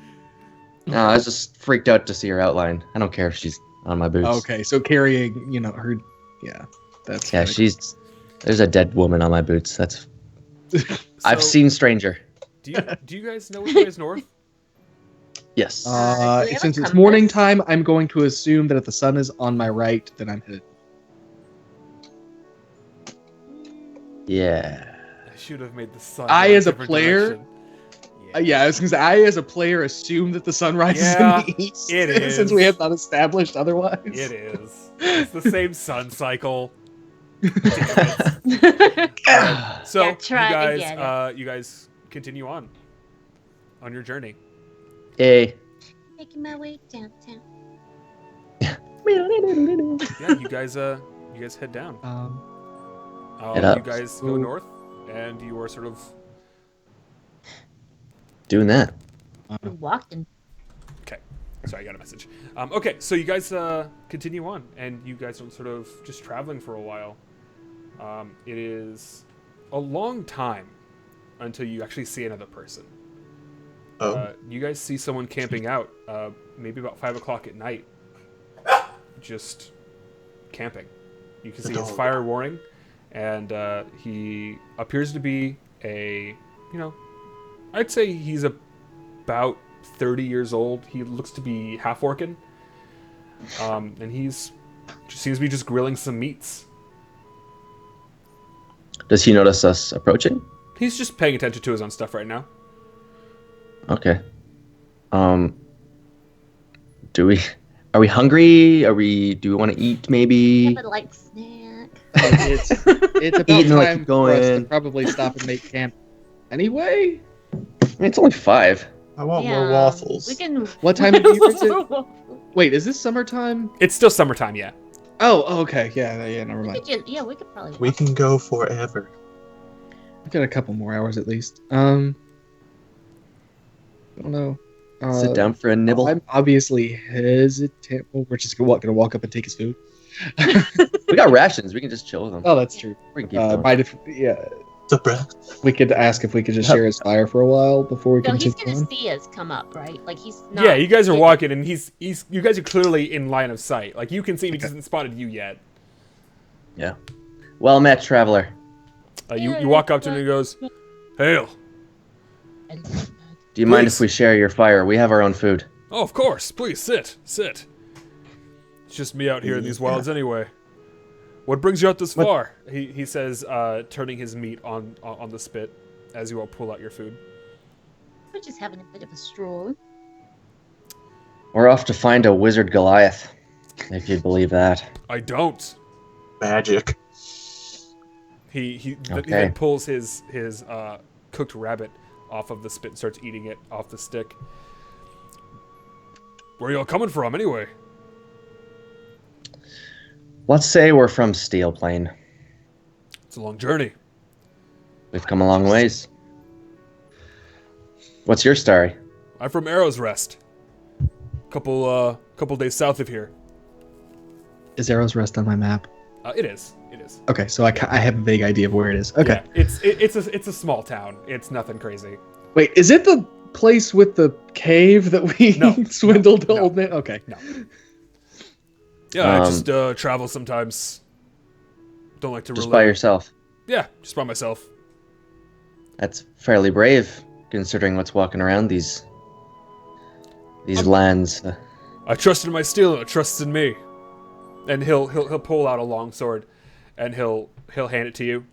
No, I was just freaked out to see her outline. I don't care if she's on my boots. Okay, so carrying, her, that's Yeah, kinda there's a dead woman on my boots. That's I've So, seen Stranger. Do you guys know which way is north? Yes. do we have a since it's compass? morning time, I'm going to assume that if the sun is on my right, then I'm headed. Yeah. I should have made the sun. I, go as a different player- direction. Yeah, I was gonna say, I as a player assume that the sun rises Yeah, in the east. it is. Since we have not established otherwise. It is. It's the same sun cycle. So Yeah, you try guys, again. you guys continue on your journey. Hey. Making my way downtown. Yeah, you guys head down. Head up. You guys go north, and you are sort of Doing that. We're walking. okay. Sorry, I got a message. Okay, so you guys continue on, and you guys are sort of just traveling for a while. It is a long time until you actually see another person. Oh. You guys see someone camping out, maybe about 5 o'clock at night, just camping. You can see his fire roaring, and he appears to be I'd say he's about 30 years old. He looks to be half orcan, and seems to be just grilling some meats. Does he notice us approaching? He's just paying attention to his own stuff right now. Okay. Are we hungry? Do we want to eat maybe? Have a light snack. It's about Eating like time you're for us to going. probably stop and make camp. Anyway, I mean, it's only 5. I want more waffles. We can. what time of year is it? Wait, is this summertime? It's still summertime, yeah. Oh, okay. Yeah, never We mind. could we could probably. We can go forever. We've got a couple more hours at least. I don't know. Sit down for a nibble. I'm obviously hesitant. Well, we're just gonna walk up and take his food. We got rations. We can just chill with them. Oh, that's true. We can keep going. The breath. We could ask if we could just share his fire for a while before we No, he's continue gonna on. see us come up, right? Like he's not. Yeah, you guys are walking, and you guys are clearly in line of sight. Like you can see him, he just hasn't spotted you yet. Yeah. Well met, traveler. You walk up to him and he goes, "Hail." Do you mind Please. if we share your fire? We have our own food. Oh, of course. Please sit. It's just me out here in these wilds anyway. What brings you out this far? He says, turning his meat on the spit as you all pull out your food. We're just having a bit of a stroll. We're off to find a wizard Goliath, if you believe that. I don't. Magic. He Okay. then pulls his cooked rabbit off of the spit and starts eating it off the stick. Where y'all coming from anyway? Let's say we're from Steel Plain. It's a long journey. We've come a long ways. What's your story? I'm from Arrow's Rest. Couple days south of here. Is Arrow's Rest on my map? It is. Okay, so I have a vague idea of where it is. Okay. Yeah, it's a small town. It's nothing crazy. Wait, is it the place with the cave that we No, swindled the no. old man? Okay. No. Yeah, I Um, just travel sometimes. Don't like to Just rely. by yourself. Yeah, just by myself. That's fairly brave, considering what's walking around these lands. I trust in my steel, and it trusts in me. And he'll pull out a long sword, and he'll hand it to you,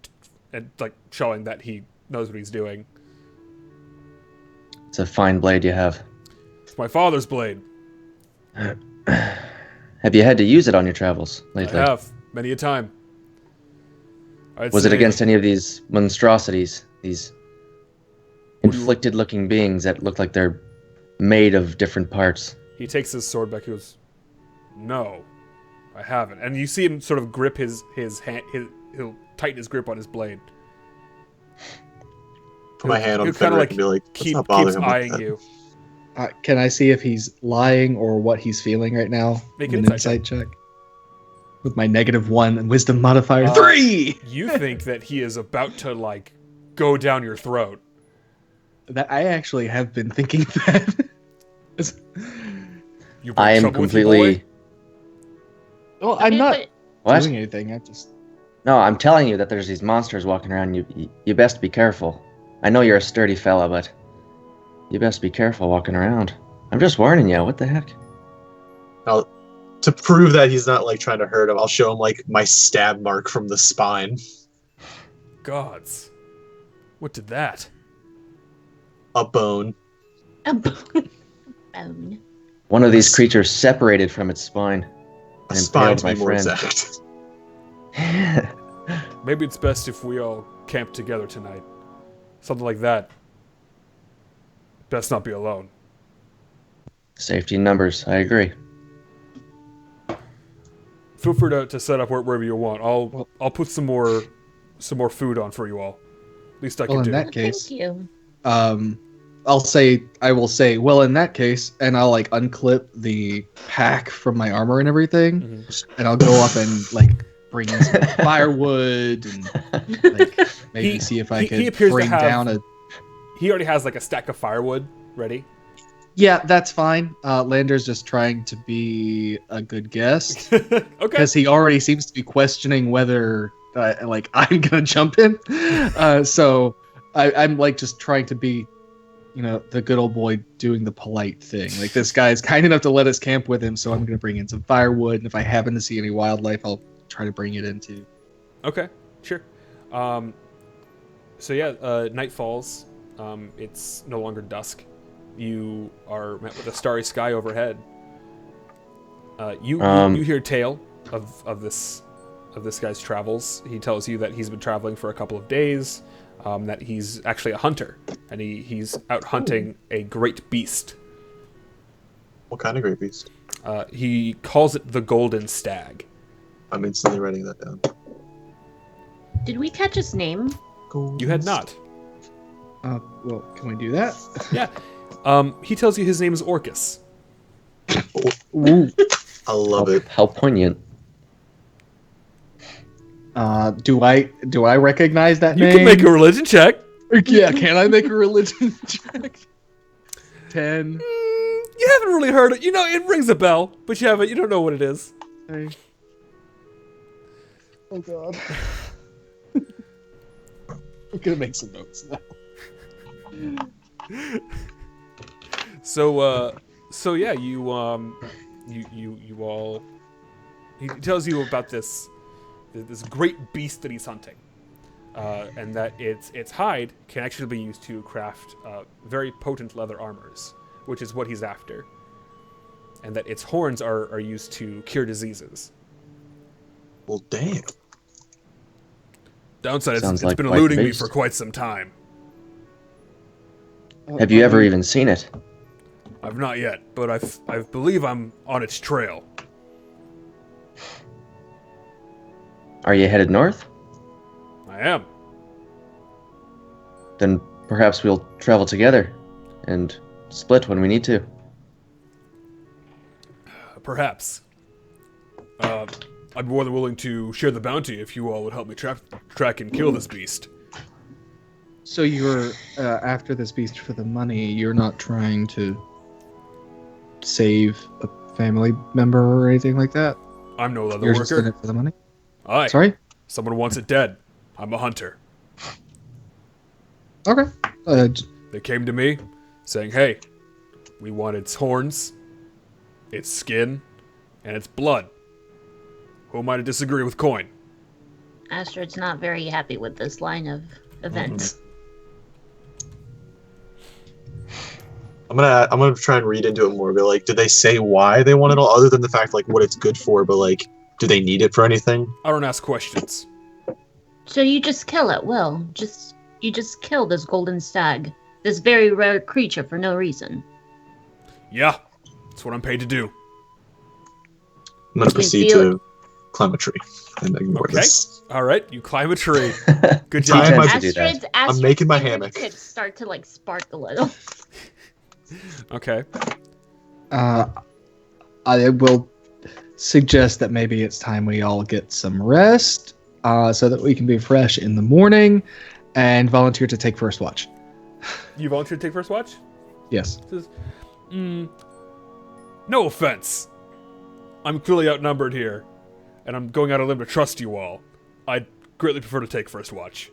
and like showing that he knows what he's doing. It's a fine blade you have. It's my father's blade. Have you had to use it on your travels lately? I have many a time. I'd Was it say- against any of these monstrosities? These inflicted-looking beings that look like they're made of different parts? He takes his sword back. He goes, "No, I haven't." And you see him sort of grip his hand. He'll tighten his grip on his blade. Put my hand on He'll the kinda, finger and be like, let's not bother keeps him with eyeing that. you. Can I see if he's lying or what he's feeling right now? Make in an an insight insight check. with my -1 and wisdom modifier. 3! You think that he is about to, like, go down your throat. That I actually have been thinking that. You I am trouble with you, boy? completely. Well, I'm not What? doing anything. I just. No, I'm telling you that there's these monsters walking around. You best be careful. I know you're a sturdy fella, but you best be careful walking around. I'm just warning you. What the heck? To prove that he's not like trying to hurt him, I'll show him like my stab mark from the spine. Gods. What did that? A bone. A bone. One of these creatures separated from its spine. A And spine impaled to be my more friend. exact. Maybe it's best if we all camp together tonight. Something like that. Best not be alone. Safety in numbers. I agree. Feel free to set up wherever you want. I'll put some more food on for you all. Least I can Well, in do. that case, Thank you. I will say, well, in that case, and I'll like unclip the pack from my armor and everything, and I'll go up and like bring in some firewood and like maybe see if I he could appears to bring have- down a. He already has like a stack of firewood ready. Yeah, that's fine. Lander's just trying to be a good guest Okay. because he already seems to be questioning whether like I'm gonna jump in. So I'm like just trying to be, the good old boy doing the polite thing. Like this guy is kind enough to let us camp with him, so I'm gonna bring in some firewood, and if I happen to see any wildlife, I'll try to bring it in too. Okay, sure. So yeah, night falls. It's no longer dusk. You are met with a starry sky overhead. You hear tale of this guy's travels. He tells you that he's been traveling for a couple of days. That he's actually a hunter, and he's out hunting a great beast. What kind of great beast? He calls it the golden stag. I'm instantly writing that down. Did we catch his name? You had not. Well, can we do that? Yeah. He tells you his name is Orcus. Ooh. I love it. How poignant. Do I recognize that You name? can make a religion check. Yeah, can I make a religion check? 10. You haven't really heard it. It rings a bell, but you haven't. You don't know what it is. Okay. Oh god. I'm gonna make some notes now. So yeah, you all. He tells you about this great beast that he's hunting, and that its hide can actually be used to craft very potent leather armors, which is what he's after, and that its horns are used to cure diseases. Well, damn. Downside, Sounds it's like been quite eluding the me beast. for quite some time. Have you ever even seen it? I've not yet, but I believe I'm on its trail. Are you headed north? I am. Then perhaps we'll travel together and split when we need to. Perhaps. I'm more than willing to share the bounty if you all would help me track and kill this beast. So you're after this beast for the money. You're not trying to save a family member or anything like that. I'm no leather You're just in worker. it for the money. Aye. Sorry. Someone wants it dead. I'm a hunter. Okay. They came to me saying, hey, we want its horns, its skin, and its blood. Who am I to disagree with coin? Astrid's not very happy with this line of events. I'm gonna try and read into it more. But like, did they say why they want it all, other than the fact like what it's good for? But like, do they need it for anything? I don't ask questions. So you just kill at will. You just kill this golden stag, this very rare creature for no reason. Yeah, that's what I'm paid to do. I'm gonna proceed to climb a tree and ignore Okay. this. All right, you climb a tree. Good He job. tends to do that. Astrid's making my fingertips hammock. start to like spark a little. Okay. I will suggest that maybe it's time we all get some rest, so that we can be fresh in the morning, and volunteer to take first watch. You volunteer to take first watch? Yes. Says, no offense. I'm clearly outnumbered here, and I'm going out on a limb to trust you all. I'd greatly prefer to take first watch.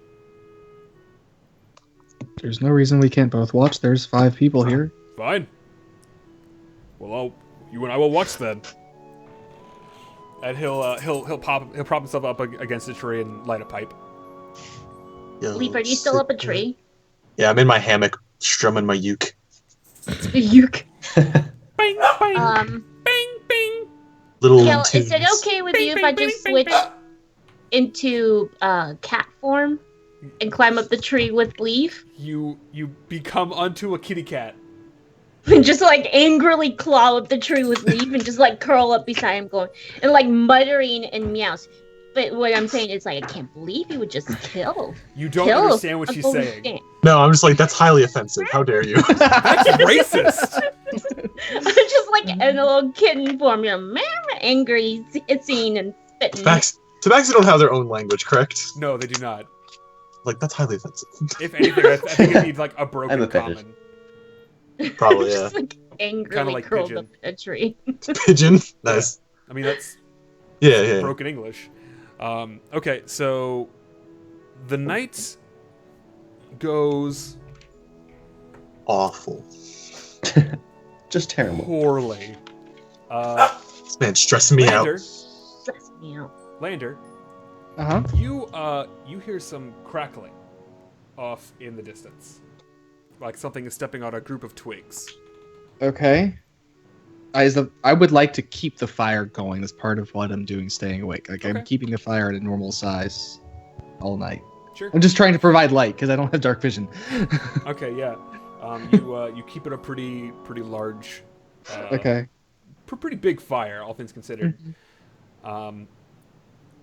There's no reason we can't both watch. There's 5 people here. Fine. Well, you and I will watch then. And he'll prop himself up against a tree and light a pipe. Leaf, are you still up a tree? Yeah, I'm in my hammock, strumming my uke. Uke. Bang, bang, bang, bang. Little Kel, tunes. is it okay with you if I just switch into cat form and climb up the tree with Leaf? You become unto a kitty cat. And just like angrily claw up the tree with Leaf and just like curl up beside him going and like muttering and meows. But what I'm saying is like I can't believe you would just kill. You don't Kill understand what a she's golden saying. snake. No, I'm just like, that's highly offensive. How dare you? That's racist. I'm just like in a little kitten form, you know, angry, hissing and spitting. Tabaxi don't have their own language, correct? No, they do not. Like, that's highly offensive. If anything, I think it needs like a broken I'm offended. common. Probably, yeah. Just like angrily Kinda like curled pigeon. up in a tree. Pigeon? Nice. I mean, that's Yeah. broken English. Okay, so the night goes Awful. Just terrible. poorly. This man's stressing me Lander, out. Stress me out. Lander, Uh-huh. you hear some crackling off in the distance, like something is stepping on a group of twigs. Okay. I would like to keep the fire going. That's part of what I'm doing, staying awake. Like Okay. I'm keeping the fire at a normal size all night. Sure. I'm just trying to provide light because I don't have dark vision. Okay, yeah. You keep it a pretty large. Okay. Pretty big fire, all things considered. Mm-hmm.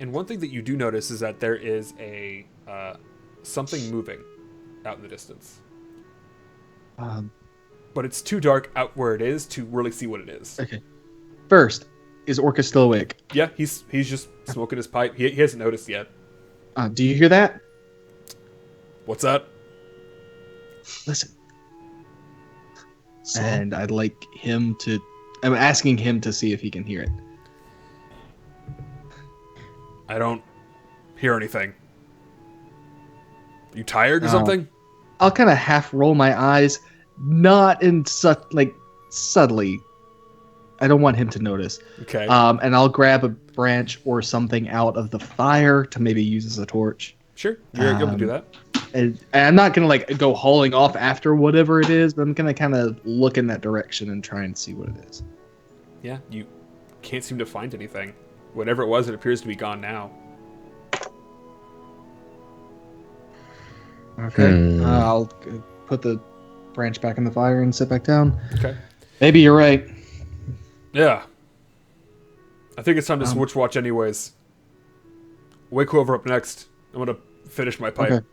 And one thing that you do notice is that there is a something moving out in the distance, but it's too dark out where it is to really see what it is. Okay. First, is Orca still awake? Yeah, he's just smoking his pipe. He hasn't noticed yet. Do you hear that? What's that? Listen. So, And I'd like him to. I'm asking him to see if he can hear it. I don't hear anything. You tired or Oh. something? I'll kind of half roll my eyes, not in such like subtly. I don't want him to notice. Okay. And I'll grab a branch or something out of the fire to maybe use as a torch. Sure. You're able to do that. And I'm not gonna like go hauling off after whatever it is, but I'm gonna kind of look in that direction and try and see what it is. Yeah, you can't seem to find anything. Whatever it was, it appears to be gone now. Okay. Hmm. I'll put the branch back in the fire and sit back down. Okay. Maybe you're right. Yeah. I think it's time to switch watch anyways. Wake whoever up next. I'm gonna finish my pipe. Okay.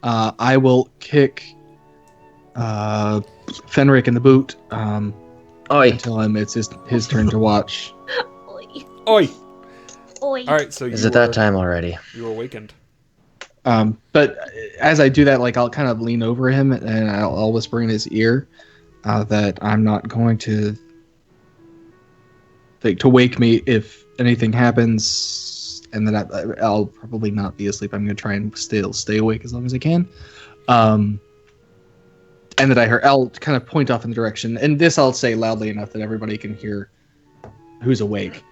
I will kick Fenric in the boot Oi. until it's his turn to watch. Oi. Oi! Oi. Alright, so Is it that time already? You were awakened. But as I do that, like I'll kind of lean over him and I'll whisper in his ear that I'm not going to wake me if anything happens, and that I'll probably not be asleep. I'm going to try and still stay awake as long as I can. And that I'll kind of point off in the direction, and this I'll say loudly enough that everybody can hear who's awake.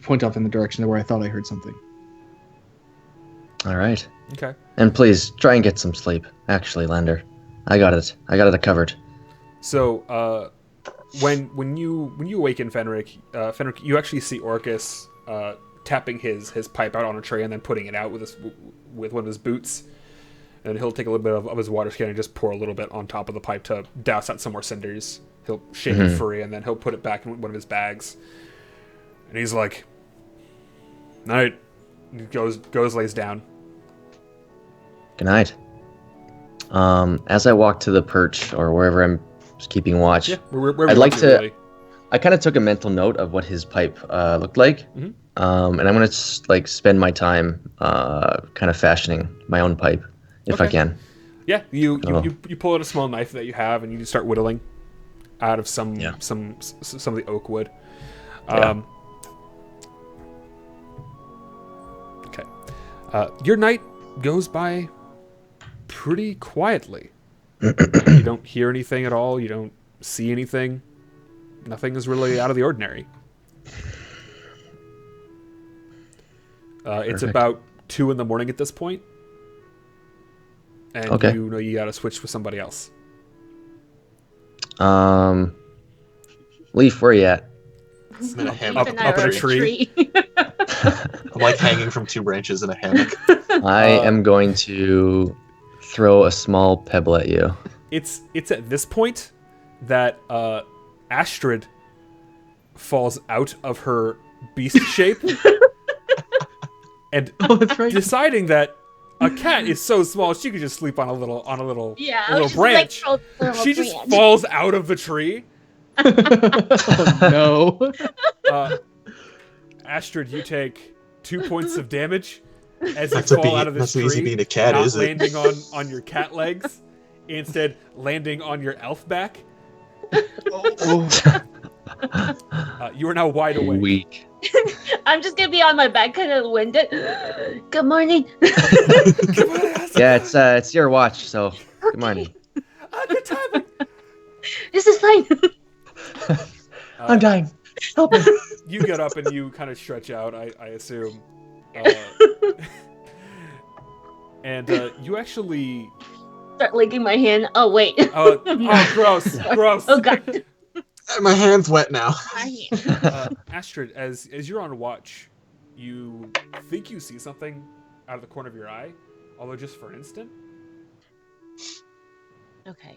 Point off in the direction where I thought I heard something. All right. Okay. And please try and get some sleep. Actually, Lander, I got it. I got it covered. So, when you awaken Fenric, you actually see Orcus tapping his pipe out on a tray and then putting it out with one of his boots. And he'll take a little bit of his water skin and just pour a little bit on top of the pipe to douse out some more cinders. He'll shake it free and then he'll put it back in one of his bags. And he's like, "Night." He goes, lays down. Good night. As I walk to the perch or wherever I'm keeping watch, Yeah, wherever I'd you like want to- really. I kind of took a mental note of what his pipe looked like, Mhm. and I'm gonna like spend my time kind of fashioning my own pipe if I Okay. can. Yeah, you Oh. you pull out a small knife that you have, and you start whittling out of some Yeah. some of the oak wood. Yeah. Okay. Your night goes by pretty quietly. You don't hear anything at all. You don't see anything. Nothing is really out of the ordinary. It's Perfect. about 2 a.m. at this point, and Okay. you know you got to switch with somebody else. Leaf, where you at? I'm in a Leaf hammock and I up in are a tree. I'm like hanging from 2 branches in a hammock. I am going to throw a small pebble at you. It's at this point that Astrid falls out of her beast shape and Oh, that's right. deciding that a cat is so small she could just sleep on a little Yeah, a little she's branch. Like, little She just branch. falls out of the tree. Oh, no. Astrid, you take 2 points of damage as you Not so fall out of this not so tree, easy being a cat, not is it? landing on your cat legs, instead landing on your elf back. Oh. You are now wide awake. Weak. I'm just gonna be on my back, kind of winded. Good morning. Yeah, it's your watch, so good morning. Good timing. This is fine. I'm dying. Help me. You get up and you kind of stretch out, I assume. And you actually... Start licking my hand. Oh wait. Oh, gross, gross. Oh god. My hand's wet now. Astrid, as you're on watch, you think you see something out of the corner of your eye, although just for an instant. Okay.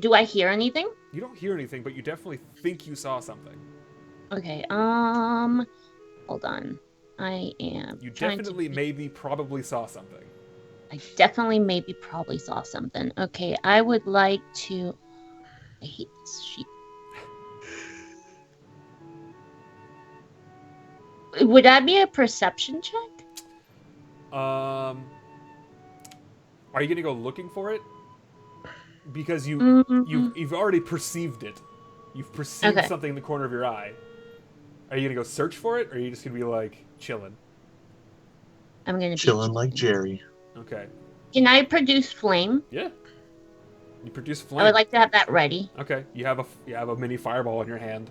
Do I hear anything? You don't hear anything, but you definitely think you saw something. Okay. Hold on. I am. You trying definitely, to... maybe, probably saw something. I definitely, maybe, probably saw something. Okay. I would like to. I hate this sheep. Would that be a perception check? Are you gonna go looking for it? Because you've already perceived it. You've perceived Okay. something in the corner of your eye. Are you gonna go search for it, or are you just gonna be like chilling? I'm gonna be Chilling like Jerry. Okay. Can I produce flame? Yeah. You produce flame. I would like to have that ready Okay. You have a mini fireball in your hand.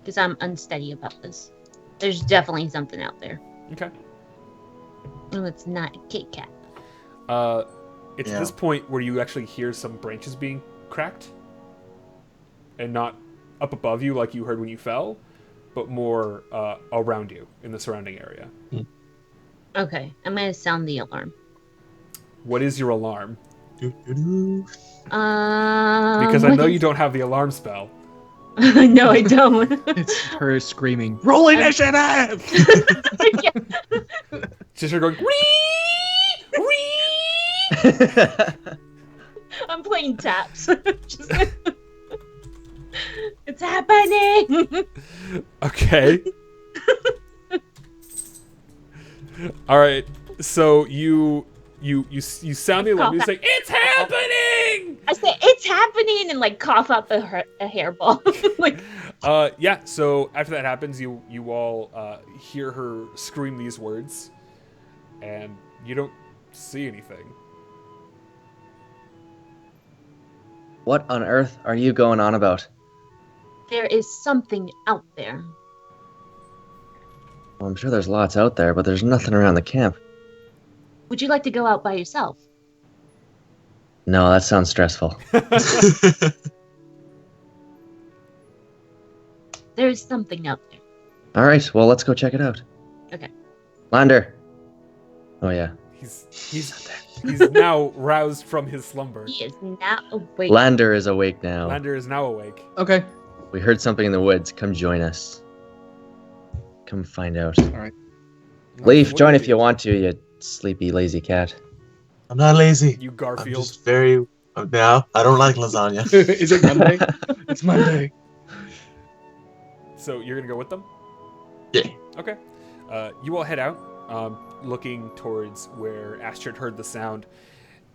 because I'm unsteady about this. There's definitely something out there. Okay. Oh, it's not a Kit Kat. It's Yeah. this point where you actually hear some branches being cracked, and not up above you like you heard when you fell, but more around you in the surrounding area. Okay, I'm gonna sound the alarm. What is your alarm? Doo-doo-doo. Because I know you don't have the alarm spell. No, I don't. It's her screaming, roll initiative! Just her going, wee, wee. I'm playing taps. Just- it's happening. Okay. All right. So you sound the alarm. You say, "It's happening!" I say it's happening and like cough up a hairball. Like Yeah. So after that happens, you all hear her scream these words, and you don't see anything. What on earth are you going on about? there is something out there. Well, I'm sure there's lots out there, but there's nothing around the camp. Would you like to go out by yourself? No, that sounds stressful. There is something out there. All right, well, let's go check it out. Okay. Lander. Oh yeah. He's now roused from his slumber. He is now awake. Lander is awake now. Lander is now awake. Okay. We heard something in the woods. Come join us. Come find out. Leaf, What join do if you want to, you sleepy, lazy cat. I'm not lazy. You I'm Garfield. just very. No, I don't like lasagna. Is it Monday? It's Monday. So you're gonna go with them? Yeah. Okay. You all head out, looking towards where Astrid heard the sound,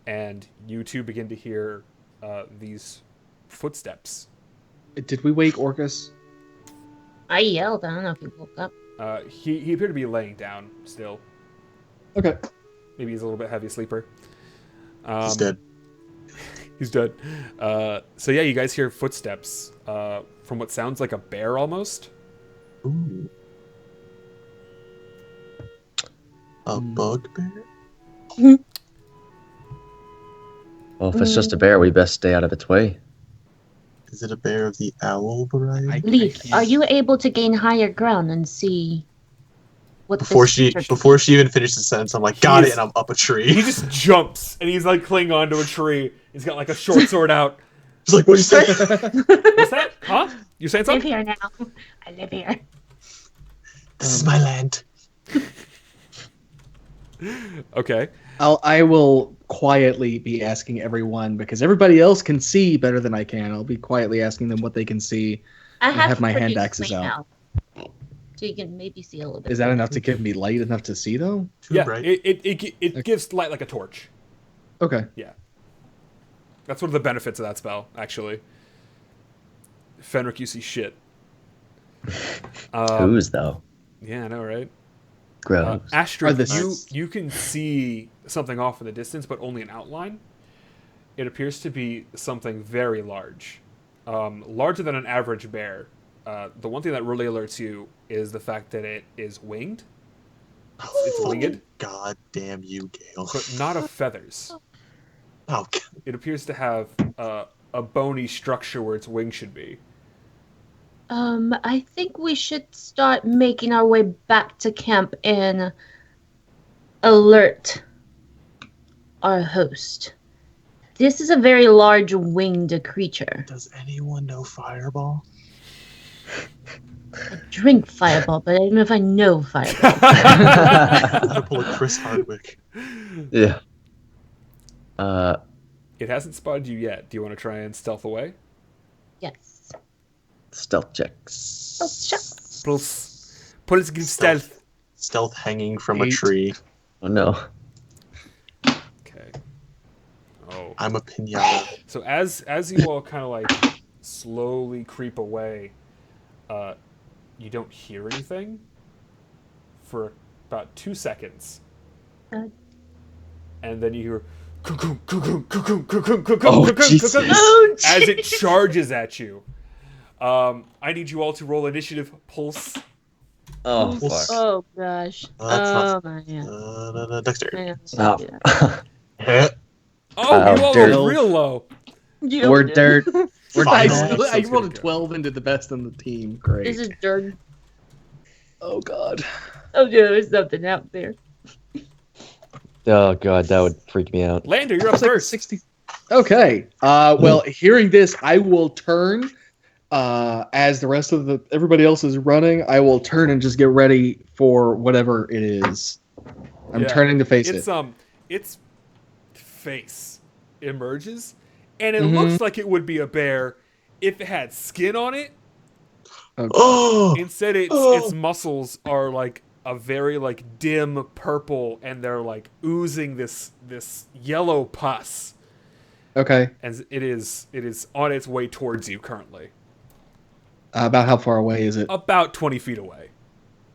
and you two begin to hear these footsteps. Did we wake Orcus? I yelled. I don't know if he woke up. He appeared to be laying down still. Okay. Maybe he's a little bit heavy sleeper. He's dead. He's dead. So yeah, you guys hear footsteps from what sounds like a bear almost. Ooh. A bugbear? Well, if it's just a bear, we best stay out of its way. Is it a bear of the owl variety? Leaf, can't- are you able to gain higher ground and see what Before this she creature before she even finishes the sentence, I'm like, got He it, is- and I'm up a He tree. just jumps and he's like clinging onto a tree. He's got like a short sword out. He's like, what'd you say? What's that? Huh? You saying I live something? here now. I live here. This is my land. Okay. I will quietly be asking everyone because everybody else can see better than I can. I'll be quietly asking them what they can see. I have my produced hand axes right out. now, so you can maybe see a little bit. Is that enough to give me light enough to see though? Too Yeah. bright. It gives light like a torch. Okay. Yeah. That's one of the benefits of that spell, actually. Fenric, you see shit. Who's though? Yeah, I know, right? Gross. Are Astrid, the- you can see something off in the distance, but only an outline. It appears to be something very large. Larger than an average bear. The one thing that really alerts you is the fact that it is winged. It's winged, God damn you, Gale. but not of feathers. Oh, God. It appears to have a bony structure where its wing should be. I think we should start making our way back to camp and alert our host. This is a very large winged creature. Does anyone know Fireball? I drink Fireball, but I don't know if I know Fireball. I'm gonna pull a Chris Hardwick. Yeah. It hasn't spotted you yet. Do you want to try and stealth away? Yes. Stealth checks. Oh, shucks. Put it in stealth. Stealth hanging from a 8. tree. Oh no. Okay. Oh. I'm a pinata. So as you all kind of like slowly creep away, you don't hear anything for about 2 seconds, Good. and then you hear Oh, Jesus. Oh, as it charges at you. I need you all to roll initiative pulse. Oh Well, fuck. Oh gosh. That's not- Oh man. Dexterity. Man, Stop. Heh. Oh, you all dirt. are real low. Yeah. We're dirt. We're Fine. dice. I That's rolled a good. 12 into the best on the team. Great. This is dirt. Oh god. Oh yeah, there's something out there. Oh god, that would freak me out. Lander, you're up It's like first. 60. Okay. Well, hearing this, I will turn. As the rest of everybody else is running, I will turn and just get ready for whatever it is. I'm Yeah. turning to face Its it. its face emerges, and it Mhm. looks like it would be a bear if it had skin on it. Oh! Instead, Oh. its muscles are like a very like dim purple, and they're like oozing this yellow pus, Okay. and it is on its way towards you currently, About how far away is it? about 20 feet away.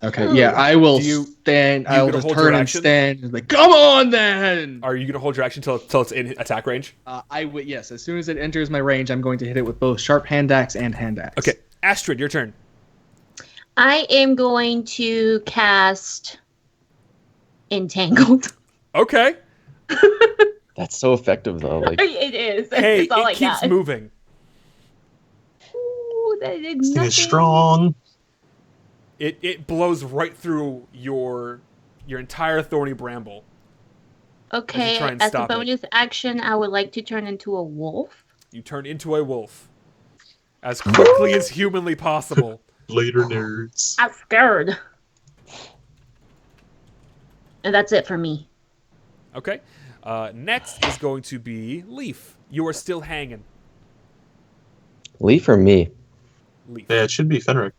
Okay. Yeah, I will Do you- stand. you I will gonna just hold your turn and action? stand and be like, come on then. Are you gonna hold your action till it's in attack range? I would. Yes. As soon as it enters my range, I'm going to hit it with both sharp hand axe and hand axe. Okay, Astrid, your turn. I am going to cast Entangled. Okay. That's so effective though. Like It is. Hey, That's all I it keeps got. moving. Ooh, that did This thing nothing. is strong. It blows right through your entire thorny bramble. Okay, try and as a stop it. bonus action, I would like to turn into a wolf. You turn into a wolf as quickly as humanly possible. Later, nerds. I'm scared. And that's it for me. Okay. Next is going to be Leaf. You are still hanging. Leaf or me? Leaf. Yeah, it should be Fenric.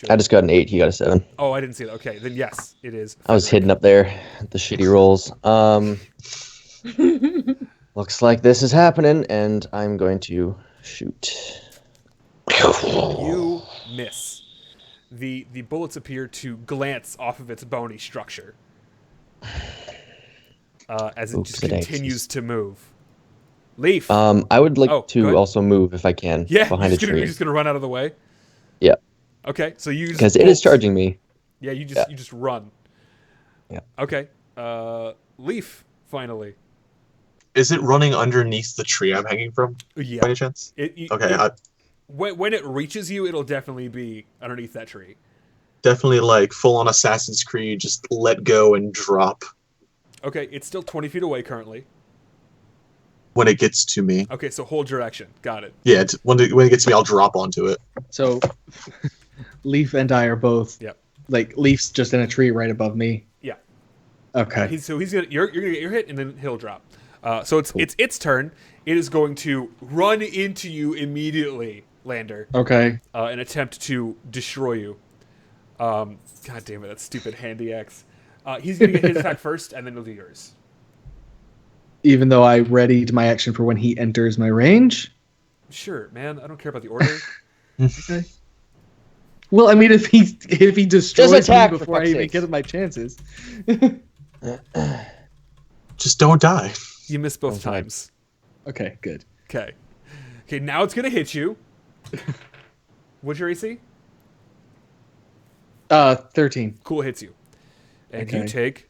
I just got an 8. He got a 7. Oh, I didn't see that. Okay, then yes, it is. I was hidden up there at the shitty rolls. Looks like this is happening, and I'm going to shoot. You miss. The bullets appear to glance off of its bony structure as it just continues to move. Leaf. I would like go to ahead. also move if I can. Yeah, behind a tree. you're just gonna run out of the way. Yeah. Okay, so you Because it is charging me. Yeah, you just run. Yeah. Okay. Leaf. Finally. Is it running underneath the tree I'm hanging from? Yeah. By any chance? Okay. When it reaches you, it'll definitely be underneath that tree. Definitely like full on Assassin's Creed. Just let go and drop Okay, it's still 20 feet away currently. when it gets to me. Okay, so hold your action. Got it. Yeah, when it gets to me, I'll drop onto it. So, Leaf and I are both. Yep. Like Leaf's just in a tree right above me. Yeah. Okay. He's gonna you're gonna get your hit and then he'll drop. So it's its turn. It is going to run into you immediately, Lander. Okay. And attempt to destroy you. God damn it, that stupid handy axe. He's gonna get his attack first, and then he'll do yours. Even though I readied my action for when he enters my range. Sure, man. I don't care about the order. Okay. Well, I mean, if he destroys attack, me for before I fuck's even sakes. get my chances. Just don't die. You missed both Okay. times. Okay, good. Okay. Okay, now it's gonna hit you. What's your AC? 13. Cool, it hits you. And you Okay. take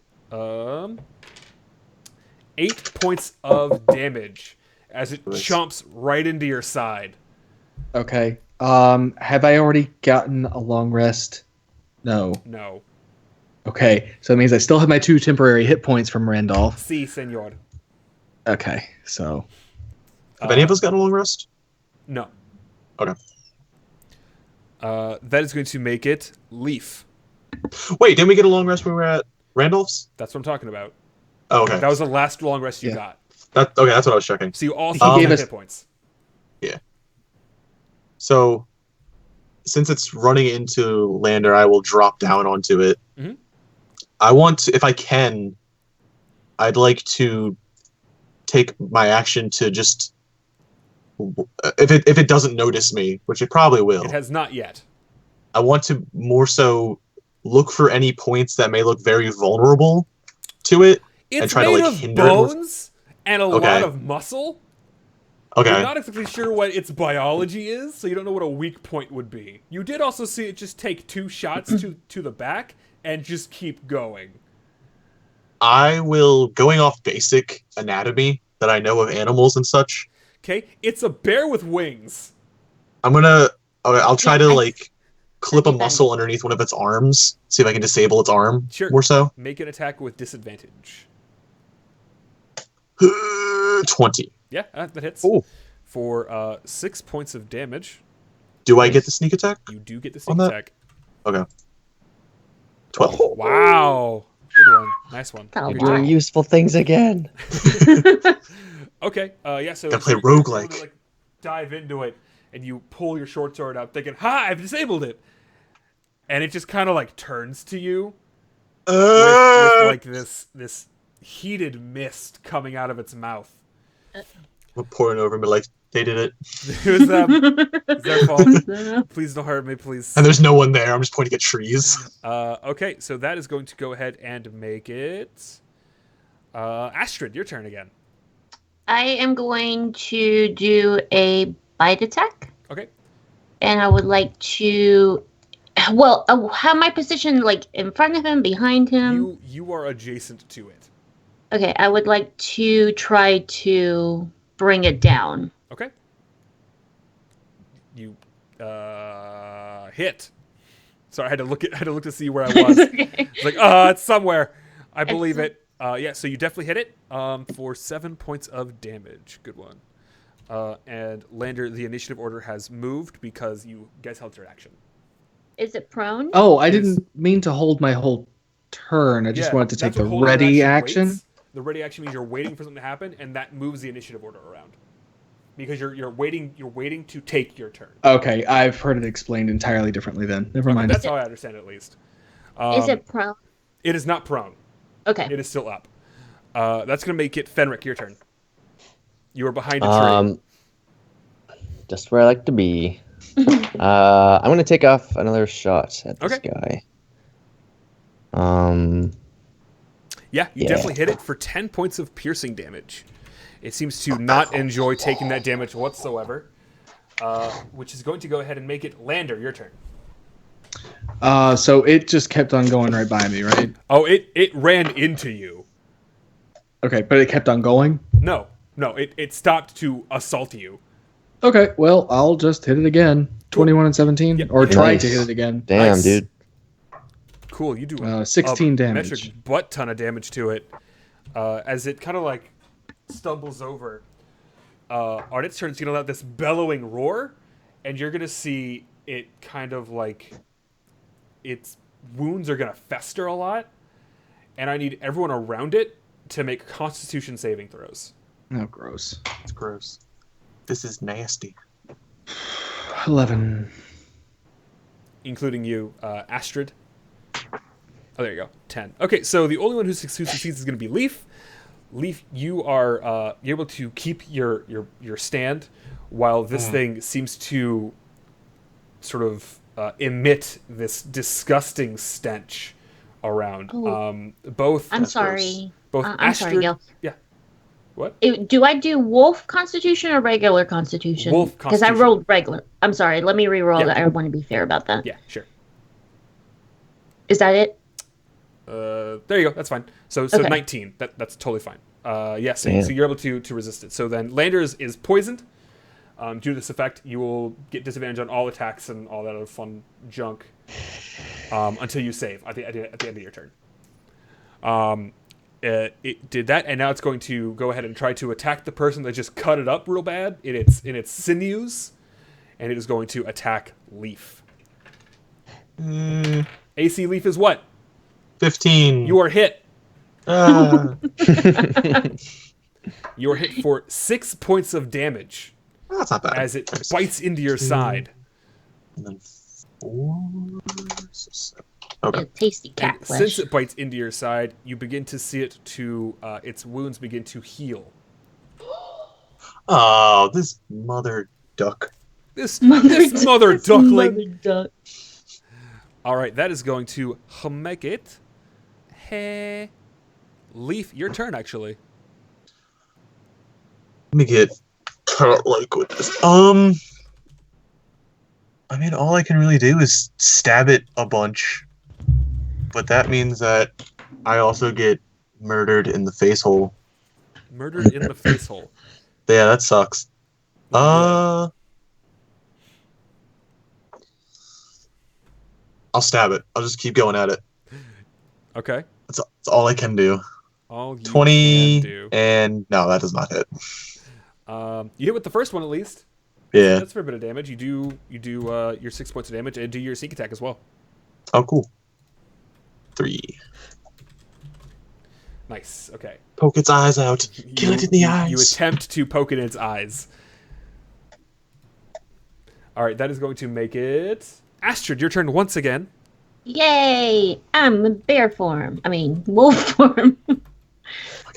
8 points of damage as it Nice. chomps right into your side. Okay. Have I already gotten a long rest? No. No. Okay, so it means I still have my 2 temporary hit points from Randolph. Si, senor. Okay, so Have any of us got a long rest? No. Okay. That is going to make it Leaf. Wait, didn't we get a long rest when we were at Randolph's? That's what I'm talking about. Oh, okay. That was the last long rest you Yeah. got. Okay, that's what I was checking. So you also He have gave us- hit points. So, since it's running into Lander, I will drop down onto it. Mhm. I want to, if I can, I'd like to take my action to just, if it doesn't notice me, which it probably will. It has not yet. I want to more so look for any points that may look very vulnerable to it. It's try to, made like, of hinder it with- bones and a Okay. lot of muscle. You're Okay. not exactly sure what its biology is, so you don't know what a weak point would be. You did also see it just take 2 shots to the back and just keep going. I will, going off basic anatomy that I know of animals and such, Okay, it's a bear with wings. I'll try to, Yeah, like, clip a that'd be muscle underneath one of its arms, see if I can disable its arm Sure. more so. Make an attack with disadvantage. 20. Yeah, that hits. Ooh. For 6 points of damage, Do I get the sneak attack? you do get the On sneak that? attack. Okay. 12. Wow. Good one. Nice one. That's a Good lot. job. Doing useful things again. Okay, yeah, so Gotta play you're roguelike. going to, like, dive into it, and you pull your short sword out, thinking, "Ha! I've disabled it," and it just kind of like turns to you with like this heated mist coming out of its mouth. I'm pouring over me like, they did it. It was it's their fault. Please don't hurt me, please. And there's no one there. I'm just pointing at trees. Okay, so that is going to go ahead and make it Astrid, your turn again. I am going to do a bite attack, Okay. and I would like to. Well, have my position like in front of him, behind him. You are adjacent to it. Okay, I would like to try to bring it down. Okay. You hit. Sorry, I had to look to see where I was. Okay. It's like, it's somewhere. I believe it. Yeah, so you definitely hit it for 7 points of damage. Good one. And Lander, the initiative order has moved because you guys held your action. Is it prone? Oh, I didn't mean to hold my whole turn. I just Yeah, wanted to take that's what the holding ready an action. waits. The ready action means you're waiting for something to happen, and that moves the initiative order around. because you're waiting to take your turn. Okay, I've heard it explained entirely differently then. Never mind. That's how I understand it, at least. Is it prone? It is not prone. Okay. It is still up. That's going to make it Fenric, your turn. You are behind a tree. Just where I like to be. I'm going to take off another shot at this guy. Yeah, you definitely hit it for 10 points of piercing damage. It seems to not enjoy taking that damage whatsoever, which is going to go ahead and make it Lander, your turn. So it just kept on going right by me, right? Oh, it ran into you. Okay, but it kept on going? No, it stopped to assault you. Okay, well, I'll just hit it again. 21 and 17? Yep. Or try Nice. to hit it again. Damn, Nice. dude. Cool, you do 16 a damage. metric butt ton of damage to it as it kind of like stumbles over. On its turn, it's going to let this bellowing roar, and you're going to see it kind of like its wounds are going to fester a lot, and I need everyone around it to make Constitution saving throws. Oh, gross. It's gross. This is nasty. 11. Including you, Astrid. Oh, there you go. 10. Okay, so the only one who succeeds is going to be Leaf. Leaf, you are you're able to keep your stand while this thing seems to sort of emit this disgusting stench around. Oh. Both. I'm sorry. Both I'm sorry, Astrid. Gil. Yeah. What? Do I do wolf constitution or regular constitution? Wolf Because I constitution. rolled regular. I'm sorry. Let me re-roll Yeah. that. I want to be fair about that. Yeah, sure. Is that it? There you go. That's fine. So Okay. 19. That's totally fine. Yeah, so Damn. you're able to resist it. So then Lander is poisoned. Due to this effect, you will get disadvantage on all attacks and all that other fun junk until you save at the end of your turn. It did that, and now it's going to go ahead and try to attack the person that just cut it up real bad in its sinews, and it is going to attack Leaf. AC Leaf is what? 15. You are hit. Ah. You are hit for 6 points of damage That's not bad. as it bites into your side. And then 4. So 7. Okay. A tasty cat And flesh. since it bites into your side, you begin to see it its wounds begin to heal. Oh, this mother duck. This mother duckling. Mother duck. All right, that is going to make it. Hey, Leaf, your turn actually. Let me get cat-like with this. I mean, all I can really do is stab it a bunch. But that means that I also get murdered in the face hole. Murdered in the face hole. Yeah, that sucks. I'll stab it. I'll just keep going at it. Okay. That's all I can do. All you 20 can do. and no, that does not hit. You hit with the first one at least. Yeah. That's for a bit of damage. You do your 6 points of damage and do your sneak attack as well. Oh, cool. 3. Nice. Okay. Poke its eyes out. Kill it in the eyes. You attempt to poke it in its eyes. All right, that is going to make it Astrid. Your turn once again. Yay! I'm in bear form. I mean, wolf form.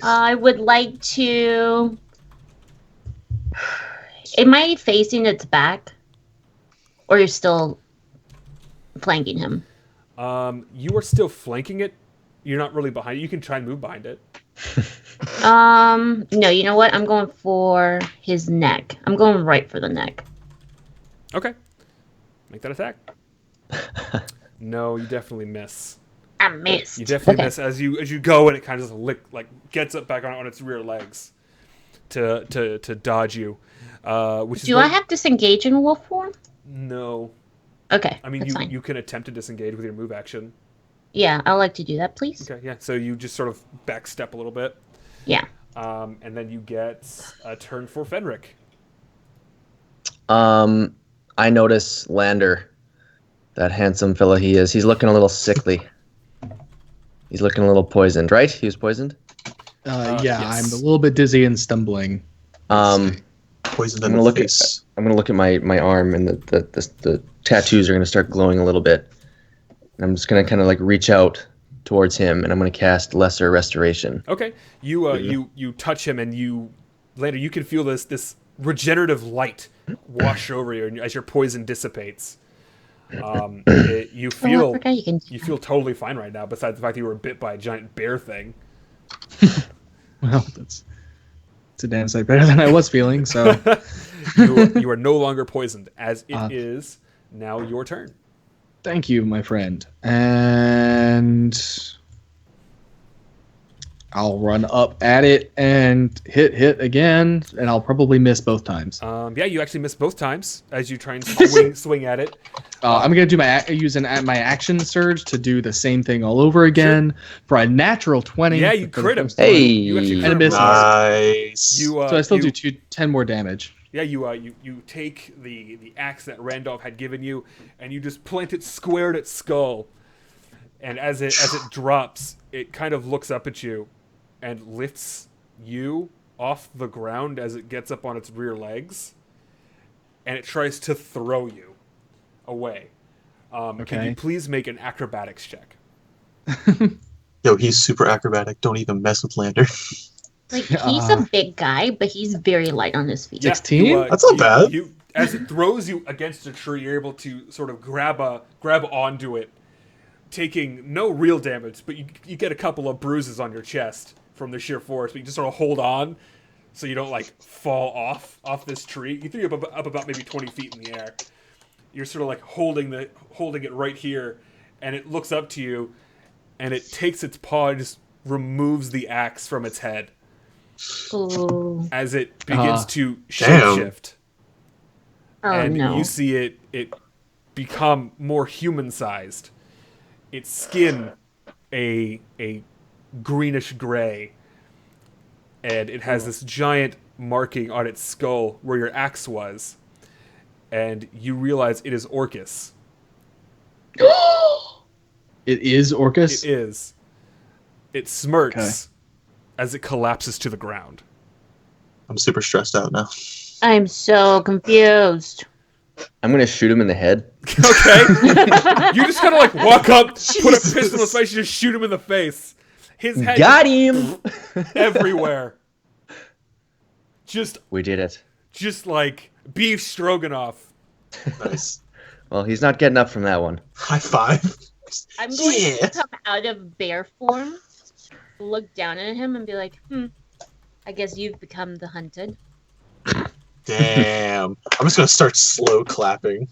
I would like to. Am I facing its back? Or you're still flanking him? You are still flanking it. You're not really behind it. You can try and move behind it. No, you know what? I'm going for his neck. I'm going right for the neck. Okay. Make that attack. No, you definitely miss. I missed. You definitely Okay. miss as you go, and it kind of just gets up back on its rear legs to dodge you. Which is Do I have disengage in wolf form? No. Okay, I mean, that's fine. you can attempt to disengage with your move action. Yeah, I'd like to do that, please. Okay, yeah. So you just sort of backstep a little bit, Yeah. and then you get a turn for Fenric. I notice Lander, that handsome fella he is. He's looking a little sickly. He's looking a little poisoned, right? He was poisoned? Yeah, yes. I'm a little bit dizzy and stumbling. Poisoned I'm in gonna the look at face. my arm, and the tattoos are gonna start glowing a little bit. And I'm just gonna kind of like reach out towards him, and I'm gonna cast Lesser Restoration. Okay, you touch him, and later you can feel this regenerative light wash over you as your poison dissipates. You Oh, I feel forgot you can. you feel totally fine right now. Besides the fact that you were bit by a giant bear thing. Well, it's a damn sight better than I was feeling. So You are no longer poisoned, as it Uh, is now your turn. thank you, my friend. And I'll run up at it and hit again, and I'll probably miss both times. Yeah, you actually miss both times as you try and swing at it. I'm gonna do my action surge to do the same thing all over again for a natural 20. Yeah, you for the crit him. first time. Hey! You actually crit And him a miss. hard. Nice. You, So I still you- do 10 more damage. Yeah, you take the axe that Randolph had given you, and you just plant it square at its skull. And as it drops, it kind of looks up at you, and lifts you off the ground as it gets up on its rear legs, and it tries to throw you away. Can Okay. you please make an acrobatics check? Yo, he's super acrobatic. Don't even mess with Lander. Like he's a big guy, but he's very light on his feet. Yeah, 16? That's not bad. As it throws you against a tree, you're able to sort of grab onto it, taking no real damage, but you get a couple of bruises on your chest from the sheer force. But you just sort of hold on, so you don't like fall off this tree. You threw you up about maybe 20 feet in the air. You're sort of like holding it right here, and it looks up to you, and it takes its paw and just removes the axe from its head Ooh. as it begins to Damn. shapeshift. Oh And no. you see it become more human-sized. Its skin a greenish gray, and it has this giant marking on its skull where your axe was, and you realize it is Orcus. It is Orcus? It is. It smirks as it collapses to the ground. I'm super stressed out now. I'm so confused. I'm gonna shoot him in the head. Okay. You just kind of like walk up, put a Jesus. pistol in his face, and just shoot him in the face. His head Got him! everywhere. We did it. Just like beef stroganoff. Nice. Well, he's not getting up from that one. High five. I'm going Yeah. to come out of bear form, look down at him, and be like, I guess you've become the hunted. Damn. I'm just gonna start slow clapping.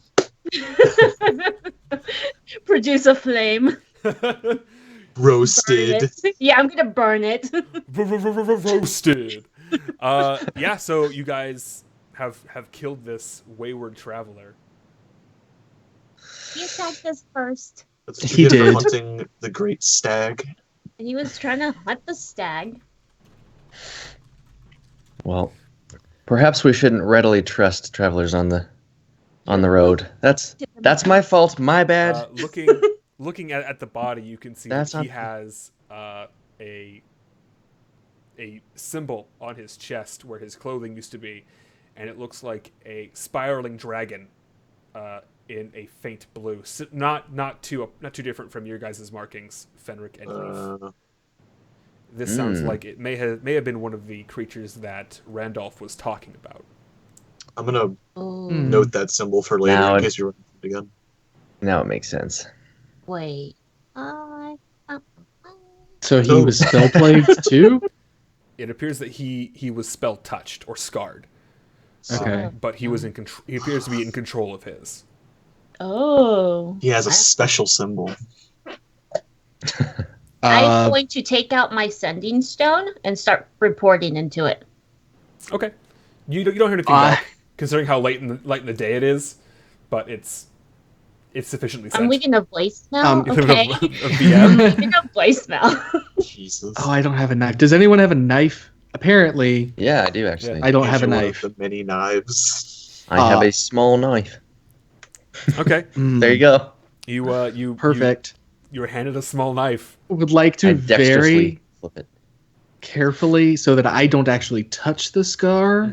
Produce a flame. Burn Roasted. it. Yeah, I'm gonna burn it. Roasted. Yeah, so you guys have killed this wayward traveler. He attacked us first, That's what He you get for did. hunting the great stag. and he was trying to hunt the stag. Well, perhaps we shouldn't readily trust travelers on the road. That's my fault. My bad. Looking at the body, you can see That's that he not- has a symbol on his chest where his clothing used to be, and it looks like a spiraling dragon in a faint blue. So not too different from your guys' markings, Fenric and Leaf. This sounds like it may have been one of the creatures that Randolph was talking about. I'm gonna Oh, note that symbol for later Now in it- case you run into it again. Now it makes sense. wait. So he So- was spell plagued too? It appears that he was spell touched or scarred, Okay. but he was in control. He appears to be in control of his. Oh. He has a special symbol. I'm going to take out my sending stone and start reporting into it. Okay, you don't hear anything back, considering how late in the day it is, but it's sufficiently I'm sent. leaving a voicemail. You leave Okay. a VM. Leaving a voicemail. Jesus. Oh, I don't have a knife. Does anyone have a knife? Apparently, Yeah, I do actually. I don't have a One of knife. The many knives. I have a small knife. Okay, There you go. you Perfect. You were handed a small knife. Would like to I dexterously very flip it. carefully so that I don't actually touch the scar.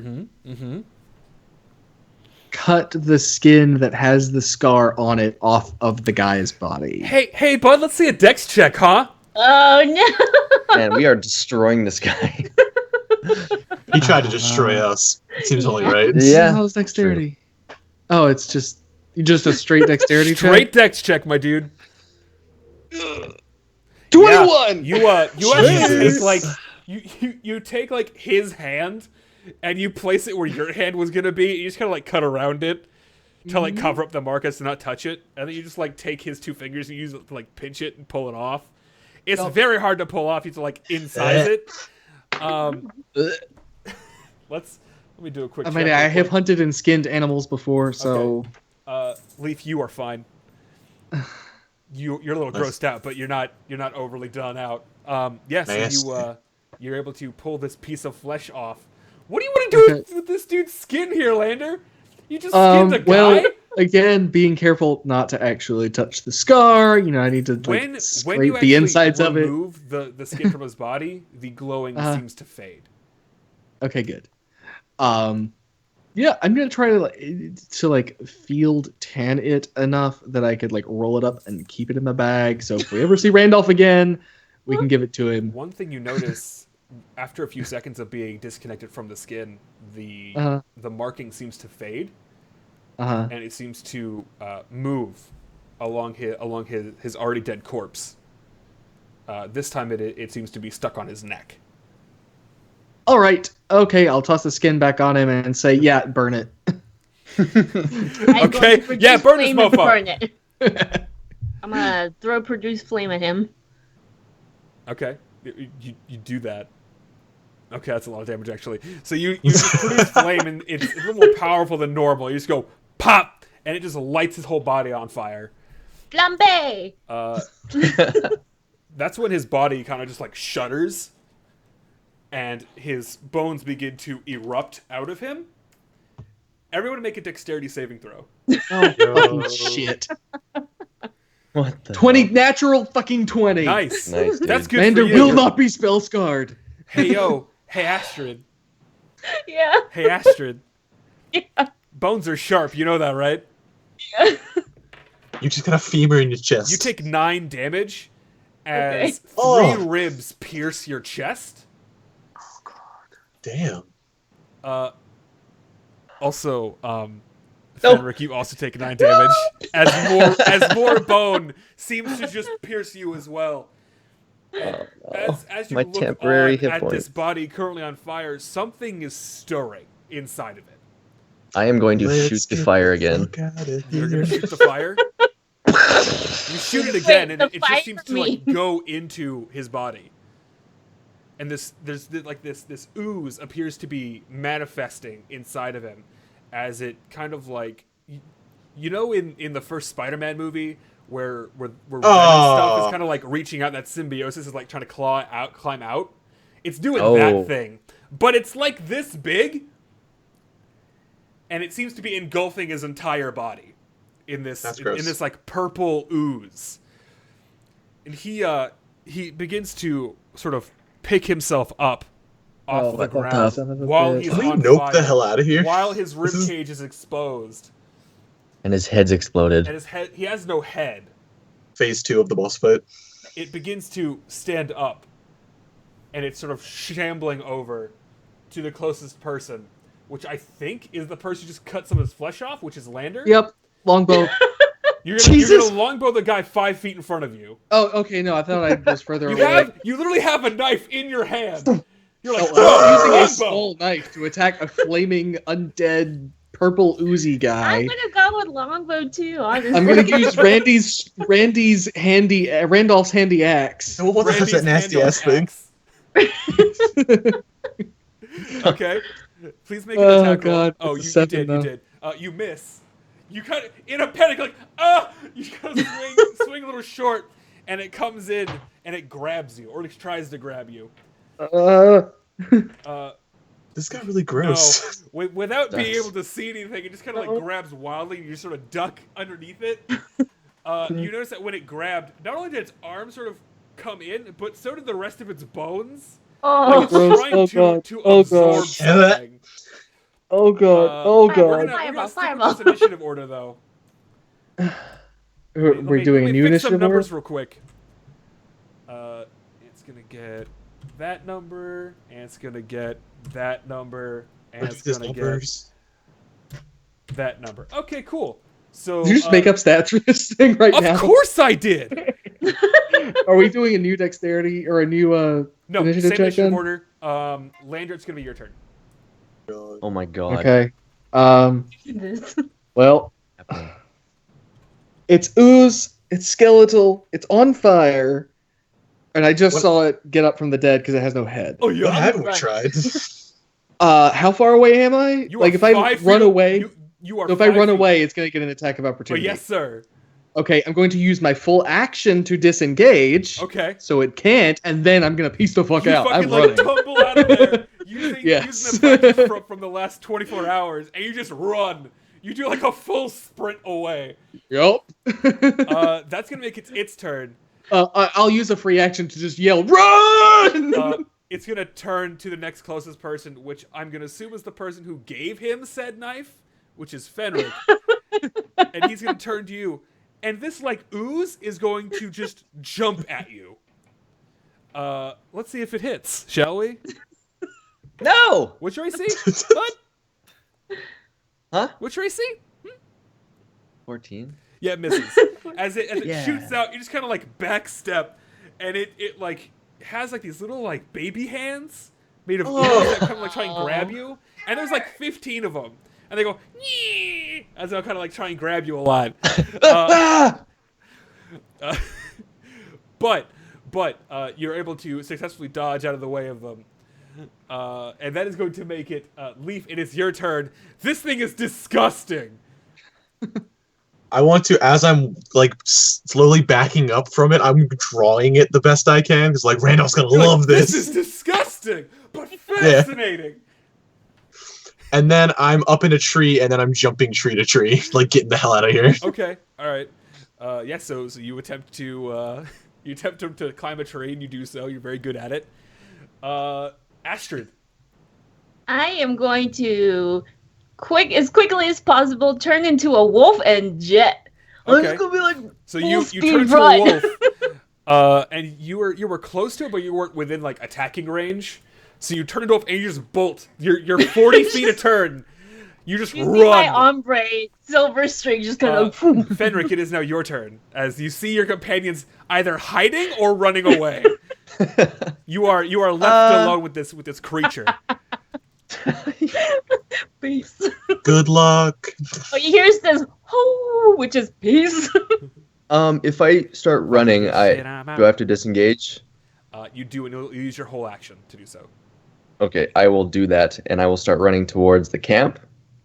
cut the skin that has the scar on it off of the guy's body. Hey, bud, let's see a dex check, huh? Oh no! Man, we are destroying this guy. He tried to destroy us. It seems only right. Yeah. How's dexterity? Oh, it's just a straight dexterity Straight check. dex check, my dude. 21. You actually Jesus. take like you take like his hand and you place it where your hand was gonna be. You just kind of like cut around it to like cover up the mark as to not touch it, and then you just like take his two fingers and use it to like pinch it and pull it off. It's very hard to pull off. You have to like incise it. Let me do a quick. I check mean, real I have quick. hunted and skinned animals before, so Leaf, you are fine. You're a little grossed out, but you're not overly done out. Yeah, so Nasty. you're able to pull this piece of flesh off. What do you want to do with this dude's skin here, Lander? You just skinned a guy? well, again, being careful not to actually touch the scar. You know, I need to when you scrape actually the insides of it. remove the skin from his body, the glowing seems to fade. Okay, good. Yeah, I'm gonna try to field tan it enough that I could like roll it up and keep it in my bag. So if we ever see Randolph again, we can give it to him. One thing you notice after a few seconds of being disconnected from the skin, the marking seems to fade, and it seems to move along his already dead corpse. This time it seems to be stuck on his neck. All right, okay, I'll toss the skin back on him and say, yeah, burn it. Okay, yeah, burn this mofo. Burn it. I'm gonna throw produce flame at him. Okay, you do that. Okay, that's a lot of damage actually. So you just produce flame, and it's a little more powerful than normal. You just go pop, and it just lights his whole body on fire. Flambe! That's when his body kind of just like shudders, and his bones begin to erupt out of him. Everyone make a dexterity saving throw. Oh, fucking shit. What the 20, natural fucking 20. Nice. Nice, dude. That's good Lander for you. will not be spell scarred. Hey, yo. Hey, Astrid. Yeah. Hey, Astrid. Yeah. Bones are sharp. You know that, right? Yeah. You just got a femur in your chest. You take 9 damage as 3 Oh. ribs pierce your chest. Damn. Also, Fenric, you also take 9 damage as more bone seems to just pierce you as well. And as you My look temporary on hit at this points. body currently on fire, something is stirring inside of it. I am going to Let's shoot the get fire the again. fuck outta You're here. gonna shoot the fire. You shoot it again, and the it just fire seems to me. like go into his body. And this ooze appears to be manifesting inside of him, as it kind of like, you know, in the first Spider-Man movie where Venom stuff is kind of like reaching out. That symbiosis is like trying to climb out. It's doing that thing, but it's like this big, and it seems to be engulfing his entire body in this That's in gross. this like purple ooze. And he begins to sort of pick himself up off the ground while he's Can we on nope fire, the hell out of here? while his rib cage is exposed, And his head's exploded. and he has no head. Phase 2 of the boss fight. It begins to stand up, and it's sort of shambling over to the closest person, which I think is the person who just cut some of his flesh off, which is Lander. Yep, longbow. You're Jesus! gonna longbow the guy 5 feet in front of you. Oh, okay, no, I thought I was further You away. you literally have a knife in your hand. You're like, Oh, I'm using a longbow. small knife to attack a flaming, undead, purple oozy guy. I'm gonna go with longbow too, honestly. I'm gonna use Randolph's handy axe. What the hell's that Randy's nasty ass handle thing? axe. Okay. Please make an Oh, attack roll. God, Oh, it's a you 7 did. though. You did. You miss. You kind of in a panic, like you kind of swing a little short, and it comes in and it grabs you, or it tries to grab you. This got really No, gross. without being able to see anything, it just kind of like grabs wildly, and you sort of duck underneath it. You notice that when it grabbed, not only did its arm sort of come in, but so did the rest of its bones. Oh, Like it's trying to absorb Oh, God. something. Oh god. We're Fireball, gonna fireball, stick fireball. with this initiative order though. We're doing a new fix some initiative numbers order? real quick. It's gonna get that number, and it's gonna get that number, and it's These gonna numbers. get that number. Okay, cool. So Did you just make up stats for this thing right now? Of course I did. Are we doing a new dexterity or a new No, initiative same check initiative then? order. Lander, it's gonna be your turn. Oh my god. Okay. This. Well, it's ooze, it's skeletal, it's on fire, and I just What- saw it get up from the dead because it has no head. Oh What yeah. haven't we Right. tried? How far away am I? You Like are if I 5 run feet- away, you are. so if I 5 run feet- away, it's gonna get an attack of Oh opportunity. yes, sir. Okay, I'm going to use my full action to disengage. Okay. So it can't, and then I'm gonna piece the fuck You out. fucking I'm like running. tumble out of there using Yes. the practice from the last 24 hours, and you just run. You do like a full sprint away. Yup. That's gonna make it its turn. I'll use a free action to just yell, "Run!" It's gonna turn to the next closest person, which I'm gonna assume is the person who gave him said knife, which is Fenric. And he's gonna turn to you, and this like ooze is going to just jump at you. Let's see if it hits, shall we? No! What's your AC? What? Huh? What's your AC? 14. Yeah, it misses. As it Yeah. shoots out, you just kind of like backstep, and it like has like these little like baby hands made of ooze that kind of like try and grab you, and there's like 15 of them, and they go "Nyeh," as they'll kind of like try and grab you a lot. But you're able to successfully dodge out of the way of them. And that is going to make it Leaf. It is your turn. This thing is disgusting. I want to, as I'm like slowly backing up from it, I'm drawing it the best I can because like Randolph's gonna You're like, love This this. is disgusting, but fascinating. And then I'm up in a tree, and then I'm jumping tree to tree, like getting the hell out of here. Okay, all right. Yeah. So you attempt to to climb a tree, and you do so. You're very good at it. Astrid. I am going to as quickly as possible turn into a wolf and jet. Okay. It's gonna be like So you speed turn into run. a wolf, and you were close to it, but you weren't within like attacking range. So you turn into a wolf, and you just bolt. You're 40 feet a turn. You just You see my run. ombre silver string just kind of. Fenric, it is now your turn. As you see your companions either hiding or running away. You are left alone with this creature. Peace. Good luck. Oh, you hear this "ho," which is peace. If I start running, do I have to disengage? You do, and you'll use your whole action to do so. Okay, I will do that, and I will start running towards the camp.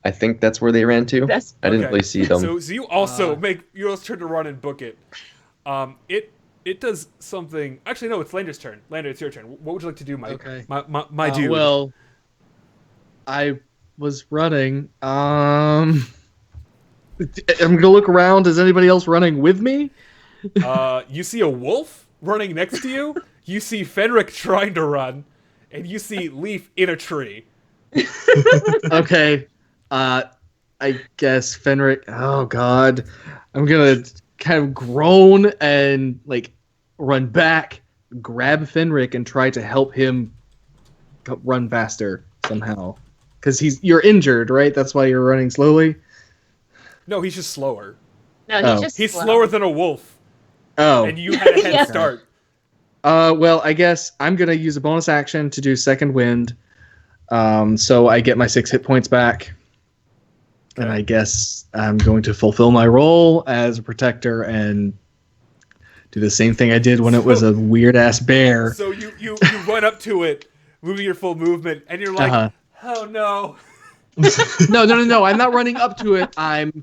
I think that's where they ran to. That's I didn't Okay. really see them. So you also you also turn to run and book it. It does something. Actually, no, it's Lander's turn. Lander, it's your turn. What would you like to do, Mike? Okay. My dude. Well, I was running. I'm gonna look around. Is anybody else running with me? You see a wolf running next to you. You see Fenric trying to run, and you see Leaf in a tree. Okay. I guess Fenric. Oh God, I'm gonna kind of groan and like run back, grab Fenric, and try to help him run faster somehow. Because you're injured, right? That's why you're running slowly. No, he's just slower. No, he's Oh. just He's slow. slower than a wolf, Oh. and you had a head Yeah. start. Well, I guess I'm gonna use a bonus action to do second wind. So I get my 6 hit points back. And I guess I'm going to fulfill my role as a protector and do the same thing I did when it was a weird ass bear. So you run up to it, moving your full movement, and you're like, Uh-huh. oh no. No. I'm not running up to it. I'm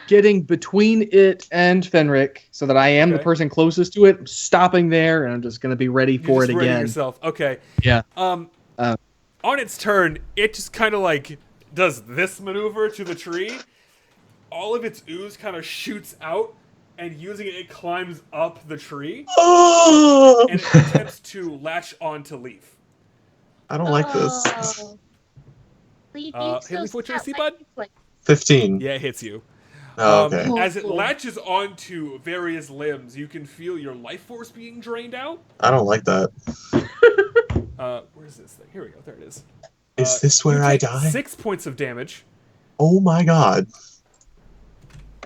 getting between it and Fenric so that I am the Okay. person closest to it. I'm stopping there, and I'm just going to be ready You're for just it ready again. yourself. Okay. Yeah. On its turn, it just kind of like does this maneuver to the tree. All of its ooze kind of shoots out, and using it, it climbs up the tree, Oh! and it attempts to latch onto Leaf. I don't like this. Oh. Leaf, Hey, Leaf, what's your AC, bud? 15. Yeah, it hits you. Oh, okay. As it Cool. latches onto various limbs, you can feel your life force being drained out. I don't like that. Where's this thing? Here we go. There it is. Is this You where I take die? 6 points of damage, Oh my god.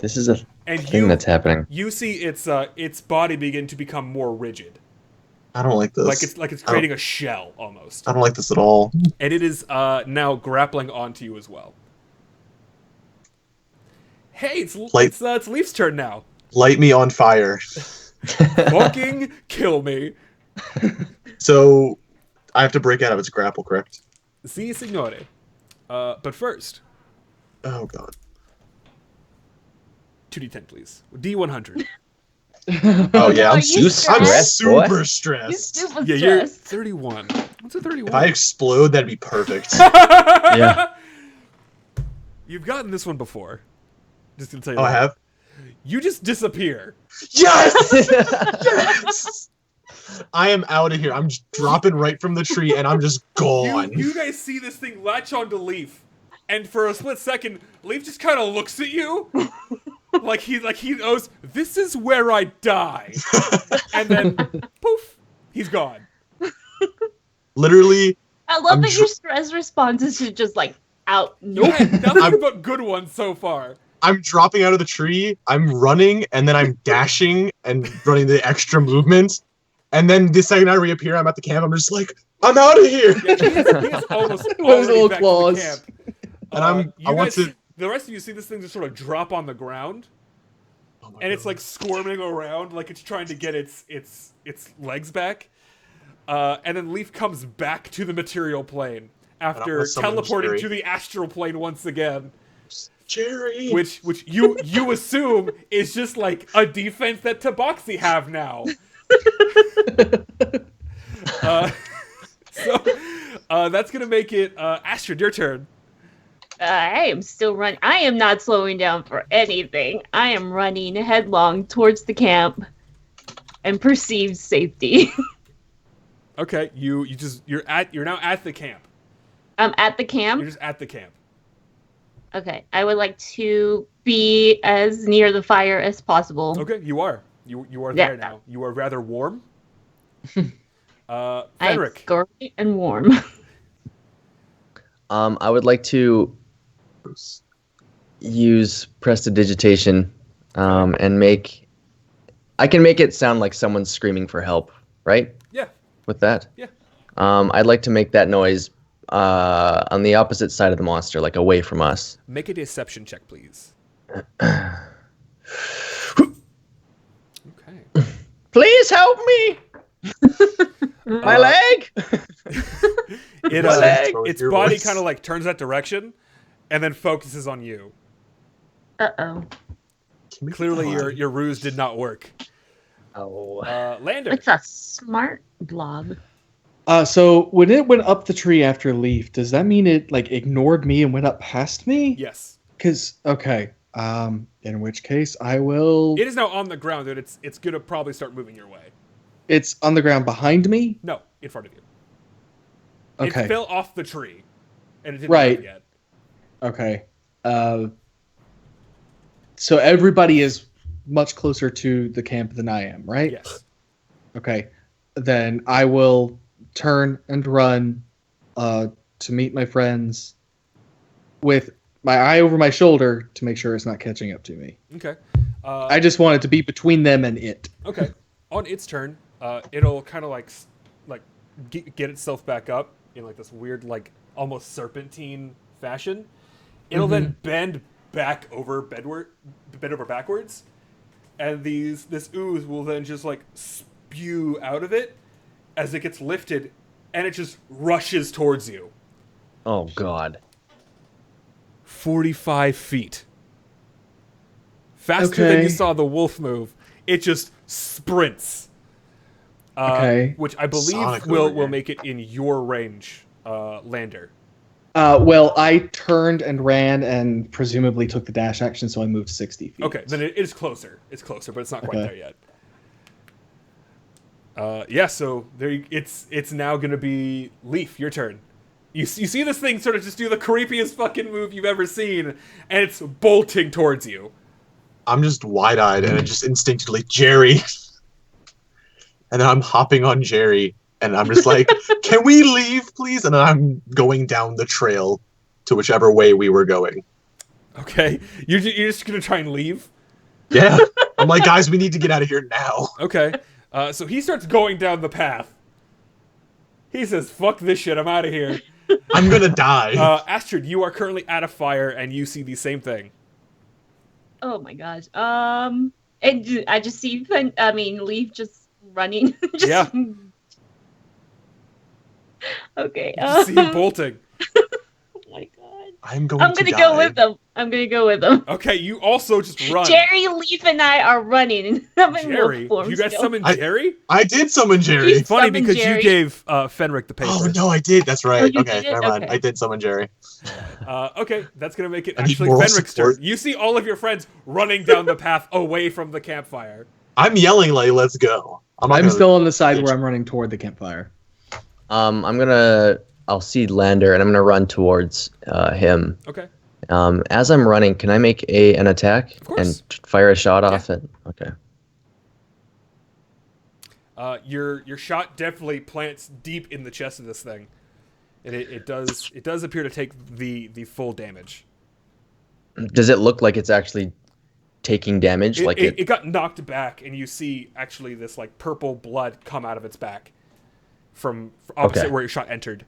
This is a and thing that's happening. you see its body begin to become more rigid, I don't like this. like it's creating a shell almost, I don't like this at all. and it is now grappling onto you as well. Hey, it's Leaf's turn now. Light me on fire. Fucking kill me. So, I have to break out of its grapple, correct? Si, signore. But first, Oh god. 2d10, please. D100. Oh yeah, Are I'm, you I'm stressed? super You're stressed. super Yeah, you're stressed. 31. What's a 31? If I explode, that'd be perfect. Yeah. You've gotten this one before. Just gonna tell you Oh, I that. have? You just disappear. Yes! Yes! I am out of here. I'm just dropping right from the tree and I'm just gone. You guys see this thing latch onto Leaf, and for a split second, Leaf just kind of looks at you, like he knows this is where I die, and then poof, he's gone. Literally, I love I'm that your stress response is to just like out. You had nothing but good ones so far. I'm dropping out of the tree, I'm running, and then I'm dashing and running the extra movement. And then the second I reappear, I'm at the camp, I'm just like, I'm out of here! Yeah, he is almost Those already little back claws. to the camp. And I'm- you I want guys- to- The rest of you see this thing just sort of drop on the ground, Oh my and it's God. like squirming around, like it's trying to get its legs back. And then Leaf comes back to the material plane after want someone teleporting Jerry. to the astral plane once again, Jerry! which you assume is just like a defense that Tabaxi have now. So that's gonna make it Astrid, your turn. I am still running. I am not slowing down for anything. I am running headlong towards the camp and perceived safety. Okay, you're now at the camp. I'm at the You're camp. just at the camp. Okay, I would like to be as near the fire as possible. Okay, you are. You are Yeah. there now. You are rather warm. I am Fenric. scurvy and warm. I would like to use prestidigitation and I can make it sound like someone's screaming for help, right? Yeah. With that? Yeah. I'd like to make that noise on the opposite side of the monster, like away from us. Make a deception check, please. Okay. Please help me! My leg! It, My leg! its Your body voice. kind of like turns that direction, and then focuses on you. Uh-oh. Clearly, your ruse did not work. Oh. Lander. It's a smart blob. So when it went up the tree after Leaf, does that mean it like ignored me and went up past me? Yes. Because okay, in which case I will. It is now on the ground, and it's gonna probably start moving your way. It's on the ground behind me. No, in front of you. Okay. It fell off the tree, and it didn't Right. move yet. Okay. So everybody is much closer to the camp than I am, right? Yes. Okay. Then I will turn and run to meet my friends with my eye over my shoulder to make sure it's not catching up to me. Okay. I just want it to be between them and it. Okay. On its turn, it'll kind of like get itself back up in like this weird, like almost serpentine fashion. It'll then bend back over backwards, and this ooze will then just like spew out of it as it gets lifted, and it just rushes towards you. Oh, God. 45 feet. Faster than Okay. you saw the wolf move. It just sprints. Okay. Which I believe Sonic will over here. make it in your range, Lander. Well, I turned and ran and presumably took the dash action, so I moved 60 feet. Okay, then it is closer. It's closer, but it's not quite Okay. there yet. Yeah, so it's now going to be Leaf, your turn. You see this thing sort of just do the creepiest fucking move you've ever seen, and it's bolting towards you. I'm just wide-eyed and I just instinctively, Jerry. And then I'm hopping on Jerry, and I'm just like, can we leave, please? And then I'm going down the trail to whichever way we were going. Okay, you're just gonna try and leave? Yeah. I'm like, guys, we need to get out of here now. Okay, so he starts going down the path. He says, fuck this shit, I'm out of here. I'm gonna die. Astrid, you are currently at a fire, and you see the same thing. Oh my gosh. I just see Leaf just running. Just... Yeah. Okay. You see him bolting. Oh my god. I'm gonna go with them. I'm gonna go with them. Okay, you also just run. Jerry, Leaf, and I are running. I'm in wolf Jerry? form You guys still. summoned Jerry? I did summon Jerry. He's Funny summoned because Jerry. you gave Fenric the paper. Oh, no, I did. That's right. you Okay, did it? never mind. Okay. I did summon Jerry. Okay, that's gonna make it I need actually moral Fenric's support. turn. You see all of your friends running down the path away from the campfire. I'm yelling like, let's go. not I'm gonna- still on the side where I'm running toward the campfire. I'll see Lander, and I'm gonna run towards him. Okay. As I'm running, can I make an attack Of course. and fire a shot off it? Okay. Your shot definitely plants deep in the chest of this thing, and it does appear to take the full damage. Does it look like it's actually taking damage? It got knocked back, and you see actually this like purple blood come out of its back from opposite Okay. where your shot entered.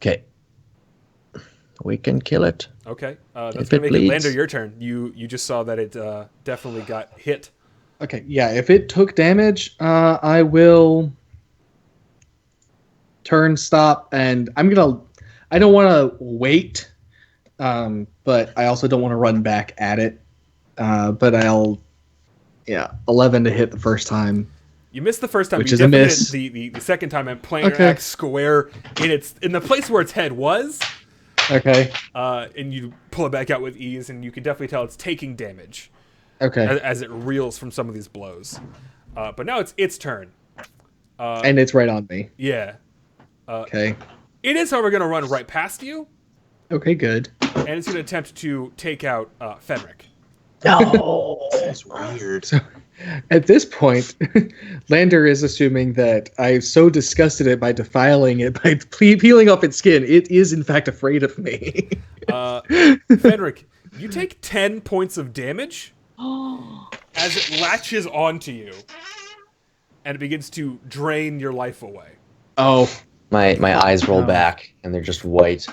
Okay. We can kill it. Okay, that's If gonna it make it bleeds. Lander your turn. You just saw that it definitely got hit. Okay, yeah, if it took damage, I will turn, stop, and I don't want to wait, but I also don't want to run back at it. But 11 to hit the first time. You missed the first time. Which you is a definitely miss. did the second time and playing Okay. your axe square in the place where its head was, Okay, and you pull it back out with ease, and you can definitely tell it's taking damage okay. as it reels from some of these blows. But now it's its turn. And it's right on me. Yeah. Okay. It is, however, going to run right past you, Okay, good. and it's going to attempt to take out Fenric. That's weird. At this point, Lander is assuming that I so disgusted it by defiling it, by peeling off its skin. It is, in fact, afraid of me. Fenric, you take 10 points of damage as it latches onto you, and it begins to drain your life away. Oh, My eyes roll No. back, and they're just white.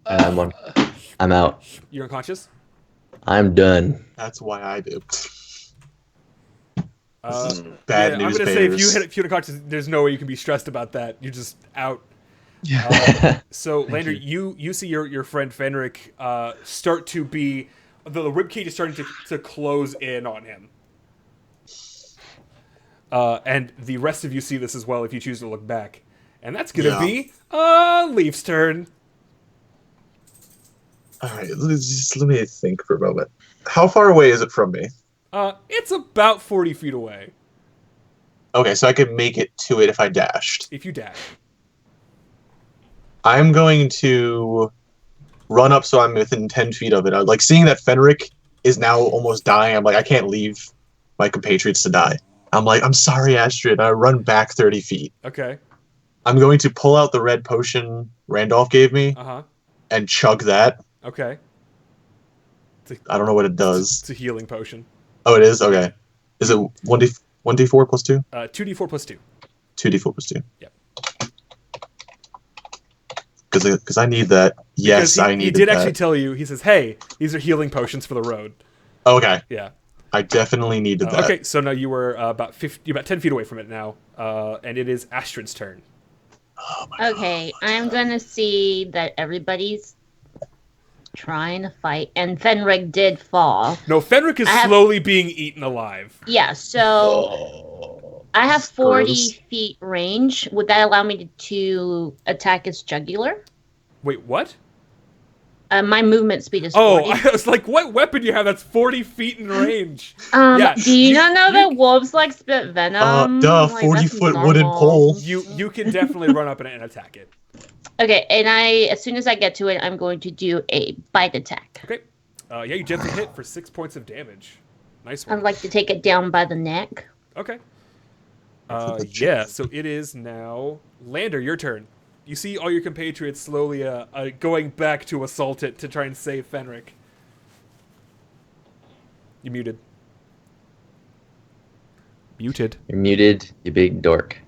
And I'm out. You're unconscious? I'm done. That's why I did. Uh, Bad yeah, news I'm gonna say if bears. you hit unconscious, there's no way you can be stressed about that. You're just out. yeah. So Lander, you see your friend Fenric start to be the ribcage is starting to close in on him. And the rest of you see this as well if you choose to look back. And that's gonna Yeah. be Leaf's turn. All right, let me think for a moment. How far away is it from me? It's about 40 feet away Okay, so I could make it to it if I dashed. if you dash. I'm going to run up so I'm within 10 feet of it. I like seeing that Fenric is now almost dying. I'm like, I can't leave my compatriots to die. I'm like, I'm sorry, Astrid. And I run back 30 feet. Okay. I'm going to pull out the red potion Randolph gave me and chug that. Okay. I don't know what it does. It's a healing potion. Oh, it is? Okay. Is it 1d4 plus 2? 2d4 plus 2. 2d4 plus 2. Yep. Because I need that. Yes, Because he, I need He did that. actually tell you. He says, "Hey, these are healing potions for the road." Okay. Yeah. I definitely needed that. Okay, so now you were about 10 feet away from it now, and it is Astrid's turn. Okay, I'm gonna see that everybody's trying to fight, and Fenric did fall. No, Fenric is I have- slowly being eaten alive. Yeah, so I have 40 Gross. feet range. Would that allow me to attack its jugular? Wait, what? My movement speed is Oh, 40. I was like, what weapon do you have that's 40 feet in range? yeah, Do you not know that wolves like spit venom? Duh, Like, 40 that's foot wooden normal. pole. You can definitely run up and attack it. Okay, and as soon as I get to it, I'm going to do a bite attack. Okay. Yeah, you gently hit for 6 points of damage. Nice one. I'd like to take it down by the neck. Okay. Yeah, so it is now Lander, your turn. You see all your compatriots slowly going back to assault it to try and save Fenric. You muted. Muted. You're muted, you big dork.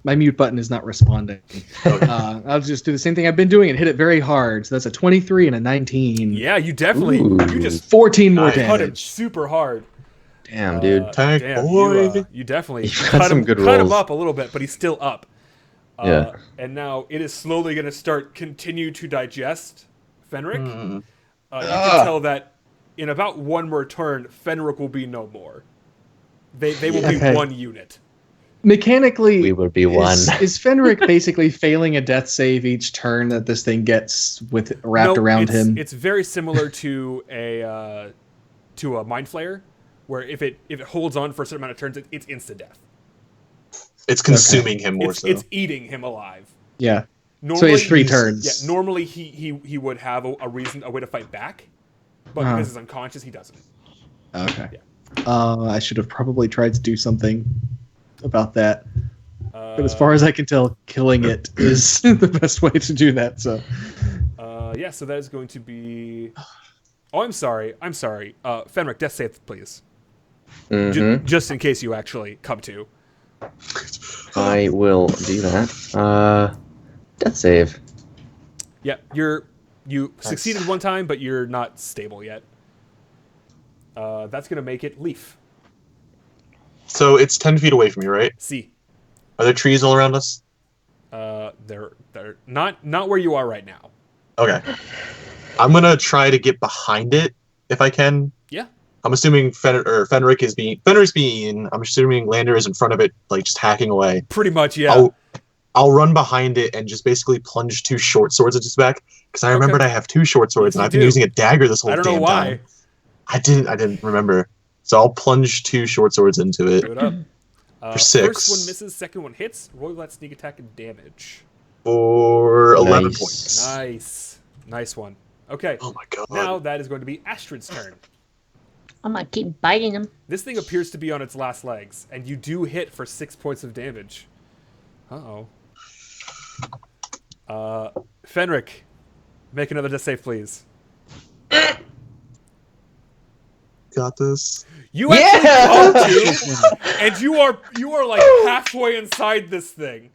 My mute button is not responding. I'll just do the same thing I've been doing and hit it very hard. So that's a 23 and a 19. Yeah, you definitely. Ooh. You just 14 more Nice. cut him damage. super hard. Damn, dude. Tag Damn, boy. you definitely You've got cut some him, good cut him rolls. up a little bit, but he's still up. Yeah. And now it is slowly going to continue to digest Fenric. You can tell that in about one more turn, Fenric will be no more. They will be Okay. one unit. Mechanically, We would be one. Is Fenric basically failing a death save each turn that this thing gets wrapped No, around him? It's very similar to a Mind Flayer, where if it holds on for a certain amount of turns, it's instant death. It's consuming him more so. It's eating him alive. Yeah. Normally, So he has 3 turns. Yeah, normally he would have a way to fight back, but because he's unconscious, he doesn't. Okay. Yeah. I should have probably tried to do something about that. But as far as I can tell, killing it is the best way to do that. So. Yeah, so that is going to be. Oh, I'm sorry. Fenric, death save, please. Mm-hmm. Just in case you actually come to. I will do that. Death save. Yeah, you succeeded one time, but you're not stable yet. That's gonna make it Leaf. So it's 10 feet away from you, right? C. Are there trees all around us? They're not where you are right now. Okay. I'm gonna try to get behind it if I can. Yeah. I'm assuming Fenric's being eaten. I'm assuming Lander is in front of it, like just hacking away. Pretty much, yeah. I'll run behind it and just basically plunge 2 short swords at its back because I remembered I have 2 short swords Yes, and you I've been do. using a dagger this whole I don't know damn why. time. I didn't remember. So I'll plunge 2 short swords into it. Do it up. For 6. First one misses, second one hits. Roll that sneak attack and damage. For 11 Nice. points. Nice one. Okay. Oh my god. Now that is going to be Astrid's turn. I'm gonna keep biting him. This thing appears to be on its last legs, and you do hit for 6 points of damage. Uh-oh. Fenric, make another death save, please. Got this. You actually come to, and you are like halfway inside this thing.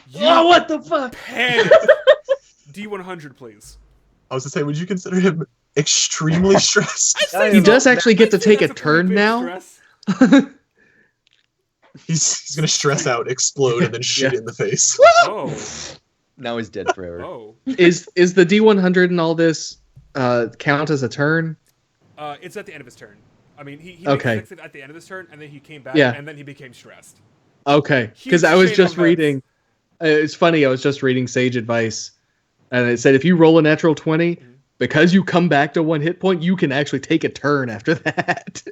You what the fuck? panic. D100, please. I was to say, would you consider him extremely stressed? He does actually get to I'd say take a that's pretty turn big now. stress. He's gonna stress out, explode, and then shoot it in the face. Oh, Now he's dead forever. oh. Is the D100 and all this count as a turn? It's at the end of his turn. I mean, he Okay. makes it at the end of his turn, and then he came back, Yeah. and then he became stressed. Okay, because Huge I was chain just of events. reading. It's funny. I was just reading Sage Advice, and it said if you roll a natural 20, because you come back to 1 hit point, you can actually take a turn after that.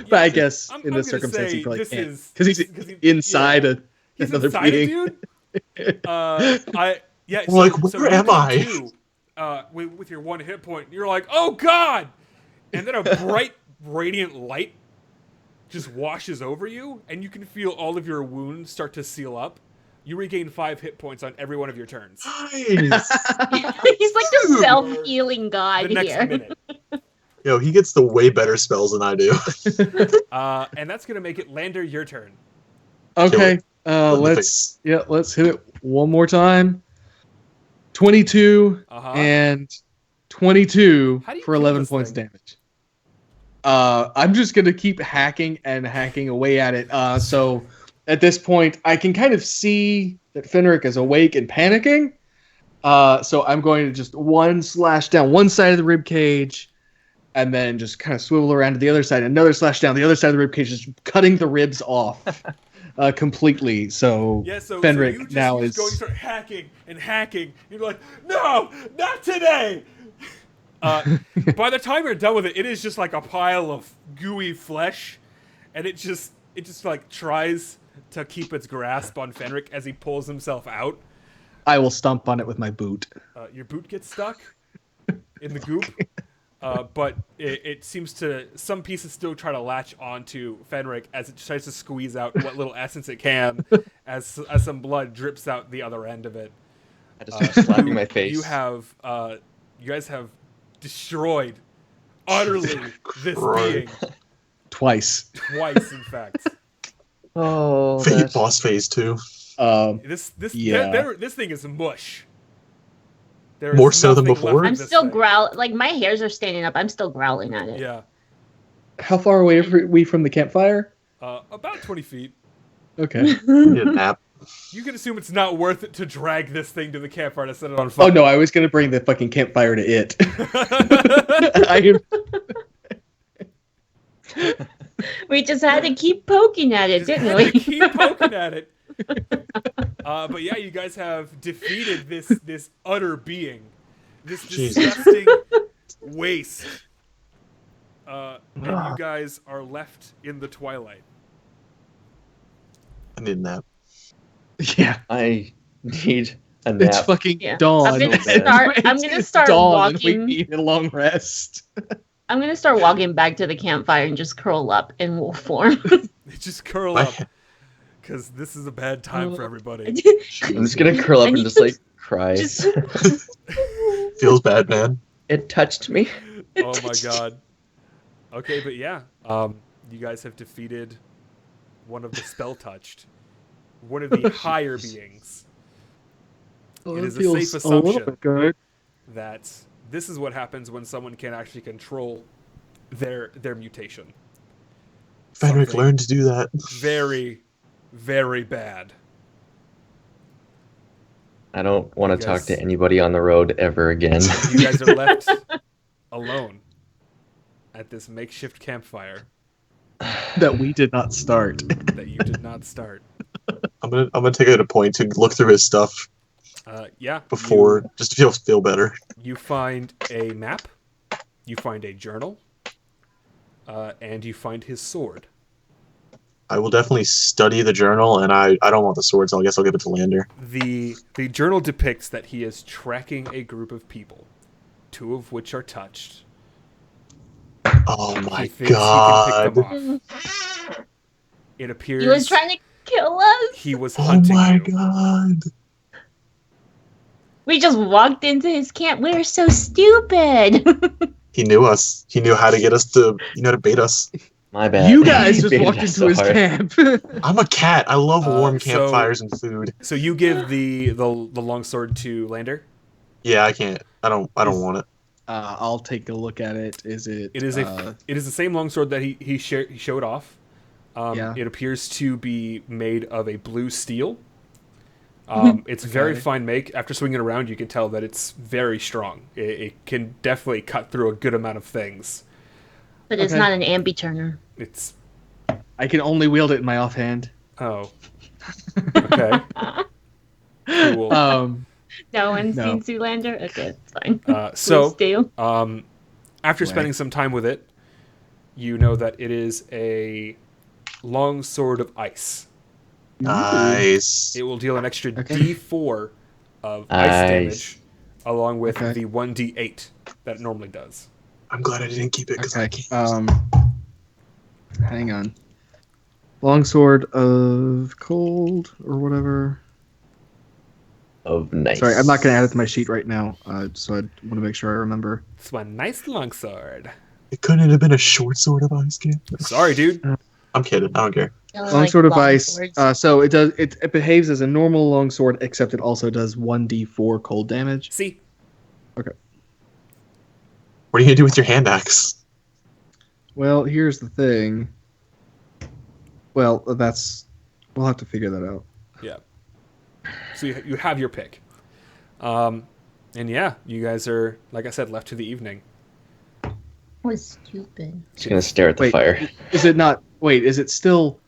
But I guess I'm in this gonna circumstance, say he probably this can't is- because he's 'cause he- inside yeah. a, He's another inside being. a dude. Yeah. I'm like, where you am come I? to, with your 1 hit point, you're like, oh god, and then a bright, radiant light just washes over you, and you can feel all of your wounds start to seal up. You regain 5 hit points on every one of your turns. Nice. He's like the self-healing god The next here. minute. Yo, he gets the way better spells than I do. And that's gonna make it Lander, your turn. Okay, In the let's hit it one more time. 22 Uh-huh. and 22 How do you for kill 11 this points thing? damage. I'm just gonna keep hacking and hacking away at it. So at this point, I can kind of see that Fenric is awake and panicking. So I'm going to just one slash down one side of the rib cage, and then just kind of swivel around to the other side. Another slash down the other side of the rib cage, just cutting the ribs off completely. So Yeah, so Fenric you just, now you is. just go and start hacking and hacking. You're like, no, not today. By the time you're done with it, it is just like a pile of gooey flesh, and it just like tries to keep its grasp on Fenric as he pulls himself out. I will stomp on it with my boot. Your boot gets stuck in the goop, but it seems to, some pieces still try to latch onto Fenric as it tries to squeeze out what little essence it can, as some blood drips out the other end of it. I just start slapping my face. You guys have destroyed utterly this being Twice. twice, in fact. Oh, Boss phase 2. This Yeah. this thing is mush. There is More so than nothing left before? of I'm this still thing. growling. Like, my hairs are standing up. I'm still growling at it. Yeah, How far away are we from the campfire? about 20 feet. Okay. Need a nap. You can assume it's not worth it to drag this thing to the campfire to set it on fire. Oh no, I was gonna bring the fucking campfire to it. I, We just had to keep poking at it, Just didn't had we? to keep poking at it. But yeah, you guys have defeated this utter being, this Jesus. disgusting waste. And you guys are left in the twilight. I need a nap. yeah. I need a It's nap. fucking Yeah. dawn. I'm gonna so bad. start. I'm gonna It's start dawn and we walking. need a long rest. I'm gonna start walking back to the campfire and just curl up in wolf form. Just curl My- up, because this is a bad time for everybody. I'm just gonna curl up I and need just to- like cry. just Feels bad, man. It touched me. Oh my god. Okay, but yeah, you guys have defeated one of the spell touched, one of the higher beings. It is a safe assumption good. that this is what happens when someone can actually control their mutation. Fenric Something learned to do that. very, very bad. I don't want to You talk guys- to anybody on the road ever again. You guys are left alone at this makeshift campfire That we did not start. that you did not start. I'm gonna take it a point to look through his stuff Yeah. before, just to feel better. You find a map, you find a journal, and you find his sword. I will definitely study the journal, and I don't want the sword, so I guess I'll give it to Lander. The journal depicts that he is tracking a group of people, 2 of which are touched. Oh He my thinks god. he can pick them off. It appears he was trying to kill us. he was Oh hunting my you. god. We just walked into his camp. We're so stupid. He knew us. He knew how to get us to, to bait us. My bad. You guys just Baited walked us into so his hard. camp. I'm a cat. I love warm So- campfires and food. So you give the longsword to Lander. Yeah, I can't. I don't want it. I'll take a look at it. Is it? It is it is the same longsword that he showed off. Yeah. It appears to be made of a blue steel. It's very Okay. fine make. After swinging it around, you can tell that it's very strong. It can definitely cut through a good amount of things. But it's Okay. not an ambi turner. It's I can only wield it in my offhand. oh, okay, cool. No one's No. seen Zoolander? Okay, it's fine. So, Please do. after Right. spending some time with it, you know that it is a long sword of ice. Nice. It will deal an extra Okay. D4 of ice Nice. damage, along with Okay. the 1D8 that it normally does. I'm glad I didn't keep it because I Okay. can't. Hang on. Longsword of cold or whatever. Of nice. Sorry, I'm not going to add it to my sheet right now. So I want to make sure I remember. It's one nice long sword. It couldn't have been a short sword of ice, kid. Sorry, dude. I'm kidding. I don't care. I like Longsword of long ice. swords. So it does. It behaves as a normal longsword, except it also does 1d4 cold damage. See, What are you gonna do with your hand axe? Well, here's the thing. Well, we'll have to figure that out. yeah. So you have your pick. And yeah, you guys are, like I said, left to the evening. was stupid. Just gonna stare at the Wait, fire. Is it not? Wait, is it still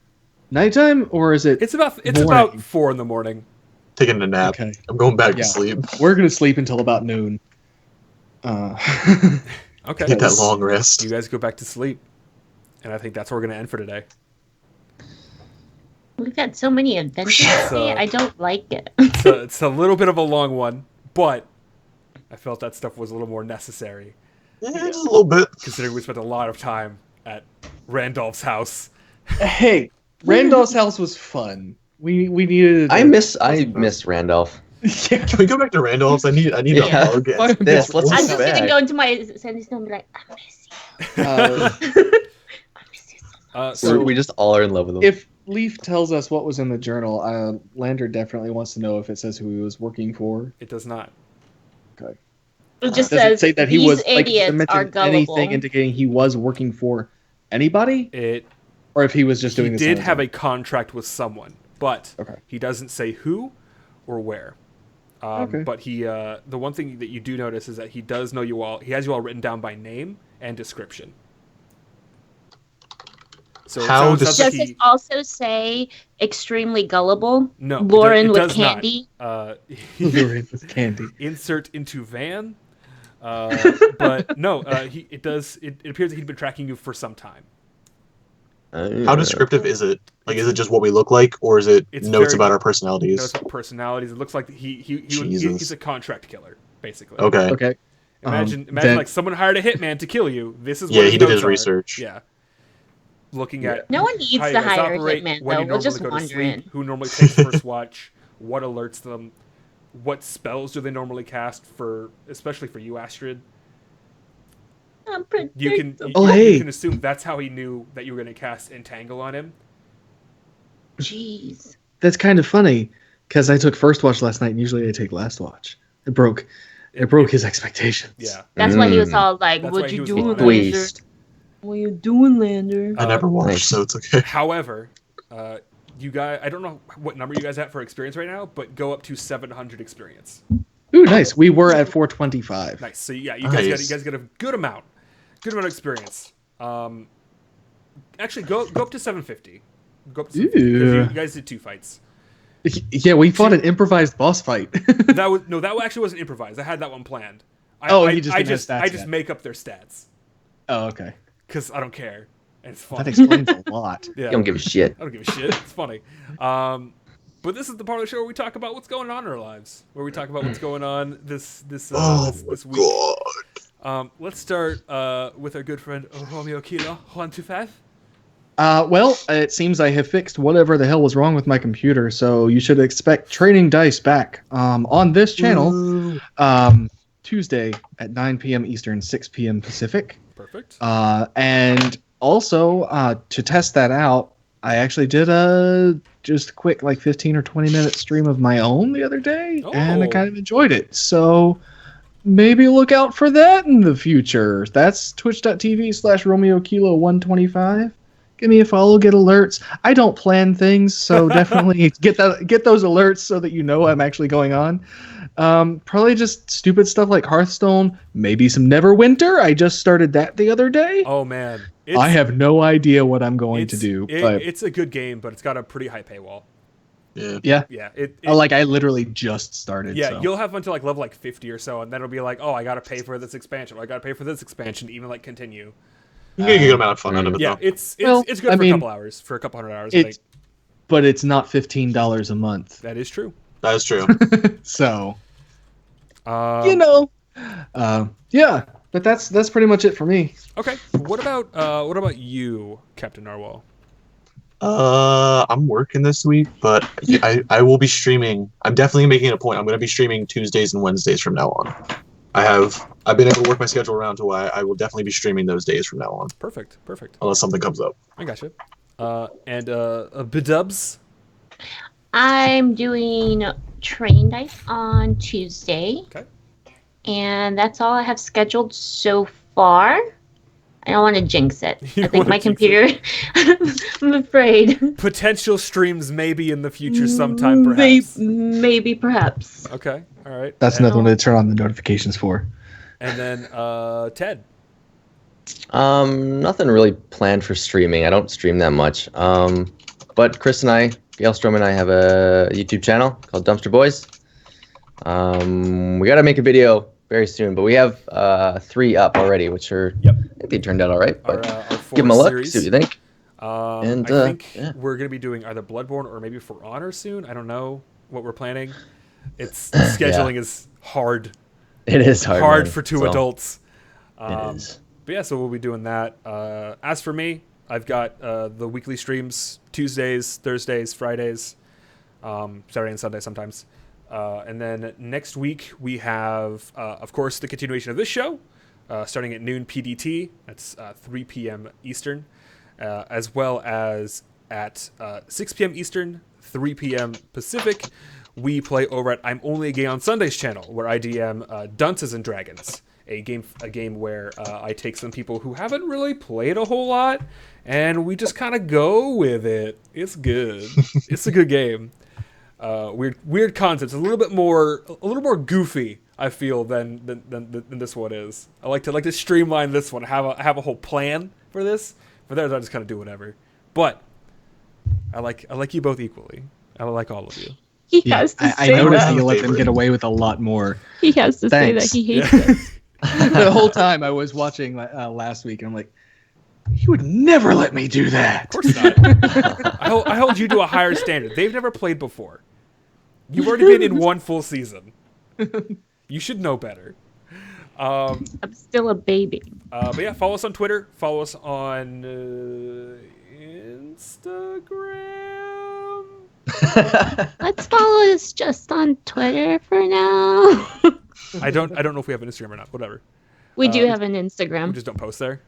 nighttime or is it? It's about Morning. 4 in the morning. Taking a nap. Okay, I'm going back Yeah. to sleep. we're gonna sleep until about noon. Okay. Get that Yes. long rest. You guys go back to sleep. And I think that's where we're going to end for today. We've had so many adventures today. I don't like it. It's a little bit of a long one, but I felt that stuff was a little more necessary. Yeah, just a little bit. Considering we spent a lot of time at Randolph's house. Hey, Randolph's house was fun. We needed. I miss Randolph. Yeah. Can we go back to Randolph's? I need Yeah. a hug. Why This, let's I'm go just gonna back. go into my Sandy's gonna be like, I miss you. Uh, I miss you so much. So We just all are in love with him. if Leaf tells us what was in the journal, Lander definitely wants to know if it says who he was working for. it does not. It just Does says it say that he these was like does it idiots mention are gullible. anything indicating he was working for anybody, It or if he was just he doing this? did on his have own? a contract with someone, but Okay. he doesn't say who or where. Okay. But he, the one thing that you do notice is that he does know you all. He has you all written down by name and description. So How it sounds like Does it also say extremely gullible? no, Lauren it with does not. candy? Lurid with candy. Insert into van. But no, it does. It appears that he'd been tracking you for some time. How descriptive is it? Like, is it just what we look like, or is it It's notes very- about our personalities? Knows what personalities. It looks like he's Jesus. a contract killer, basically. Okay. Okay. Imagine then- like someone hired a hitman to kill you. This is what Yeah, his he did notes his are. research. Yeah. Looking at No one needs how you to guys hire a operate, hitman, when though. you We'll normally just go to wander sleep, in. who normally takes first watch, what alerts them, what spells do they normally cast for, especially for you, Astrid. I'm pretty You can Oh, you hey. can assume that's how he knew that you were going to cast Entangle on him. Jeez. That's kind of funny because I took first watch last night, and usually I take last watch. It broke his expectations. Yeah. That's why he was Mm. all like, That's why what he you was doing, being Lander? Twist. What you doing, Lander? I never watched, nice. so it's okay. However, you guys, I don't know what number you guys at for experience right now, but go up to 700 experience. Ooh, nice. We were at 425. Nice. So yeah, Nice. you guys get a good amount of experience. Actually, go up to 750. Go up to 750 'cause Ew. you guys did 2 fights. Yeah, we fought an improvised boss fight. That actually wasn't improvised. I had that one planned. He just didn't have stats I just yet. make up their stats Oh, okay. because I don't care. And it's That fun. explains a lot. Yeah, You don't give a shit. I don't give a shit. It's funny. But this is the part of the show where we talk about what's going on in our lives, where we talk about what's going on this Oh this my week. god. Let's start with our good friend Romeo Kilo 125. Well, it seems I have fixed whatever the hell was wrong with my computer, so you should expect Trading Dice back on this channel Tuesday at 9 p.m. Eastern, 6 p.m. Pacific. Perfect. And also, to test that out, I actually did a just quick, like 15 or 20 minute stream of my own the other day, and I Oh. kind of enjoyed it. So maybe look out for that in the future. That's twitch.tv/Romeo Kilo 125. Give me a follow, get alerts. I don't plan things, so definitely get those alerts so that you know I'm actually going on. Probably just stupid stuff like Hearthstone, maybe some Neverwinter. I just started that the other day. Oh man, I have no idea what I'm going to do, but it's a good game, but it's got a pretty high paywall. Yeah. yeah, Yeah, I literally just started. yeah, so. you'll have until like level like 50 or so, and then it'll be like, oh, I gotta pay for this expansion, or I gotta pay for this expansion to even like continue. You get a good amount of fun out of it, Yeah, though. it's Well, good I for mean, a couple hours, for a couple hundred hours. I think. But it's not $15 a month, That is true. That is true. so Um, yeah. But that's pretty much it for me. Okay. What about you, Captain Narwhal? I'm working this week, but I will be streaming. I'm definitely making it a point. I'm going to be streaming Tuesdays and Wednesdays from now on. I've been able to work my schedule around to why I will definitely be streaming those days from now on, Perfect. unless something comes up. I gotcha. And Bidubs. I'm doing Train Dice on Tuesday. Okay. And that's all I have scheduled so far. I don't want to jinx it. You I don't think wanna my jinx computer. I'm afraid. Potential streams maybe in the future sometime, perhaps. Maybe, perhaps. Okay. All right. That's and, another one to turn on the notifications for. And then Ted. Nothing really planned for streaming. I don't stream that much. But Chris and I, Gailstrom and I, have a YouTube channel called Dumpster Boys. We got to make a video very soon, but we have 3 up already, which are Yep. I think they turned out all right. But Our 4 give them a look, series. see what you think. And, I think yeah. we're going to be doing either Bloodborne or maybe For Honor soon. I don't know what we're planning. It's scheduling is hard. It is hard, man. For two So, adults. It is. But yeah, so we'll be doing that. As for me, I've got the weekly streams Tuesdays, Thursdays, Fridays, Saturday and Sunday sometimes. And then next week we have, of course, the continuation of this show, starting at noon PDT. That's 3 p.m. Eastern, as well as at 6 p.m. Eastern, 3 p.m. Pacific. We play over at I'm Only a Gay on Sundays channel, where I DM Dunces and Dragons, a game where I take some people who haven't really played a whole lot, and we just kind of go with it. It's good. It's a good game. Weird concepts, a little more goofy, I feel, than this one is. I like to streamline this one. Have a whole plan for this. For theirs, I just kind of do whatever. But I like you both equally. I like all of you. He has to I say noticed that. that you let them get away with a lot more. He has to say that Thanks. he hates us. The whole time I was watching last week, and I'm like, he would never let me do that. Of course not. I hold you to a higher standard. They've never played before. You've already been in one full season. You should know better. I'm still a baby. But yeah, follow us on Twitter. Follow us on Instagram. Let's follow us just on Twitter for now. I don't know if we have an Instagram or not. Whatever. We do have an We Instagram. just don't post there.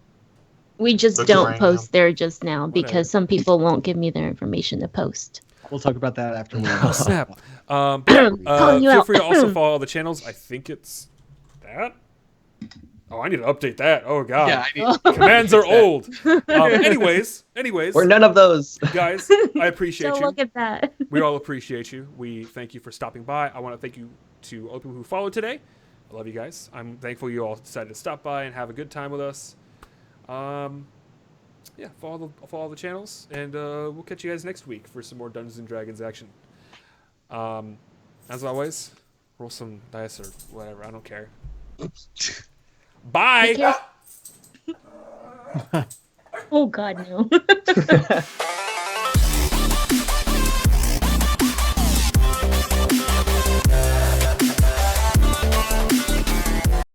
We just The don't gram. post there just now Whatever. because some people won't give me their information to post. We'll talk about that after we. Oh snap! But yeah, Calling you feel out. free to also follow all the channels. I think it's that. Oh, I need to update that. Oh god. Yeah, I need, Commands are old. Anyways, We're none of those. guys, I appreciate So you. look at that. We all appreciate you. We thank you for stopping by. I want to thank you to all the people who followed today. I love you guys. I'm thankful you all decided to stop by and have a good time with us. Yeah, follow the channels, and we'll catch you guys next week for some more Dungeons and Dragons action. As always, roll some dice or whatever. I don't care. Bye. Oh God, no.